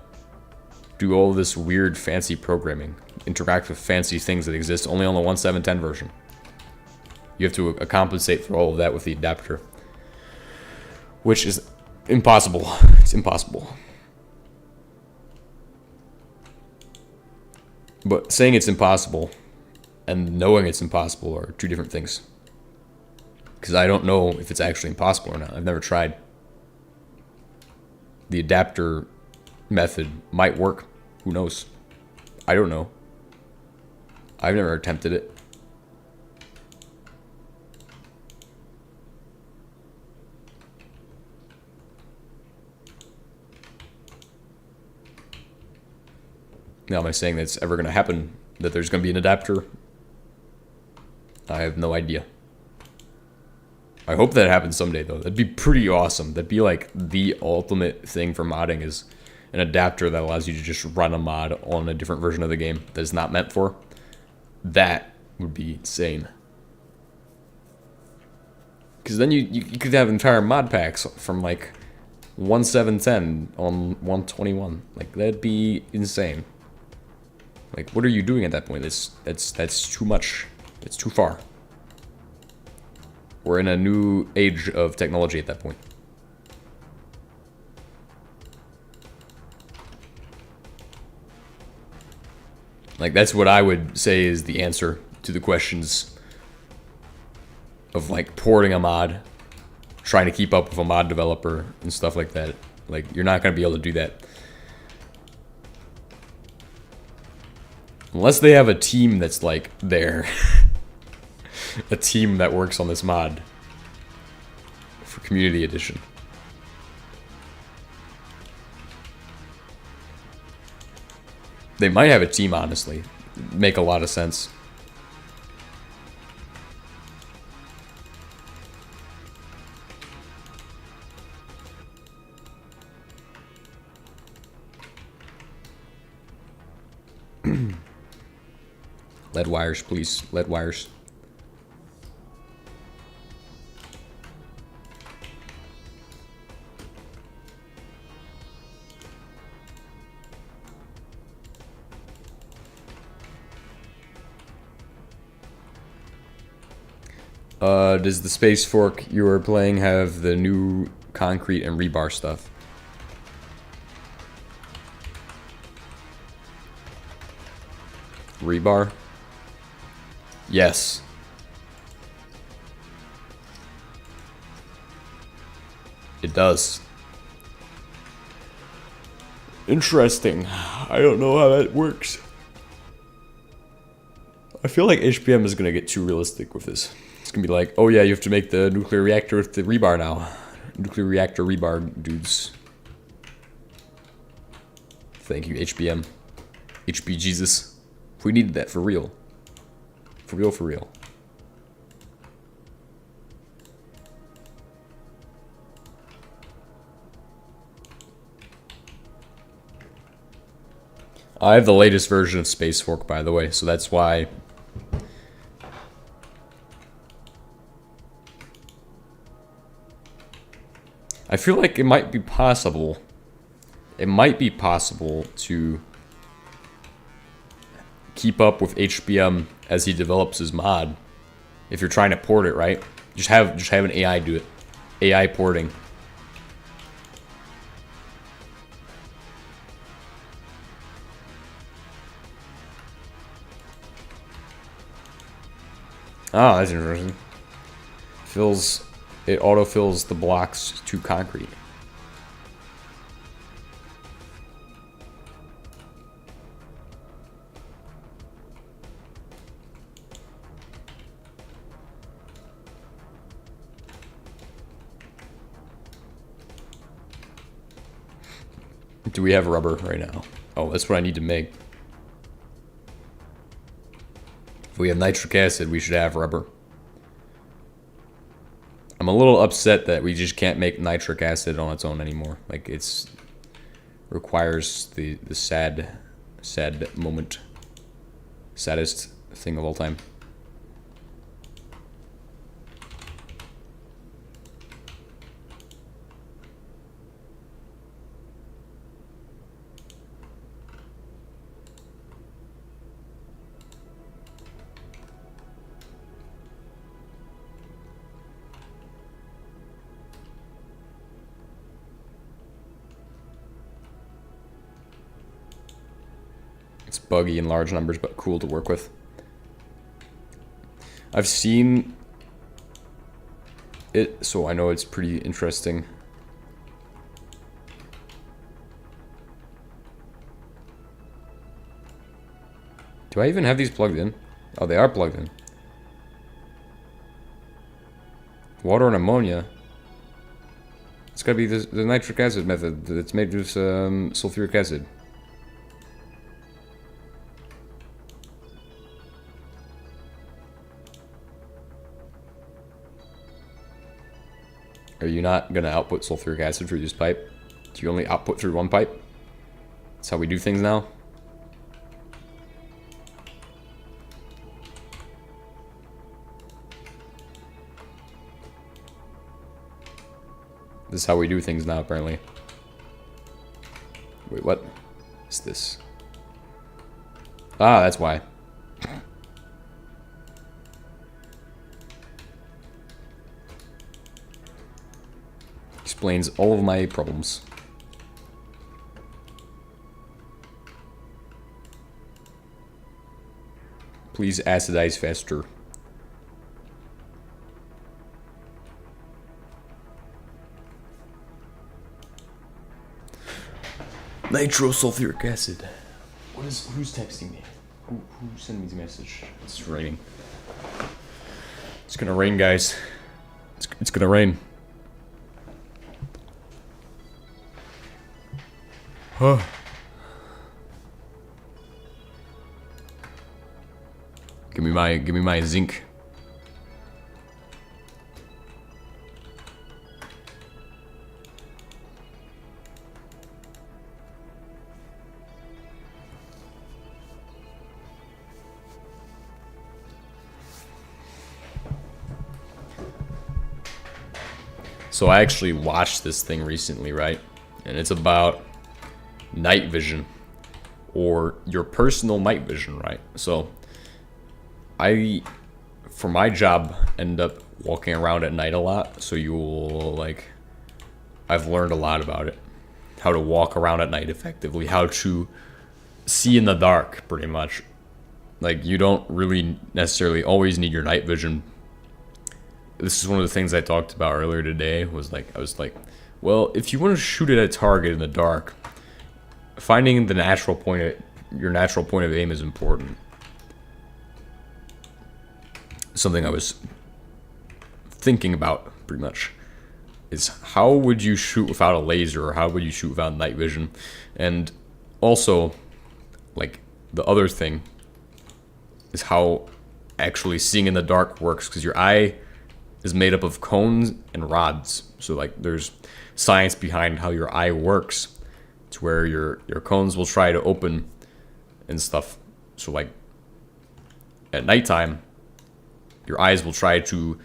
do all this weird fancy programming. Interact with fancy things that exist only on the 1.7.10 version. You have to compensate for all of that with the adapter. Which is impossible. It's impossible. But saying it's impossible and knowing it's impossible are two different things. Because I don't know if it's actually impossible or not. I've never tried. The adapter method might work. Who knows? I don't know. I've never attempted it. Now, am I saying that it's ever going to happen? That there's going to be an adapter? I have no idea. I hope that happens someday, though. That'd be pretty awesome. That'd be like the ultimate thing for modding is an adapter that allows you to just run a mod on a different version of the game that is not meant for. That would be insane. Because then you could have entire mod packs from like 1.7.10 on 1.21. Like, that'd be insane. Like, what are you doing at that point? That's too much. It's too far. We're in a new age of technology at that point. Like, that's what I would say is the answer to the questions of, like, porting a mod, trying to keep up with a mod developer, and stuff like that. Like, you're not going to be able to do that. Unless they have a team that's, like, there. A team that works on this mod for Community Edition. They might have a team, honestly. Make a lot of sense. Lead wires, please. Lead wires. Does the Space Fork you are playing have the new concrete and rebar stuff? Rebar? Yes. It does. Interesting. I don't know how that works. I feel like HBM is gonna get too realistic with this. It's gonna be like, oh yeah, you have to make the nuclear reactor with the rebar now. Nuclear reactor rebar dudes. Thank you, HBM. HB Jesus. We needed that for real. For real, for real. I have the latest version of Space Fork, by the way, so that's why. I feel like it might be possible. It might be possible to keep up with HBM as he develops his mod. If you're trying to port it, right? Just have an AI do it. AI porting. Ah, that's interesting. It autofills the blocks to concrete. Do we have rubber right now? Oh, that's what I need to make. If we have nitric acid, we should have rubber. I'm a little upset that we just can't make nitric acid on its own anymore. Like, it's requires the sad moment, saddest thing of all time. It's buggy in large numbers, but cool to work with. I've seen it, so I know it's pretty interesting. Do I even have these plugged in? Oh, they are plugged in. Water and ammonia. It's gotta be the nitric acid method that's made with sulfuric acid. Are you not gonna output sulfuric acid through this pipe? Do you only output through one pipe? That's how we do things now? This is how we do things now, apparently. Wait, what is this? Ah, that's why. Explains all of my problems. Please acidize faster. Nitrosulfuric acid. Who's texting me? Who sent me the message? It's raining. It's gonna rain, guys. It's gonna rain. Huh. Give me my zinc. So I actually watched this thing recently, right? And it's about night vision, or your personal night vision, right? So I, for my job, end up walking around at night a lot. So you'll I've learned a lot about it. How to walk around at night effectively, how to see in the dark, pretty much. Like, you don't really necessarily always need your night vision. This is one of the things I talked about earlier today, was I was like, well, if you want to shoot at a target in the dark, finding your natural point of aim is important. Something I was thinking about, pretty much, is how would you shoot without a laser, or how would you shoot without night vision? And also, the other thing is how actually seeing in the dark works, because your eye is made up of cones and rods. So there's science behind how your eye works. It's where your cones will try to open and stuff. So at nighttime, your eyes will try to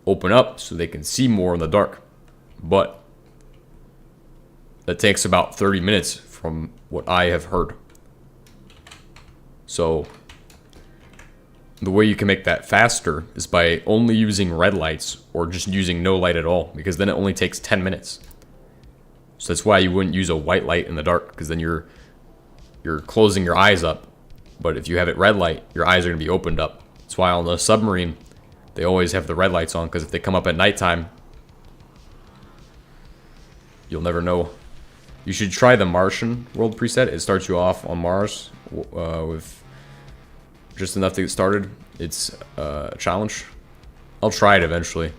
open up so they can see more in the dark. But that takes about 30 minutes from what I have heard. So the way you can make that faster is by only using red lights, or just using no light at all, because then it only takes 10 minutes. So that's why you wouldn't use a white light in the dark, because then you're closing your eyes up. But if you have it red light, your eyes are going to be opened up. That's why on the submarine, they always have the red lights on, because if they come up at nighttime, you'll never know. You should try the Martian world preset. It starts you off on Mars with just enough to get started. It's a challenge. I'll try it eventually.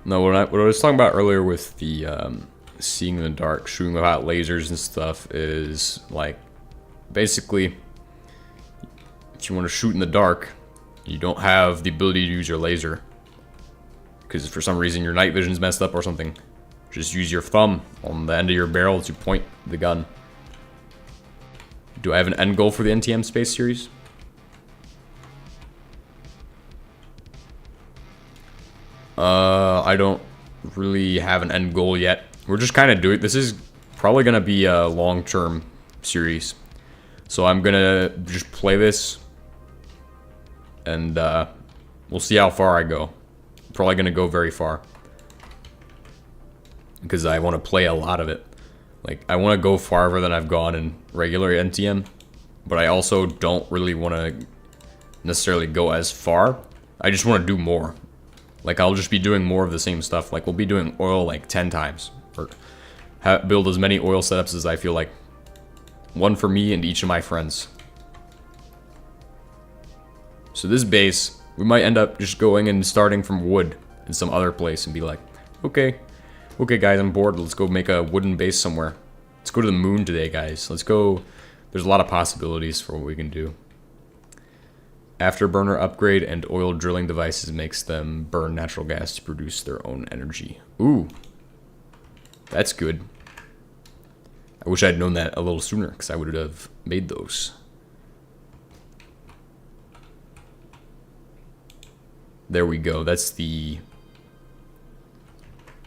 No, what I was talking about earlier with the seeing in the dark, shooting without lasers and stuff is like basically if you want to shoot in the dark, you don't have the ability to use your laser because for some reason your night vision's messed up or something. Just use your thumb on the end of your barrel to point the gun. Do I have an end goal for the NTM space series? I don't really have an end goal yet. We're just kind of doing, this is probably going to be a long-term series. So I'm going to just play this and we'll see how far I go. I'm probably going to go very far because I want to play a lot of it. Like, I want to go farther than I've gone in regular NTM, but I also don't really want to necessarily go as far. I just want to do more. Like, I'll just be doing more of the same stuff. Like, we'll be doing oil like 10 times. Or build as many oil setups as I feel like. One for me and each of my friends. So this base, we might end up just going and starting from wood in some other place and be like, okay guys, I'm bored. Let's go make a wooden base somewhere. Let's go to the moon today, guys. Let's go. There's a lot of possibilities for what we can do. Afterburner upgrade and oil drilling devices makes them burn natural gas to produce their own energy. Ooh. That's good. I wish I'd known that a little sooner because I would have made those. There we go. That's the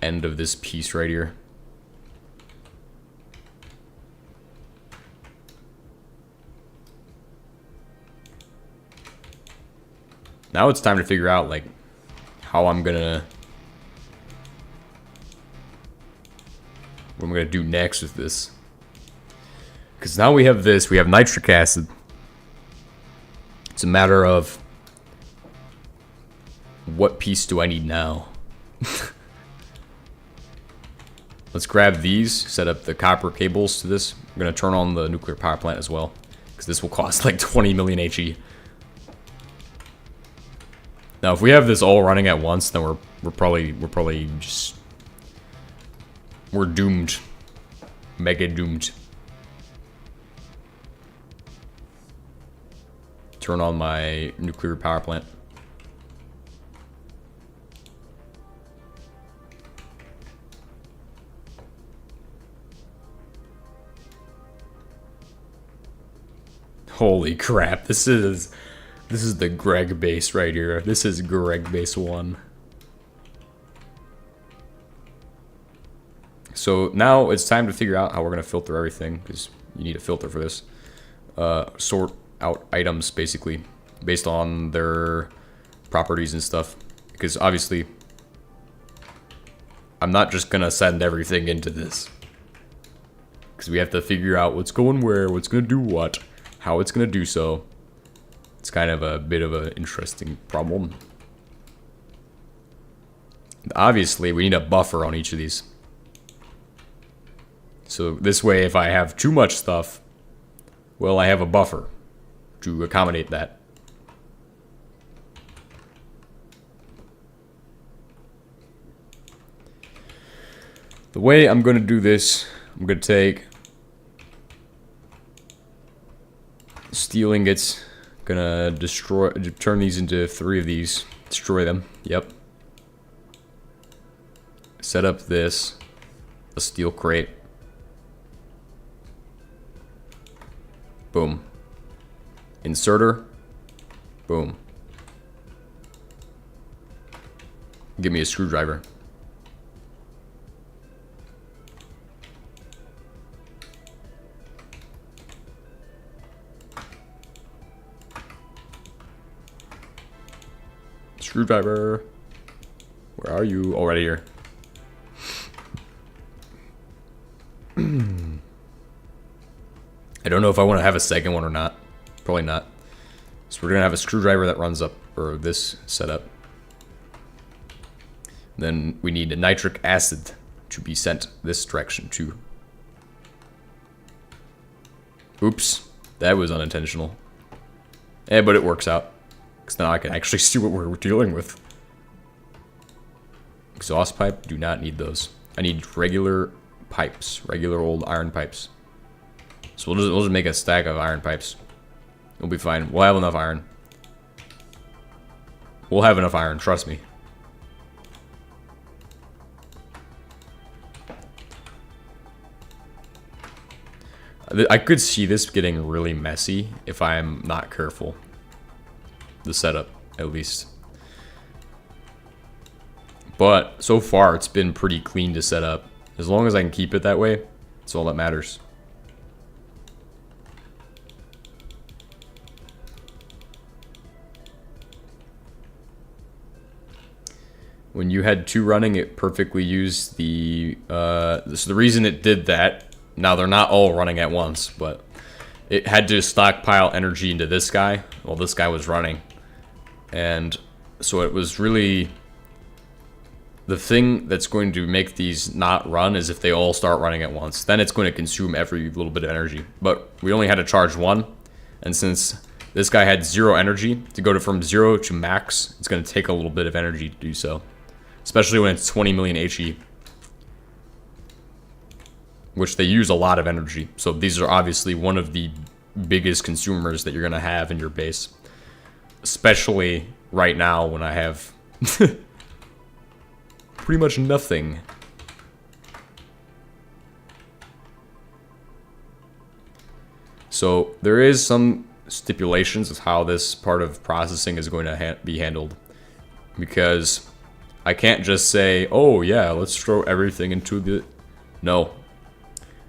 end of this piece right here. Now it's time to figure out like how I'm gonna what I'm gonna do next with this. Because now we have this, we have nitric acid. It's a matter of what piece do I need now? Let's grab these, set up the copper cables to this. I'm gonna turn on the nuclear power plant as well, because this will cost like 20 million HE. Now, if we have this all running at once, then we're probably just we're doomed, mega doomed. Turn on my nuclear power plant. Holy crap, this is the Greg base right here. This is Greg base 1. So now it's time to figure out how we're gonna filter everything, because you need a filter for this. Sort out items basically based on their properties and stuff, because obviously I'm not just gonna send everything into this, because we have to figure out what's going where, what's gonna do what, how it's gonna do so. It's kind of a bit of an interesting problem. Obviously, we need a buffer on each of these. So this way, if I have too much stuff, well, I have a buffer to accommodate that. The way I'm going to do this, I'm going to take steel ingots. Gonna turn these into 3 of these. Destroy them. Yep. Set up this. A steel crate. Boom. Inserter. Boom. Give me a screwdriver. Screwdriver. Where are you? Oh, right here. I don't know if I want to have a second one or not. Probably not. So we're going to have a screwdriver that runs up, or this setup. Then we need a nitric acid to be sent this direction too. Oops. That was unintentional. But it works out. Because now I can actually see what we're dealing with. Exhaust pipe, do not need those. I need regular pipes, regular old iron pipes. So we'll just make a stack of iron pipes. We'll be fine. We'll have enough iron. We'll have enough iron, trust me. I could see this getting really messy if I'm not careful. The setup, at least. But so far, it's been pretty clean to set up. As long as I can keep it that way, that's all that matters. When you had 2 running, it perfectly used the... so the reason it did that... Now, they're not all running at once, but it had to stockpile energy into this guy while this guy was running. And so it was really... The thing that's going to make these not run is if they all start running at once. Then it's going to consume every little bit of energy. But we only had to charge 1. And since this guy had 0 energy, to go from 0 to max, it's going to take a little bit of energy to do so. Especially when it's 20 million HE. Which they use a lot of energy. So these are obviously one of the biggest consumers that you're going to have in your base. Especially right now when I have pretty much nothing. So there is some stipulations of how this part of processing is going to be handled. Because I can't just say, oh yeah, let's throw everything into the... No.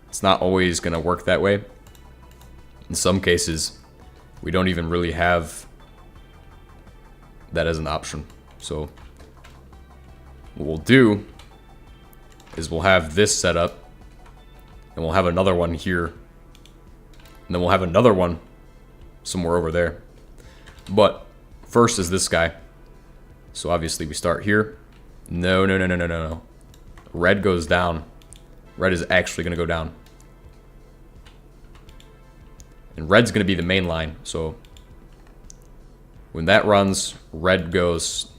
It's not always going to work that way. In some cases, we don't even really have that as an option. So what we'll do is we'll have this set up, and we'll have another one here, and then we'll have another one somewhere over there. But first is this guy. So obviously we start here. No. Red goes down. Red is actually going to go down. And red's going to be the main line. So when that runs, red goes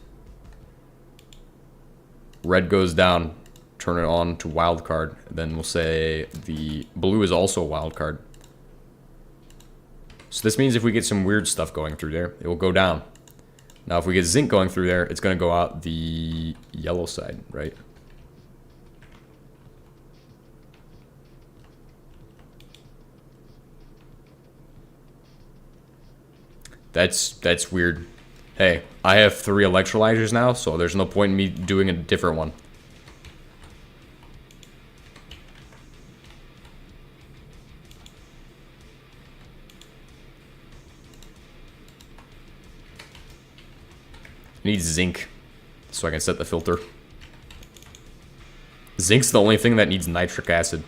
down, turn it on to wildcard. Then we'll say the blue is also a wildcard. So this means if we get some weird stuff going through there, it will go down. Now if we get zinc going through there, it's going to go out the yellow side, right? That's weird. Hey, I have 3 electrolyzers now, so there's no point in me doing a different one. I need zinc so I can set the filter. Zinc's the only thing that needs nitric acid.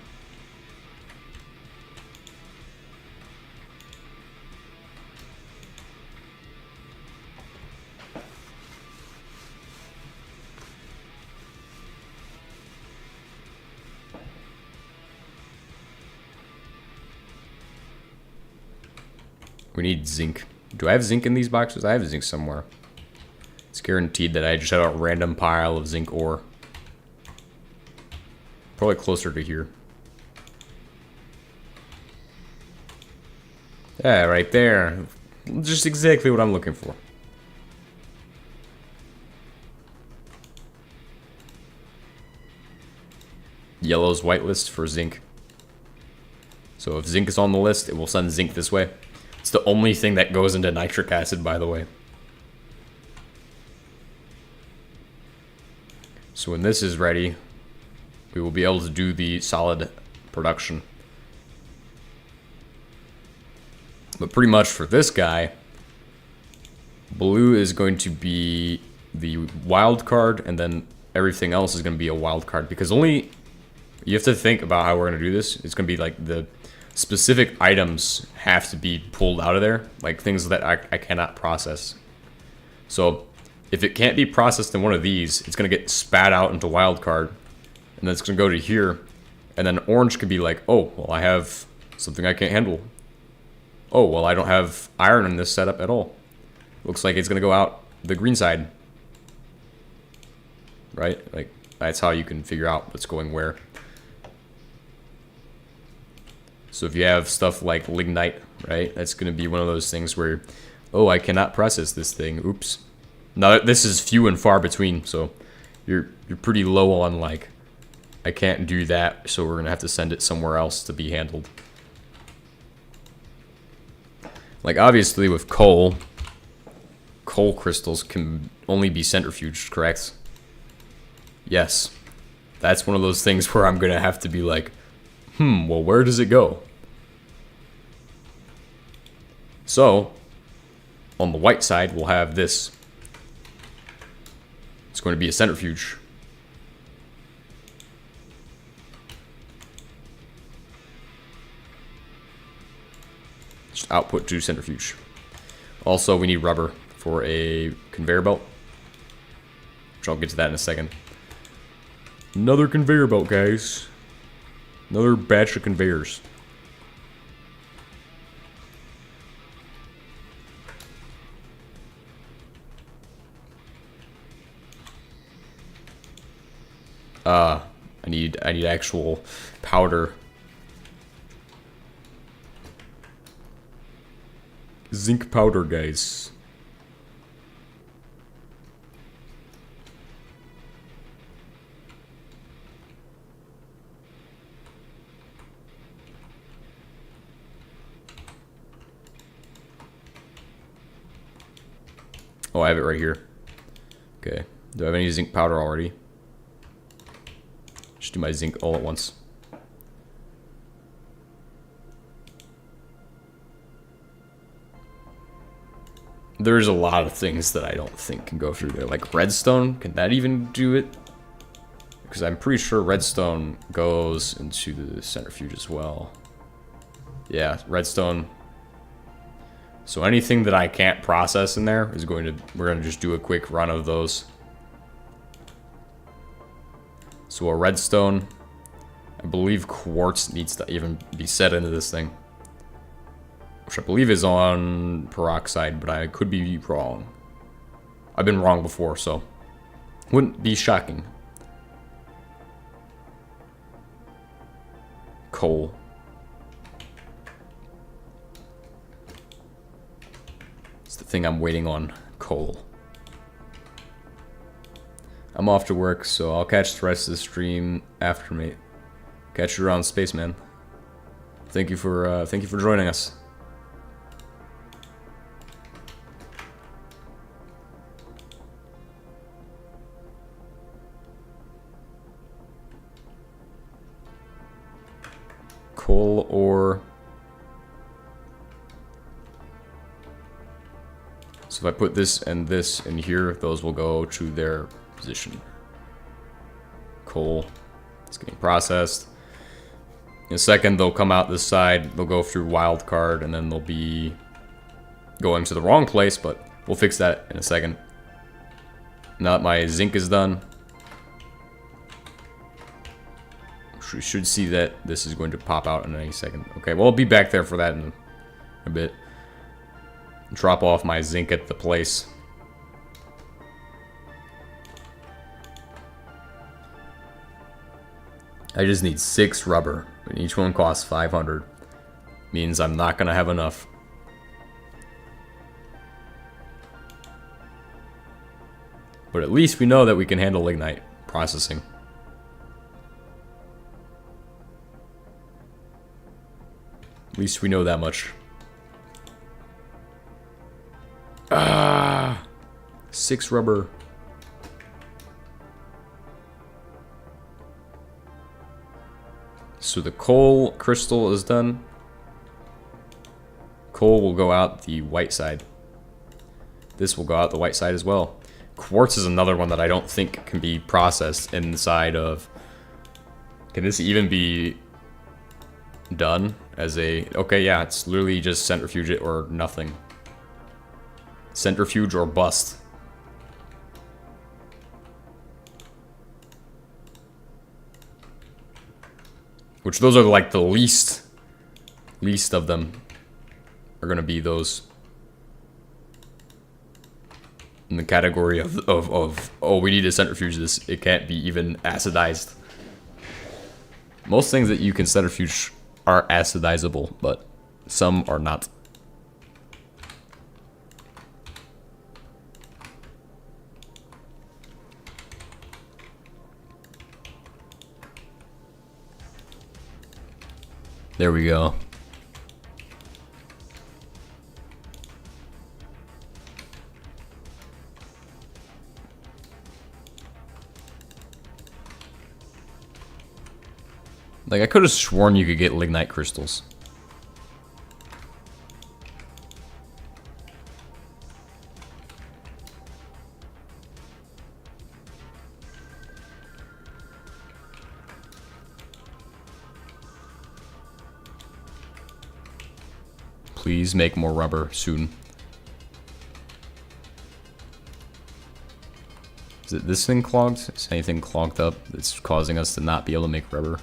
We need zinc. Do I have zinc in these boxes? I have zinc somewhere. It's guaranteed that I just have a random pile of zinc ore. Probably closer to here. Yeah, right there. Just exactly what I'm looking for. Yellow's whitelist for zinc. So if zinc is on the list, it will send zinc this way. It's the only thing that goes into nitric acid, by the way. So when this is ready, we will be able to do the solid production. But pretty much for this guy, blue is going to be the wild card, and then everything else is going to be a wild card. Because only, you have to think about how we're going to do this. It's going to be like the specific items have to be pulled out of there, like things that I cannot process. So if it can't be processed in one of these, it's going to get spat out into wildcard, and then it's going to go to here, and then orange could be like, oh, well, I have something I can't handle. Oh, well, I don't have iron in this setup at all. Looks like it's going to go out the green side. Right? Like, That's how you can figure out what's going where. So if you have stuff like lignite, right, that's going to be one of those things where, oh, I cannot process this thing. Oops. Now this is few and far between, so you're pretty low on like, I can't do that, so we're going to have to send it somewhere else to be handled. Like obviously with coal crystals can only be centrifuged, correct? Yes. That's one of those things where I'm going to have to be like, well, where does it go? So, on the white side, we'll have this. It's going to be a centrifuge. Just output to centrifuge. Also, we need rubber for a conveyor belt, which I'll get to that in a second. Another conveyor belt, guys. Another batch of conveyors. I need actual powder. Zinc powder, guys. Oh, I have it right here. Okay. Do I have any zinc powder already? Just do my zinc all at once. There's a lot of things that I don't think can go through there. Like redstone, can that even do it? Because I'm pretty sure redstone goes into the centrifuge as well. Yeah, redstone. So anything that I can't process in there is we're going to just do a quick run of those. So a redstone, I believe quartz needs to even be set into this thing. Which I believe is on peroxide, but I could be wrong. I've been wrong before, so wouldn't be shocking. Coal. It's the thing I'm waiting on. Coal. I'm off to work, so I'll catch the rest of the stream after, mate. Catch you around space, man. Thank you for joining us. Coal ore. So if I put this and this in here, those will go to their position. Coal. It's getting processed. In a second, they'll come out this side. They'll go through wildcard, and then they'll be going to the wrong place, but we'll fix that in a second. Now that my zinc is done, we should see that this is going to pop out in any second. Okay, well, I'll be back there for that in a bit. Drop off my zinc at the place. I just need 6 rubber, and each one costs 500. Means I'm not gonna have enough. But at least we know that we can handle lignite processing. At least we know that much. 6 rubber. So the coal crystal is done. Coal will go out the white side. This will go out the white side as well. Quartz is another one that I don't think can be processed inside of... Can this even be done as a... Okay, yeah, it's literally just centrifuge it or nothing. Centrifuge or bust. Which those are like the least of them are gonna be those. in the category of oh, we need to centrifuge this. It can't be even acidized. Most things that you can centrifuge are acidizable, but some are not. There we go. Like, I could have sworn you could get lignite crystals. Please make more rubber soon. Is it this thing clogged? Is anything clogged up that's causing us to not be able to make rubber?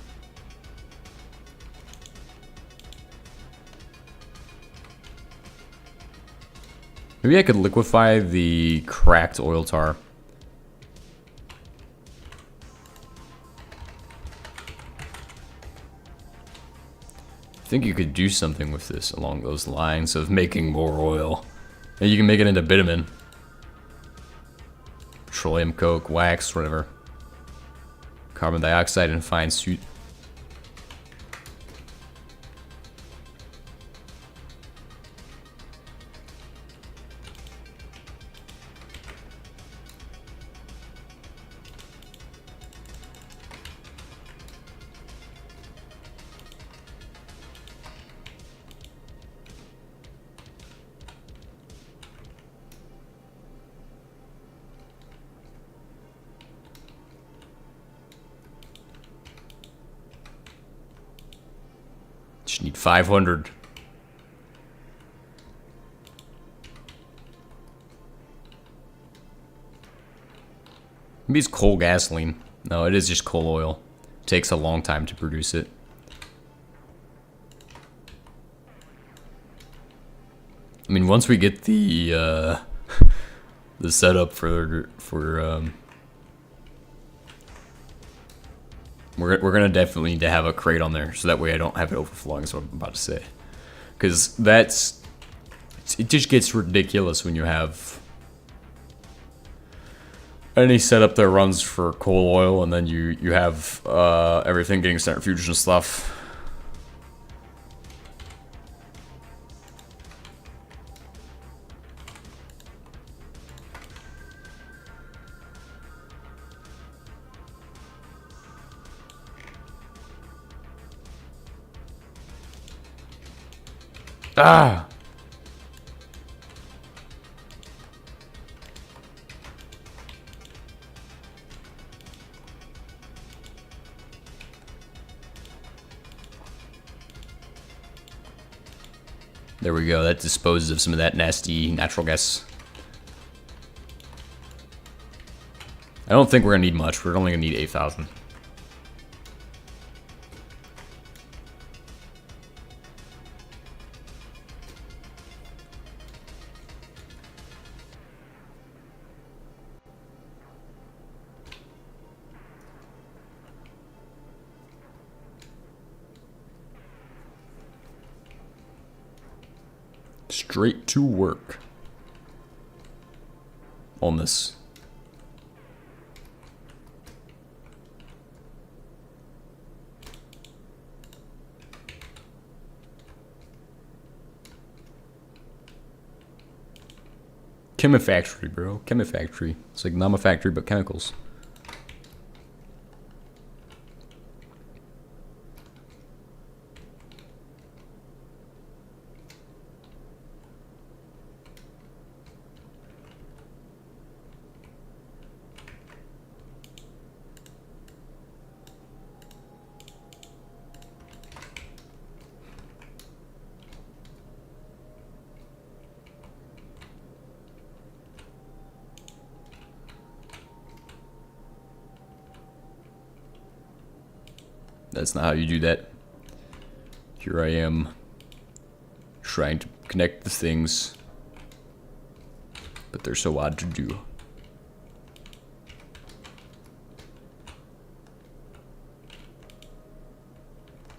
Maybe I could liquefy the cracked oil tar. I think you could do something with this along those lines of making more oil. And you can make it into bitumen. Petroleum coke, wax, whatever. Carbon dioxide and fine soot. Just need 500. Maybe it's coal gasoline. No, it is just coal oil. It takes a long time to produce it. I mean, once we get the the setup for we're gonna definitely need to have a crate on there, so that way I don't have it overflowing. Is what I'm about to say, because it just gets ridiculous when you have any setup that runs for coal oil, and then you have everything getting centrifuged and stuff. Ah! There we go. That disposes of some of that nasty natural gas. I don't think we're gonna need much. We're only gonna need 8,000. Straight to work on this. Chemifactory, bro. Chemifactory. It's like Namafactory, but chemicals. That's not how you do that. Here I am, trying to connect the things. but they're so odd to do.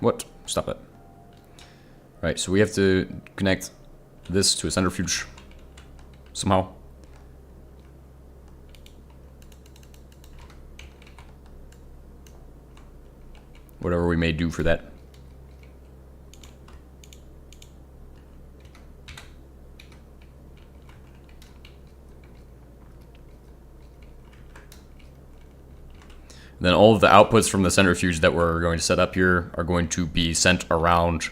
What? Stop it. Right, so we have to connect this to a centrifuge somehow. Whatever we may do for that. Then all of the outputs from the centrifuge that we're going to set up here are going to be sent around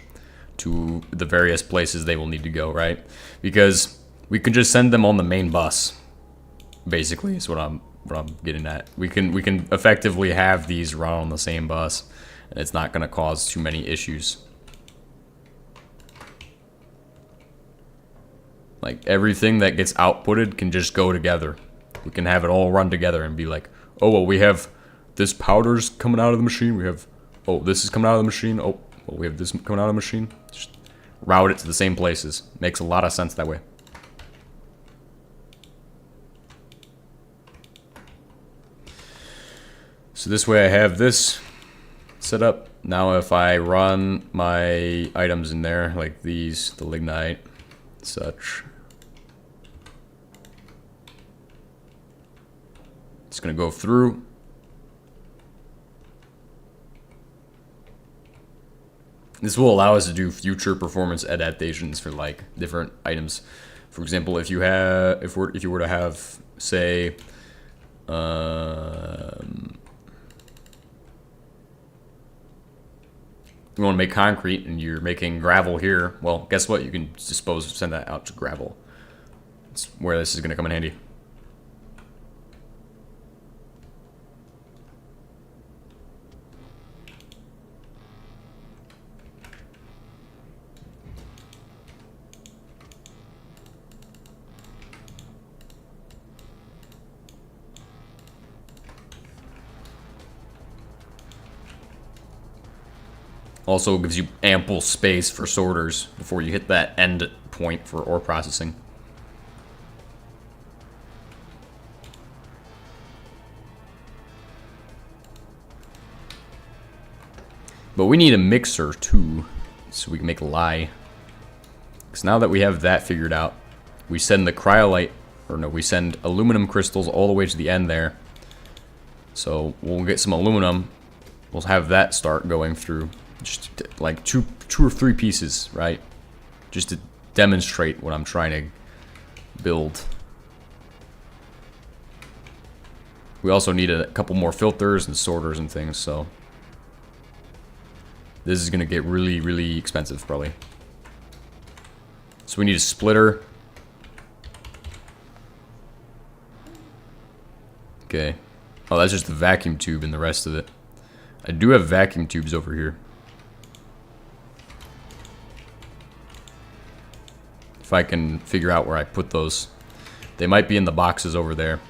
to the various places they will need to go, right? Because we can just send them on the main bus, basically, is what I'm getting at. We can effectively have these run on the same bus, and it's not going to cause too many issues. Like, everything that gets outputted can just go together. We can have it all run together and be like, oh, well, we have this powder's coming out of the machine. We have, oh, this is coming out of the machine. Oh, well, we have this coming out of the machine. Just route it to the same places. Makes a lot of sense that way. So this way I have this set up. Now if I run my items in there, like these, the lignite, such, it's gonna go through. This will allow us to do future performance adaptations for like different items. For example, if you have, if you were to have, say, you want to make concrete and you're making gravel here, well, guess what? You can send that out to gravel. It's where this is going to come in handy. Also gives you ample space for sorters before you hit that end point for ore processing. But we need a mixer too, so we can make lye. Because now that we have that figured out, we send the cryolite, or no, we send aluminum crystals all the way to the end there. So we'll get some aluminum. We'll have that start going through. Just like two or three pieces, right? Just to demonstrate what I'm trying to build. We also need a couple more filters and sorters and things, so this is gonna get really, really expensive probably. So we need a splitter. Okay. Oh, that's just the vacuum tube and the rest of it. I do have vacuum tubes over here. If I can figure out where I put those. They might be in the boxes over there.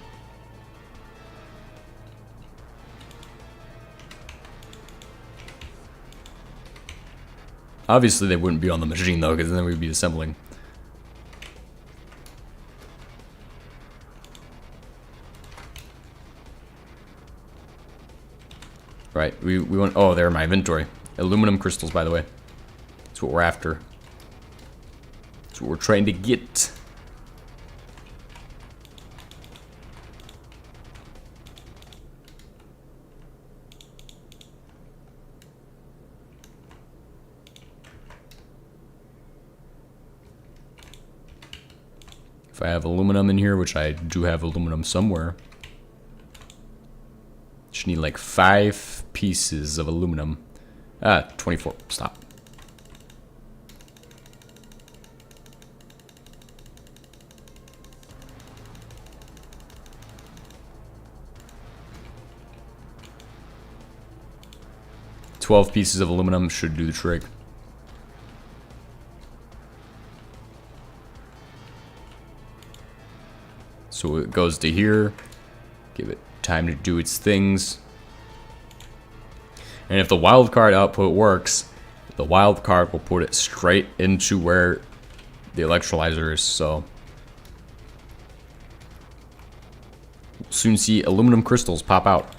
Obviously they wouldn't be on the machine though, because then we'd be assembling. Right, we want, oh, they're in my inventory. Aluminum crystals, by the way. That's what we're after. That's what we're trying to get. If I have aluminum in here, which I do have aluminum somewhere. Just need like 5 pieces of aluminum. 24, stop. $12 pieces of aluminum should do the trick. So it goes to here. Give it time to do its things. And if the wildcard output works, the wildcard will put it straight into where the electrolyzer is. So soon see aluminum crystals pop out.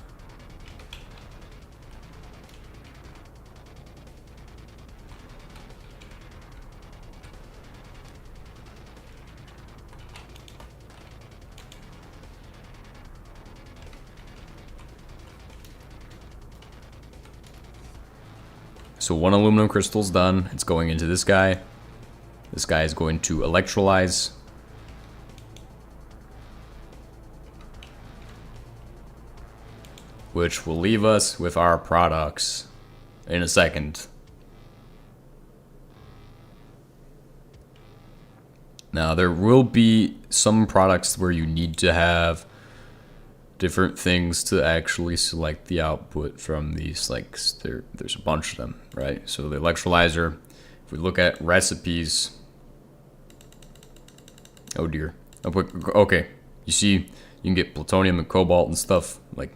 So one aluminum crystal's done. It's going into this guy. This guy is going to electrolyze. Which will leave us with our products in a second. Now there will be some products where you need to have different things to actually select the output from these. Like there's a bunch of them, right? So the electrolyzer, if we look at recipes, oh dear. Okay, you see you can get plutonium and cobalt and stuff. Like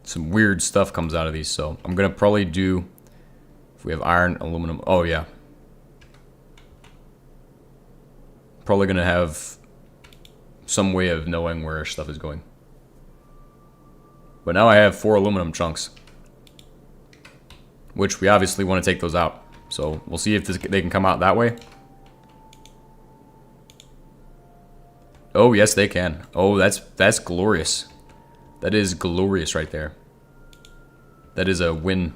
some weird stuff comes out of these. So I'm gonna probably do, if we have iron, aluminum, oh yeah, probably gonna have some way of knowing where stuff is going. But now I have 4 aluminum chunks, which we obviously want to take those out. So we'll see if they can come out that way. Oh yes, they can. Oh, that's glorious. That is glorious right there. That is a win.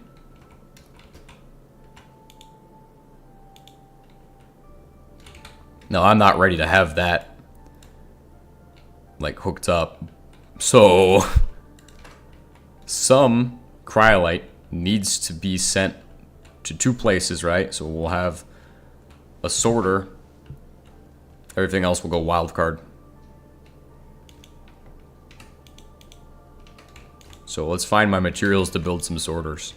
No, I'm not ready to have that like hooked up. So some cryolite needs to be sent to 2 places, right? So we'll have a sorter. Everything else will go wildcard. So let's find my materials to build some sorters.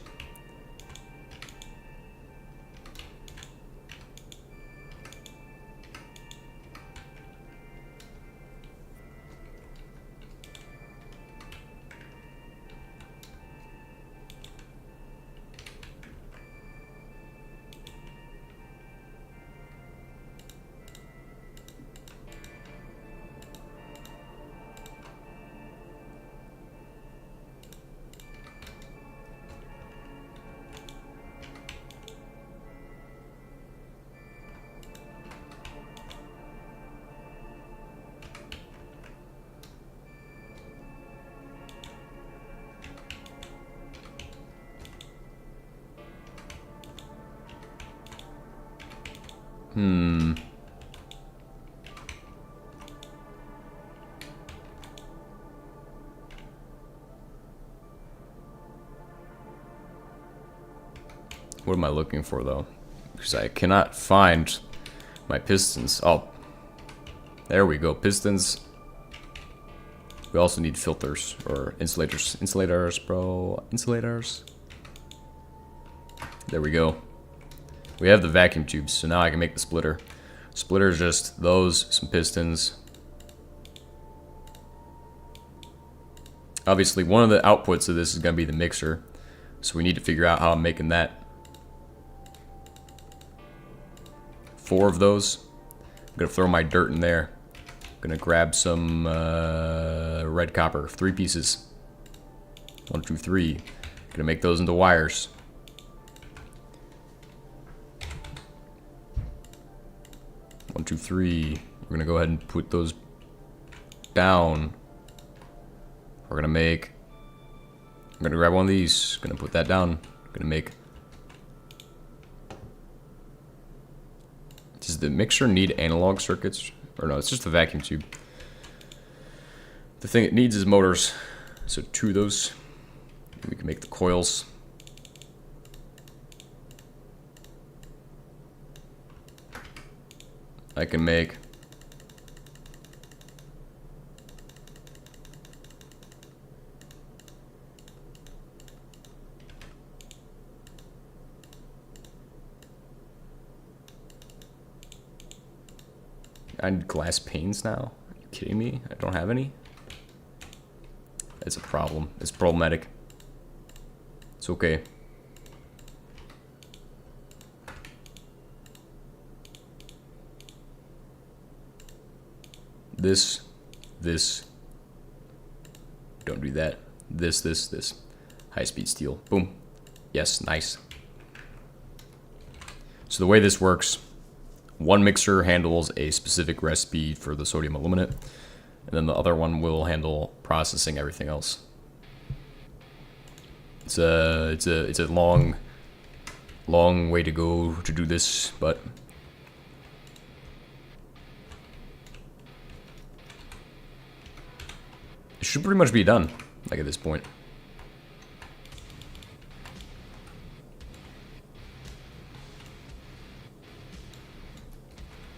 What am I looking for though? Because I cannot find my pistons. Oh, there we go. Pistons. We also need filters or insulators. Insulators, bro. Insulators. There we go. We have the vacuum tubes, so now I can make the splitter. Splitter is just those, some pistons. Obviously, one of the outputs of this is going to be the mixer, so we need to figure out how I'm making that. 4 of those. I'm going to throw my dirt in there. I'm going to grab some red copper, 3 pieces. 1, 2, 3. Going to make those into wires. One, two, three. We're gonna go ahead and put those down. We're gonna make. I'm gonna grab one of these. Gonna put that down. Gonna make. Does the mixer need analog circuits? Or no, it's just a vacuum tube. The thing it needs is motors. So 2 of those. We can make the coils. I can make I need glass panes now? Are you kidding me? I don't have any? That's a problem. It's problematic. It's okay. This, don't do that. This. High-speed steel. Boom. Yes, nice. So the way this works, one mixer handles a specific recipe for the sodium aluminate, and then the other one will handle processing everything else. It's a long way to go to do this, but it should pretty much be done, like at this point.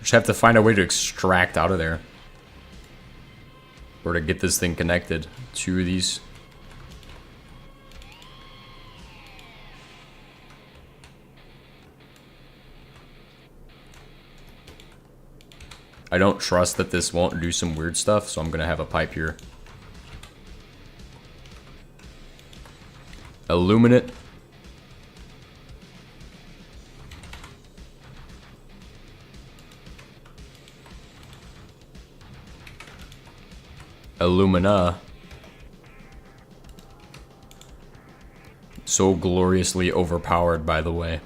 Just have to find a way to extract out of there, or to get this thing connected to these. I don't trust that this won't do some weird stuff, so I'm gonna have a pipe here. Illuminate. Illumina. So gloriously overpowered, by the way.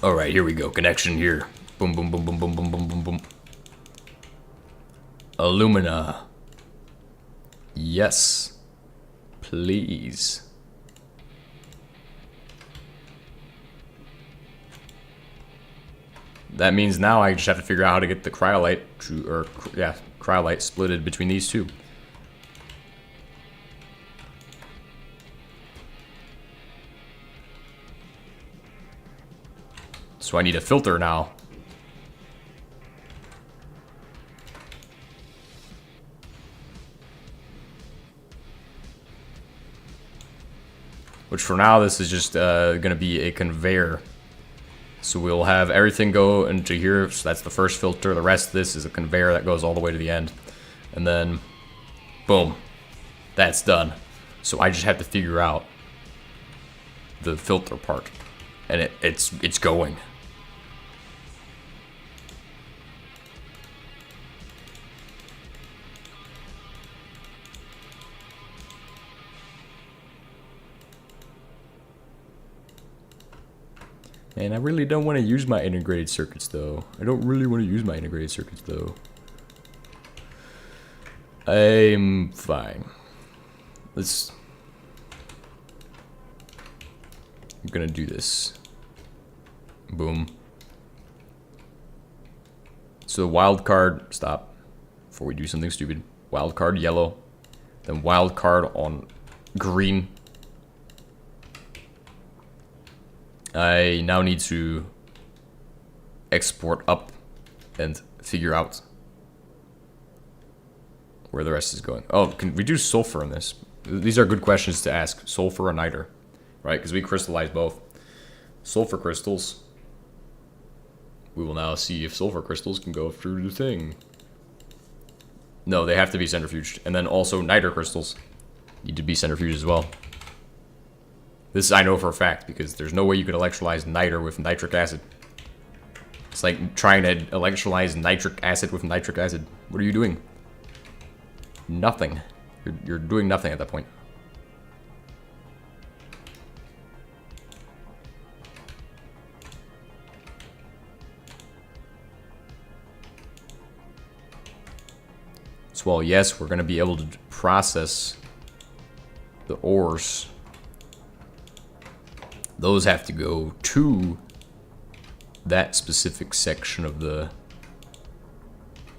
Alright, here we go. Connection here. Boom, boom, boom, boom, boom, boom, boom, boom, boom. Illumina. Yes. Please. That means now I just have to figure out how to get the cryolite to, or yeah, cryolite splitted between these two. So I need a filter now. Which for now, this is just going to be a conveyor. So we'll have everything go into here. So that's the first filter. The rest of this is a conveyor that goes all the way to the end. And then, boom, that's done. So I just have to figure out the filter part. And it's going. And I really don't want to use my integrated circuits, though. I don't really want to use my integrated circuits, though. I'm fine. I'm gonna do this. Boom. So wild card, stop. Before we do something stupid. Wild card yellow. Then wild card on green. I now need to export up and figure out where the rest is going. Oh, can we do sulfur in this? These are good questions to ask. Sulfur or niter, right? Because we crystallize both. Sulfur crystals. We will now see if sulfur crystals can go through the thing. No, they have to be centrifuged. And then also niter crystals need to be centrifuged as well. This I know for a fact, because there's no way you could electrolyze niter with nitric acid. It's like trying to electrolyze nitric acid with nitric acid. What are you doing? Nothing. You're doing nothing at that point. So while yes, we're going to be able to process the ores, those have to go to that specific section of the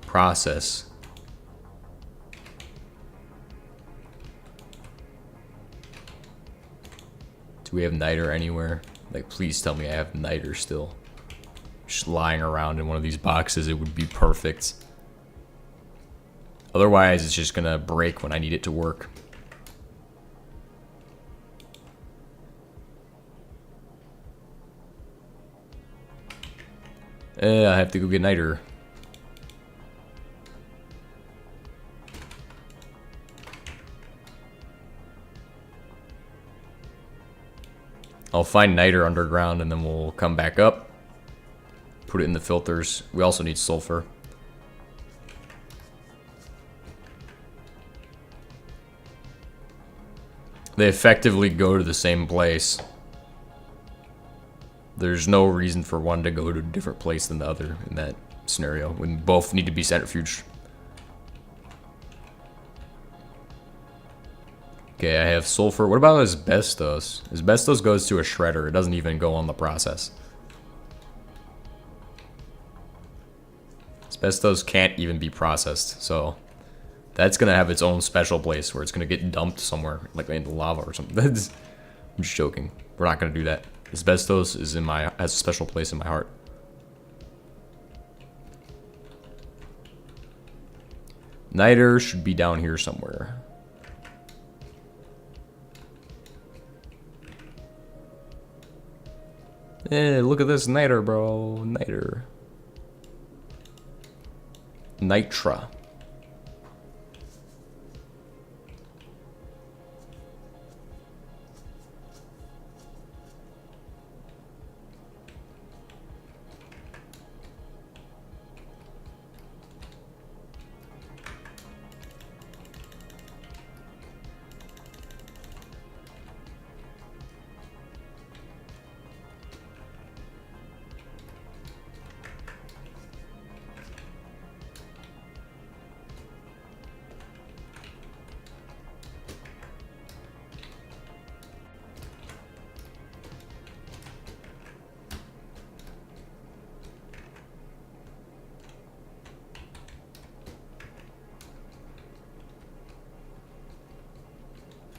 process. Do we have niter anywhere? Like, please tell me I have niter still. Just lying around in one of these boxes, it would be perfect. Otherwise, it's just gonna break when I need it to work. I have to go get niter. I'll find niter underground and then we'll come back up. Put it in the filters. We also need sulfur. They effectively go to the same place. There's no reason for one to go to a different place than the other in that scenario, when both need to be centrifuged. Okay, I have sulfur. What about asbestos? Asbestos goes to a shredder. It doesn't even go on the process. Asbestos can't even be processed, so that's gonna have its own special place where it's gonna get dumped somewhere, like in the lava or something. I'm just joking. We're not gonna do that. Asbestos is has a special place in my heart. Niter should be down here somewhere. Look at this niter, bro. Niter. Nitra.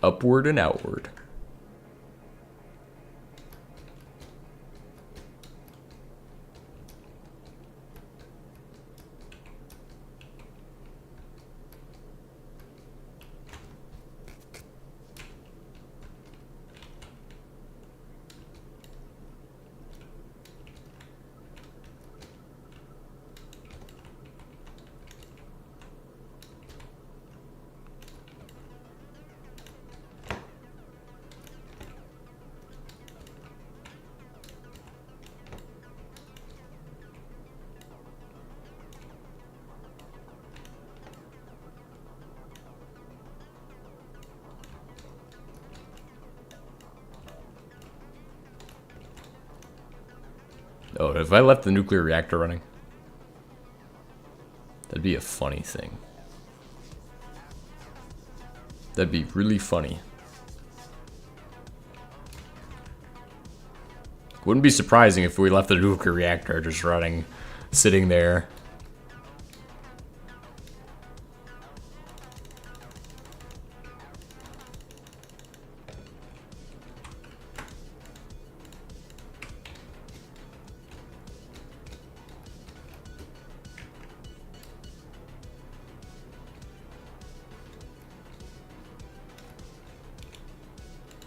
Upward and outward. Oh, if I left the nuclear reactor running, that'd be a funny thing. That'd be really funny. Wouldn't be surprising if we left the nuclear reactor just running, sitting there.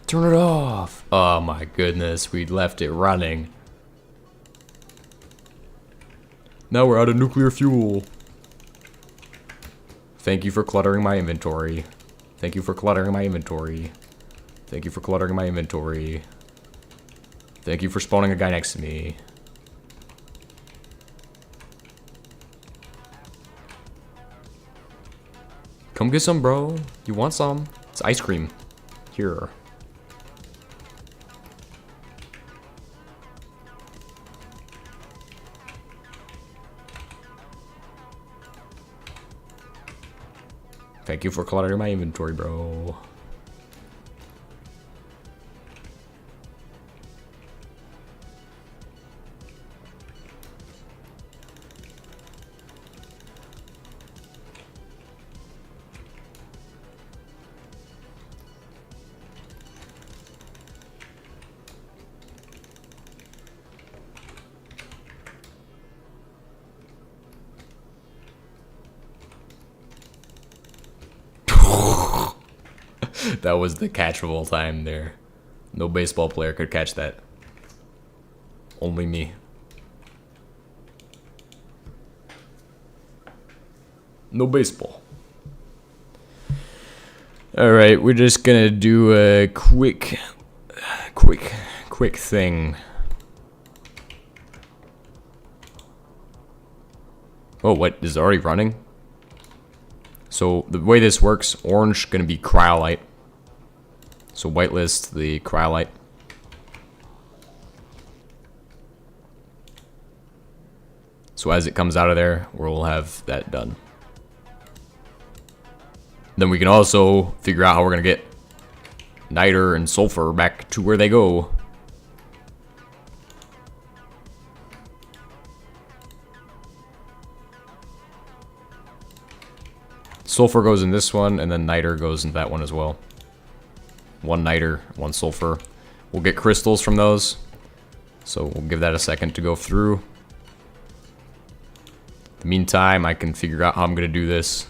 Turn it off. Oh my goodness, we left it running. Now we're out of nuclear fuel. Thank you for cluttering my inventory. Thank you for cluttering my inventory. Thank you for cluttering my inventory. Thank you for spawning a guy next to me. Come get some, bro. You want some? It's ice cream. Here. Thank you for cluttering my inventory, bro. That was the catch of all time there. No baseball player could catch that. Only me. No baseball. Alright, we're just gonna do a quick thing. Oh, what? Is it already running? So the way this works, orange gonna be cryolite. So whitelist the cryolite. So as it comes out of there, we'll have that done. Then we can also figure out how we're gonna get niter and sulfur back to where they go. Sulfur goes in this one, and then niter goes in that one as well. One niter, one sulfur. We'll get crystals from those, so we'll give that a second to go through. In the meantime, I can figure out how I'm gonna do this.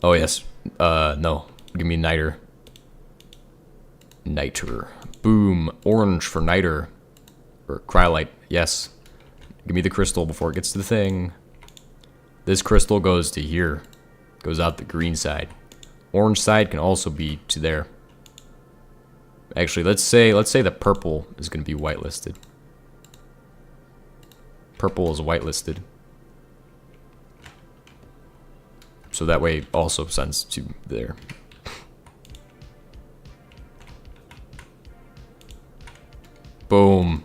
Oh yes, no. Give me niter. Niter. Boom. Orange for niter. Or cryolite. Yes. Give me the crystal before it gets to the thing. This crystal goes to here. Goes out the green side. Orange side can also be to there. Actually, let's say the purple is going to be whitelisted. Purple is whitelisted. So that way also sends to there. Boom.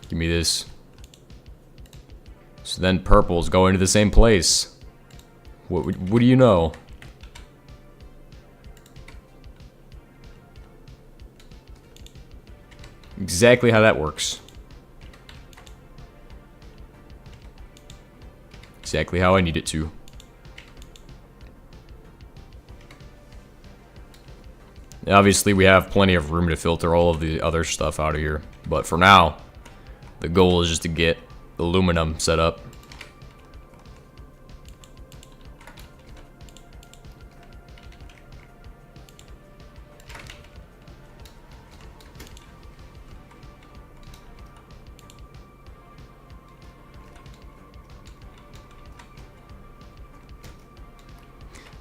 Give me this. So then purple's going to the same place. What do you know? Exactly how that works. Exactly how I need it to. Obviously, we have plenty of room to filter all of the other stuff out of here. But for now, the goal is just to get aluminum set up.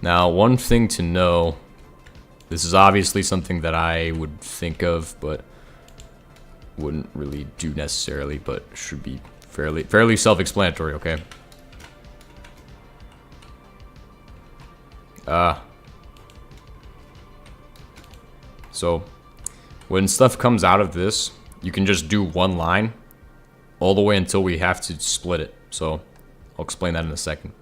Now, one thing to know, this is obviously something that I would think of, but wouldn't really do necessarily, but should be fairly self-explanatory, okay? So, when stuff comes out of this, you can just do one line all the way until we have to split it. So, I'll explain that in a second.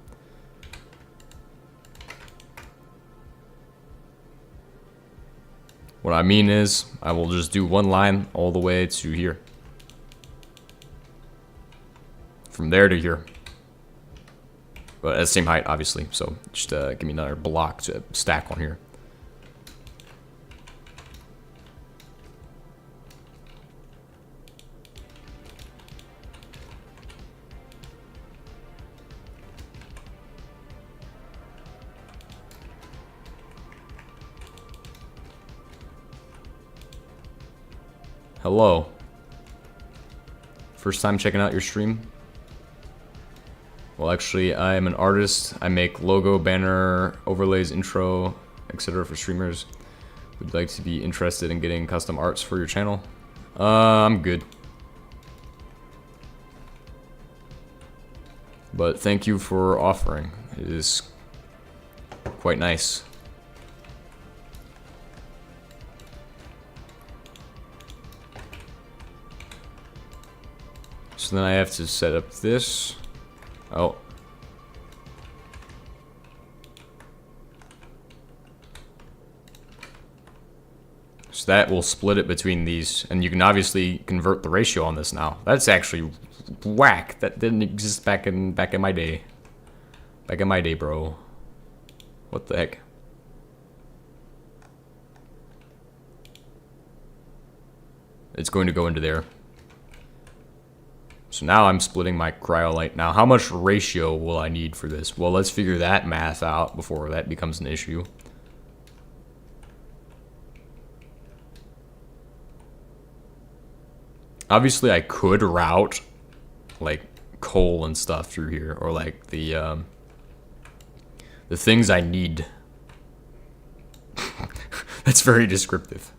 What I mean is, I will just do one line all the way to here. From there to here. But at the same height, obviously. So just give me another block to stack on here. Hello. First time checking out your stream? Well, actually, I am an artist. I make logo, banner, overlays, intro, etc. for streamers. Would you like to be interested in getting custom arts for your channel? I'm good. But thank you for offering. It is quite nice. So then I have to set up this. Oh. So that will split it between these. And you can obviously convert the ratio on this now. That's actually whack. That didn't exist back in my day. Back in my day, bro. What the heck? It's going to go into there. So now I'm splitting my cryolite. Now, how much ratio will I need for this? Well, let's figure that math out before that becomes an issue. Obviously, I could route like coal and stuff through here, or like the things I need. That's very descriptive.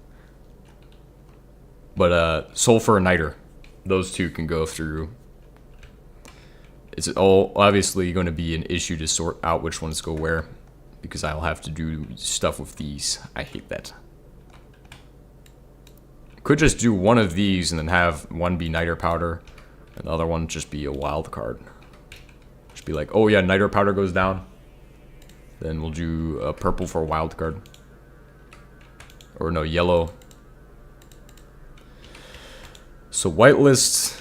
But sulfur and niter, those two can go through. It's all obviously going to be an issue to sort out which ones go where, because I'll have to do stuff with these. I hate that. Could just do one of these and then have one be niter powder and the other one just be a wild card. Just be like, oh yeah, niter powder goes down. Then we'll do a purple for a wild card. Or no, yellow. So whitelist,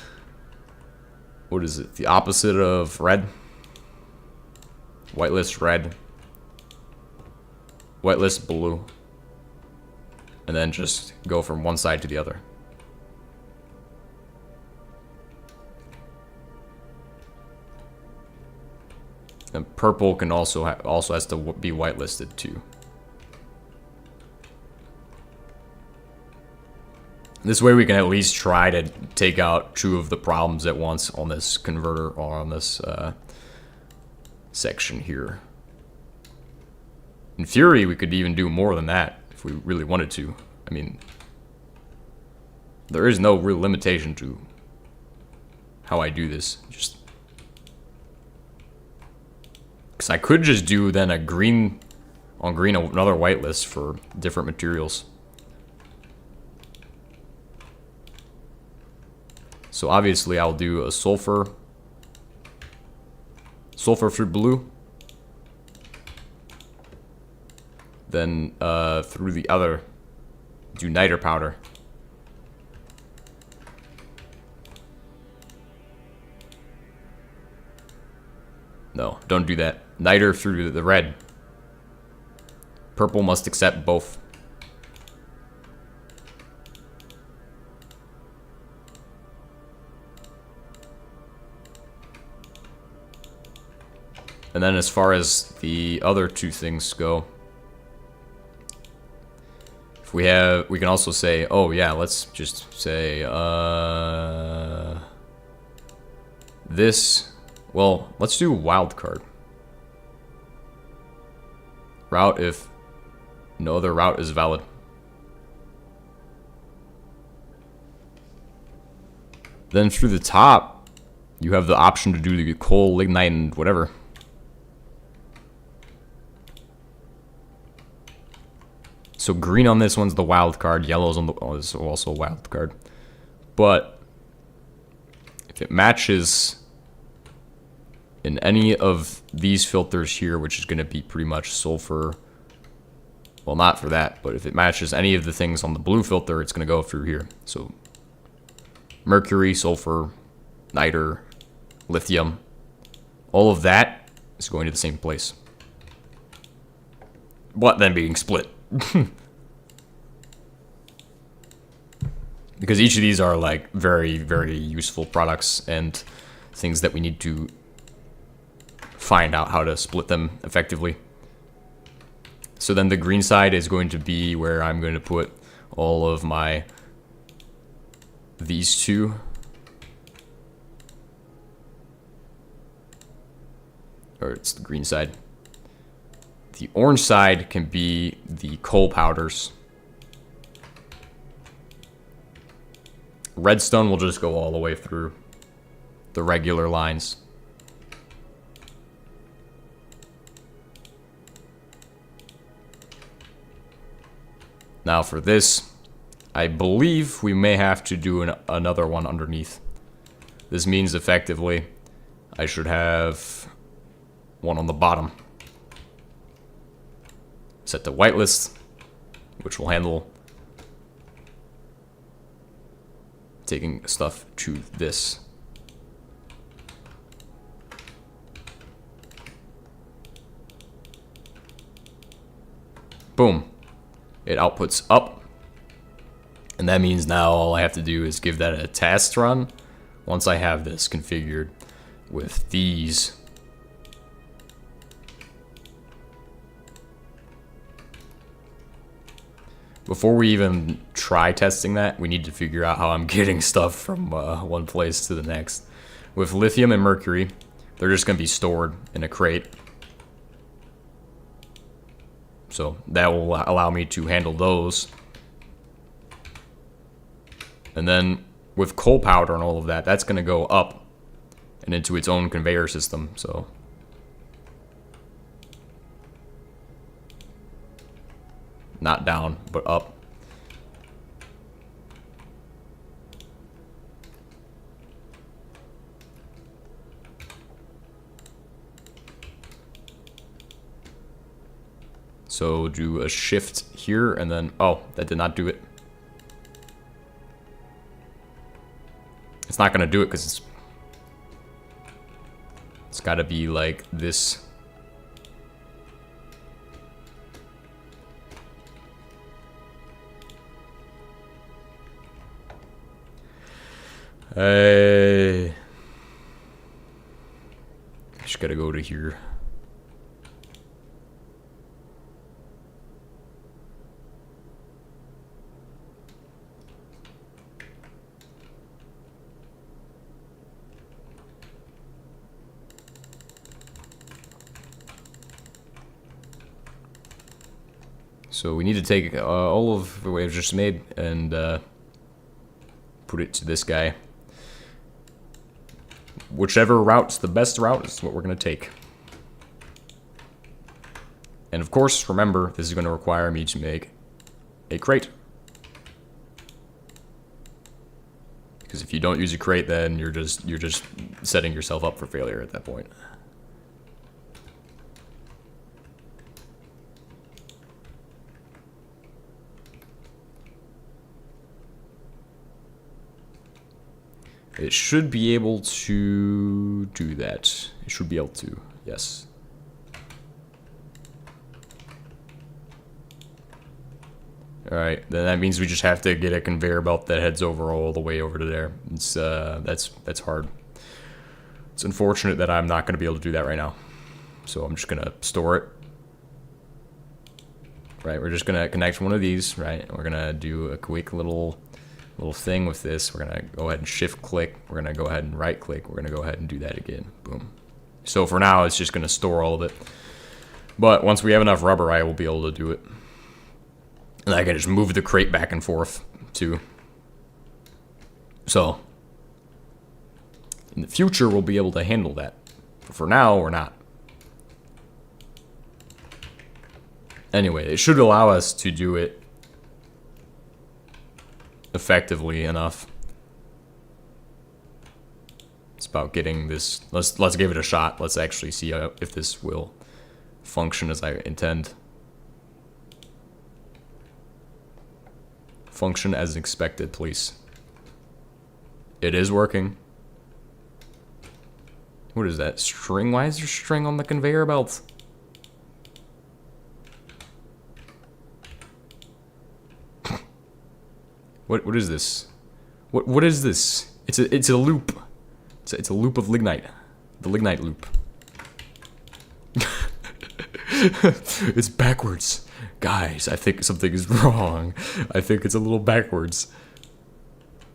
what is it? The opposite of red. Whitelist red. Whitelist blue. And then just go from one side to the other. And purple can also has to be whitelisted too. This way we can at least try to take out 2 of the problems at once on this converter or on this section here. In theory, we could even do more than that if we really wanted to. I mean, there is no real limitation to how I do this. Just because I could just do then a green on green, another whitelist for different materials. So obviously I'll do a sulfur through blue. Then through the other, do niter powder. No, don't do that. Niter through the red. Purple must accept both. And then as far as the other 2 things go, if we can also say, oh yeah, let's just say this. Well, let's do wild card. Route if no other route is valid. Then through the top, you have the option to do the coal, lignite, and whatever. So green on this one's the wild card. Yellow's on the is also a wild card. But if it matches in any of these filters here, which is going to be pretty much sulfur. Well, not for that, but if it matches any of the things on the blue filter, it's going to go through here. So mercury, sulfur, niter, lithium, all of that is going to the same place. But then being split. Because each of these are like very, very useful products and things that we need to find out how to split them effectively. So then the green side is going to be where I'm going to put all of my these 2. Or it's the green side. The orange side can be the coal powders. Redstone will just go all the way through the regular lines. Now for this, I believe we may have to do another one underneath. This means effectively I should have one on the bottom. Set to whitelist, which will handle taking stuff to this. Boom. It outputs up. And that means now all I have to do is give that a test run once I have this configured with these. Before we even try testing that, we need to figure out how I'm getting stuff from one place to the next. With lithium and mercury, they're just going to be stored in a crate. So that will allow me to handle those. And then with coal powder and all of that, that's going to go up and into its own conveyor system. So not down, but up. So do a shift here and then, oh, that did not do it. It's not gonna do it because it's gotta be like this. I just gotta go to here. So we need to take all of what I've just made and put it to this guy. Whichever route's the best route is what we're going to take. And of course, remember, this is going to require me to make a crate. Because if you don't use a crate, then you're just setting yourself up for failure at that point. It should be able to do that. It should be able to, yes. Alright, then that means we just have to get a conveyor belt that heads over all the way over to there. It's that's hard. It's unfortunate that I'm not going to be able to do that right now. So I'm just going to store it. Right, we're just going to connect one of these, right? We're going to do a quick little thing with this. We're gonna go ahead and shift click. We're gonna go ahead and right click. We're gonna go ahead and do that again. Boom. So for now, it's just gonna store all of it. But once we have enough rubber, I will be able to do it. And I can just move the crate back and forth too. So in the future, we'll be able to handle that. But for now, we're not. Anyway, it should allow us to do it effectively enough. It's about getting this. Let's give it a shot. Let's actually see if this will function as I intend. Function as expected, please. It is working. What is that? String? Why is there string on the conveyor belt? What is this? What is this? It's a loop. It's a loop of lignite. The lignite loop. It's backwards. Guys, I think something is wrong. I think it's a little backwards.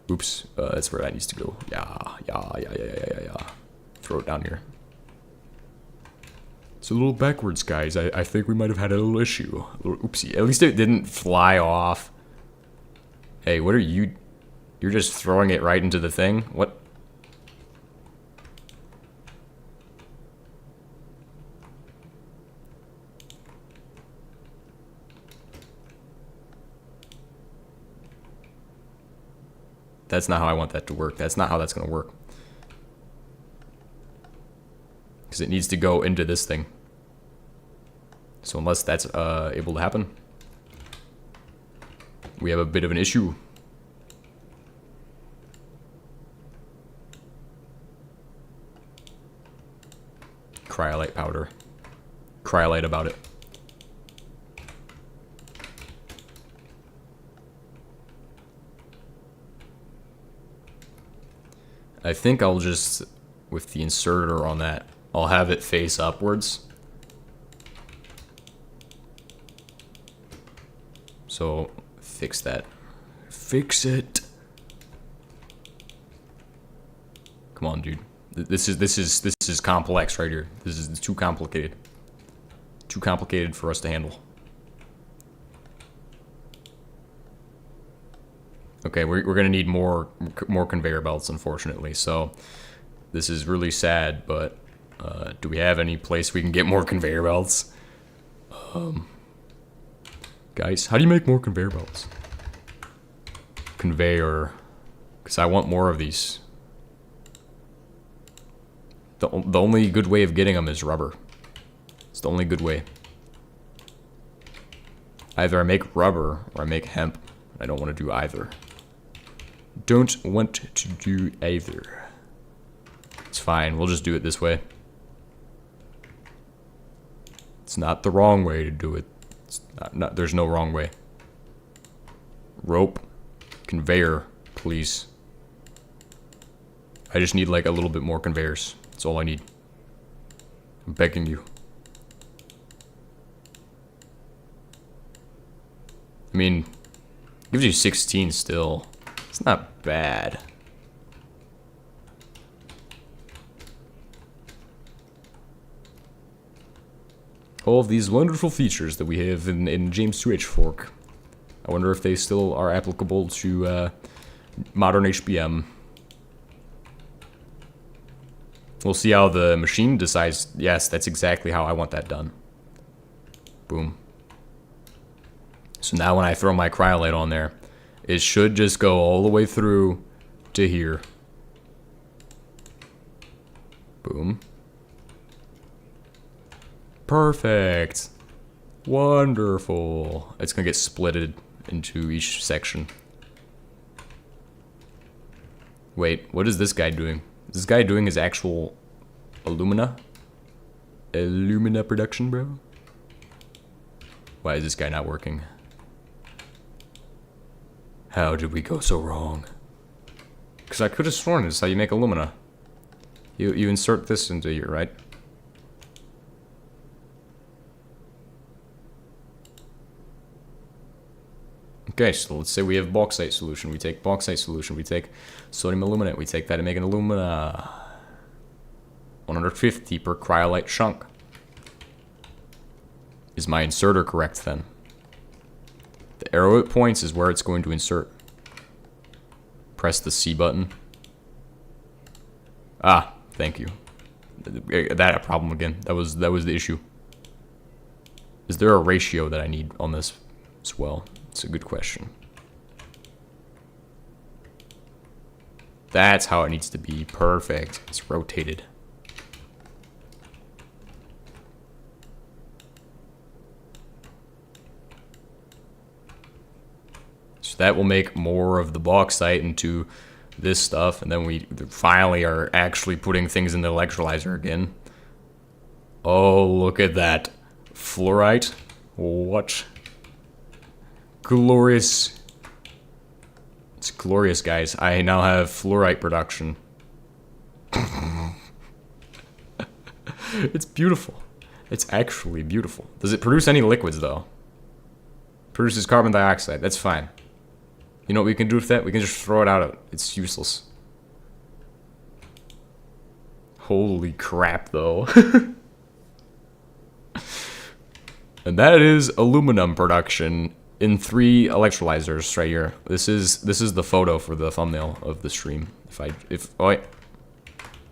Oops, that's where that needs to go. Yeah. Throw it down here. It's a little backwards, guys. I think we might have had a little issue. A little oopsie. At least it didn't fly off. Hey, what are you? You're just throwing it right into the thing? What? That's not how I want that to work. That's not how that's going to work. Because it needs to go into this thing. So unless that's able to happen, we have a bit of an issue. Cryolite powder. Cryolite about it. I think I'll just, with the inserter on that, I'll have it face upwards. So fix that. Fix it. Come on, dude. This is complex right here. This is too complicated. Too complicated for us to handle. Okay, we're gonna need more conveyor belts, unfortunately. So this is really sad, but do we have any place we can get more conveyor belts? Guys, how do you make more conveyor belts? Conveyor, because I want more of these. The only good way of getting them is rubber. It's the only good way. Either I make rubber or I make hemp. I don't want to do either. Don't want to do either. It's fine. We'll just do it this way. It's not the wrong way to do it. It's not, there's no wrong way. Rope. Conveyor, please. I just need like a little bit more conveyors. That's all I need. I'm begging you. I mean, gives you 16 still. It's not bad. All of these wonderful features that we have in James 2H Fork. I wonder if they still are applicable to modern HBM. We'll see how the machine decides. Yes, that's exactly how I want that done. Boom. So now when I throw my cryolite on there, it should just go all the way through to here. Boom. Perfect. Wonderful. It's gonna get splitted into each section. Wait, what is this guy doing? Is this guy doing his actual alumina? Alumina production, bro? Why is this guy not working? How did we go so wrong? Because I could have sworn this is how you make alumina. You insert this into here, right? Okay, so let's say we have bauxite solution. We take bauxite solution. We take sodium aluminate. We take that and make an alumina. 150 per cryolite chunk. Is my inserter correct then? The arrow it points is where it's going to insert. Press the C button. Ah, thank you. That a problem again. That was the issue. Is there a ratio that I need on this as well? It's a good question. That's how it needs to be. Perfect. It's rotated. So that will make more of the bauxite into this stuff, and then we finally are actually putting things in the electrolyzer again. Oh, look at that. Fluorite. What? Glorious. It's glorious, guys. I now have fluorite production. It's beautiful. It's actually beautiful. Does it produce any liquids, though? Produces carbon dioxide. That's fine. You know what we can do with that? We can just throw it out. It's useless. Holy crap, though. And that is aluminum production in 3 electrolyzers right here. This is the photo for the thumbnail of the stream. Oh wait.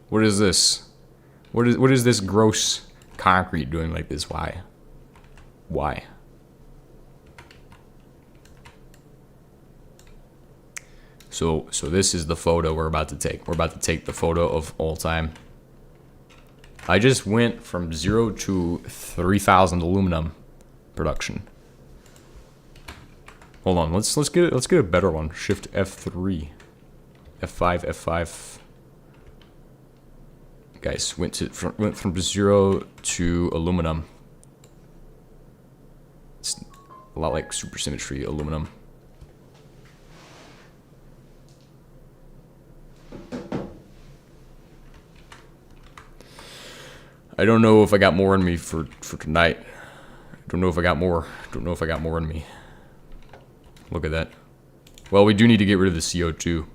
What is this? What is this gross concrete doing like this? Why? Why? So this is the photo we're about to take. We're about to take the photo of all time. I just went from 0 to 3,000 aluminum production. Hold on, let's get a better one. Shift F3, F5, F5. Guys, went from 0 to aluminum. It's a lot like supersymmetry aluminum. I don't know if I got more in me for tonight. Don't know if I got more. Don't know if I got more in me. Look at that. Well, we do need to get rid of the CO2.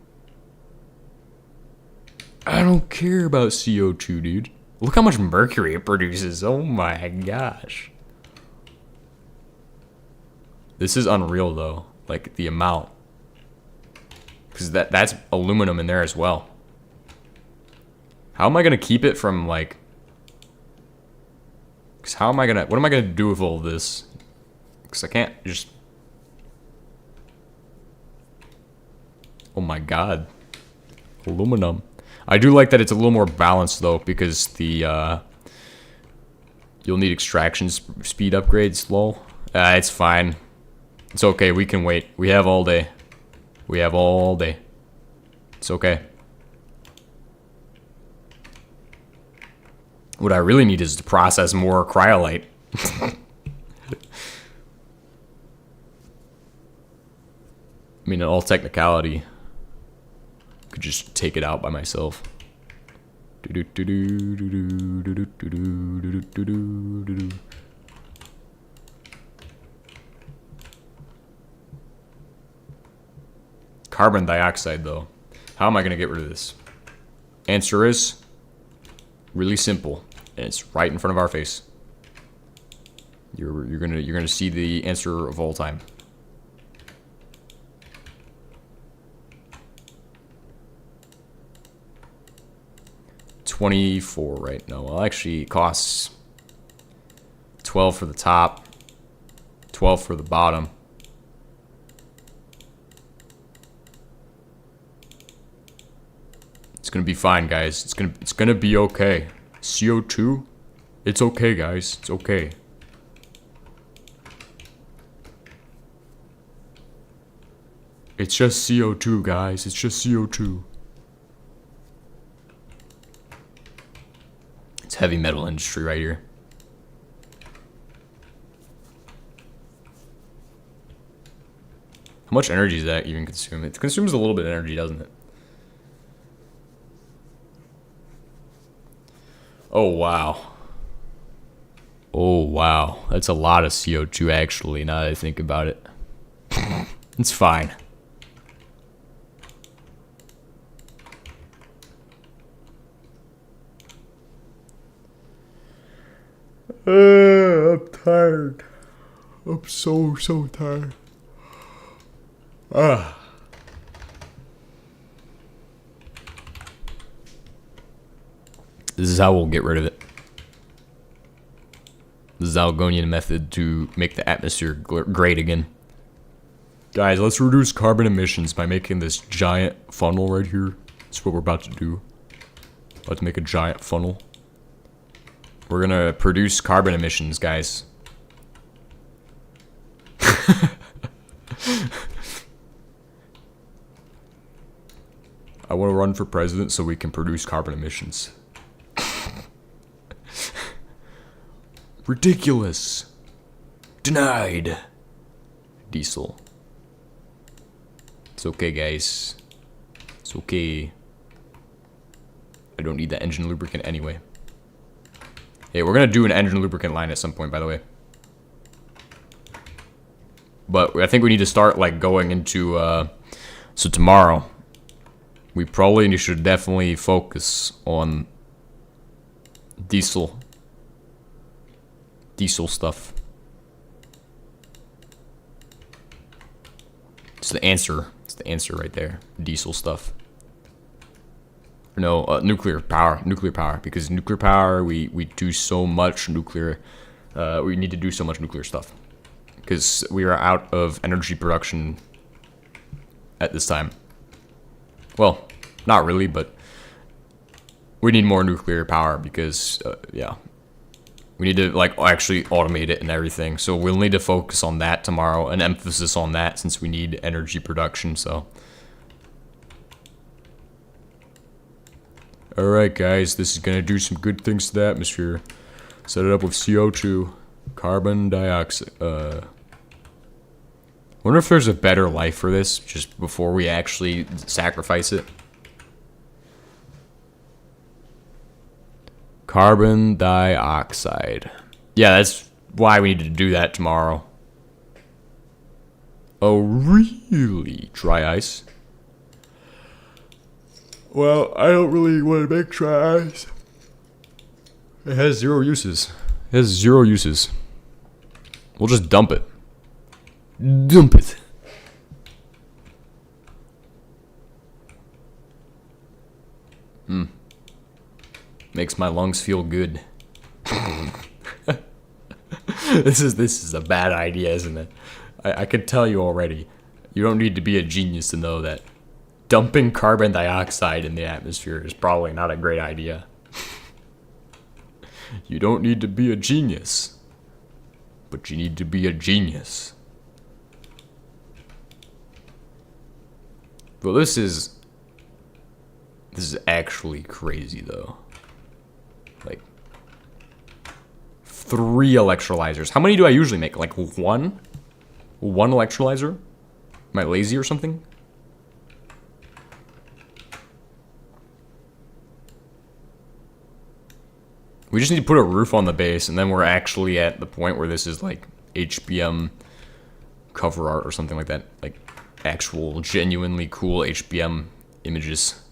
I don't care about CO2, dude. Look how much mercury it produces. Oh my gosh. This is unreal, though. Like, the amount. Because that's aluminum in there as well. How am I going to keep it from, like... Because how am I going to... What am I going to do with all this? Because I can't just... Oh my god. Aluminum. I do like that it's a little more balanced, though, because the... You'll need extraction speed upgrades, lol. It's fine. It's okay, we can wait. We have all day. We have all day. It's okay. What I really need is to process more cryolite. I mean, in all technicality, I could just take it out by myself. Carbon dioxide, though. How am I going to get rid of this? Answer is really simple, and it's right in front of our face. You're gonna see the answer of all time. $24 right now. Well, actually, it costs 12 for the top, 12 for the bottom. It's gonna be fine, guys. It's gonna be okay. CO2, it's okay, guys. It's okay. It's just CO2, guys. It's just CO2. It's heavy metal industry right here. How much energy does that even consume? It consumes a little bit of energy, doesn't it? Oh, wow. Oh, wow. That's a lot of CO2, actually, now that I think about it. It's fine. I'm tired. I'm so tired. This is how we'll get rid of it. The Zalgonian method to make the atmosphere great again. Guys, let's reduce carbon emissions by making this giant funnel right here. That's what we're about to do. About to make a giant funnel. We're gonna produce carbon emissions, guys. I want to run for president so we can produce carbon emissions. Ridiculous. Denied. Diesel. It's okay, guys. It's okay. I don't need that engine lubricant anyway. Hey, we're gonna do an engine lubricant line at some point, by the way. But I think we need to start, like, going into, so tomorrow, we probably should definitely focus on diesel stuff. It's the answer. It's the answer right there. Diesel stuff. No, nuclear power. Nuclear power. Because nuclear power, we do so much nuclear. We need to do so much nuclear stuff. Because we are out of energy production at this time. Well, not really, but we need more nuclear power because, yeah. We need to, like, actually automate it and everything. So we'll need to focus on that tomorrow. An emphasis on that since we need energy production, so. Alright, guys. This is going to do some good things to the atmosphere. Set it up with CO2. Carbon dioxide. Wonder if there's a better life for this just before we actually sacrifice it. Carbon dioxide. Yeah, that's why we need to do that tomorrow. Oh, really? Dry ice? Well, I don't really want to make dry ice. It has zero uses. It has zero uses. We'll just dump it. Dump it. Makes my lungs feel good. This is a bad idea, isn't it? I can tell you already. You don't need to be a genius to know that dumping carbon dioxide in the atmosphere is probably not a great idea. You don't need to be a genius, but you need to be a genius. Well, this is actually crazy though. Like 3 electrolyzers. How many do I usually make? Like one? One electrolyzer? Am I lazy or something? We just need to put a roof on the base, and then we're actually at the point where this is like HBM cover art or something like that. Like actual, genuinely cool HBM images.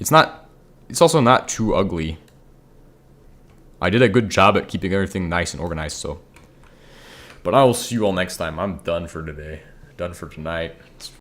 It's also not too ugly. I did a good job at keeping everything nice and organized, so. But I will see you all next time. I'm done for today. Done for tonight. It's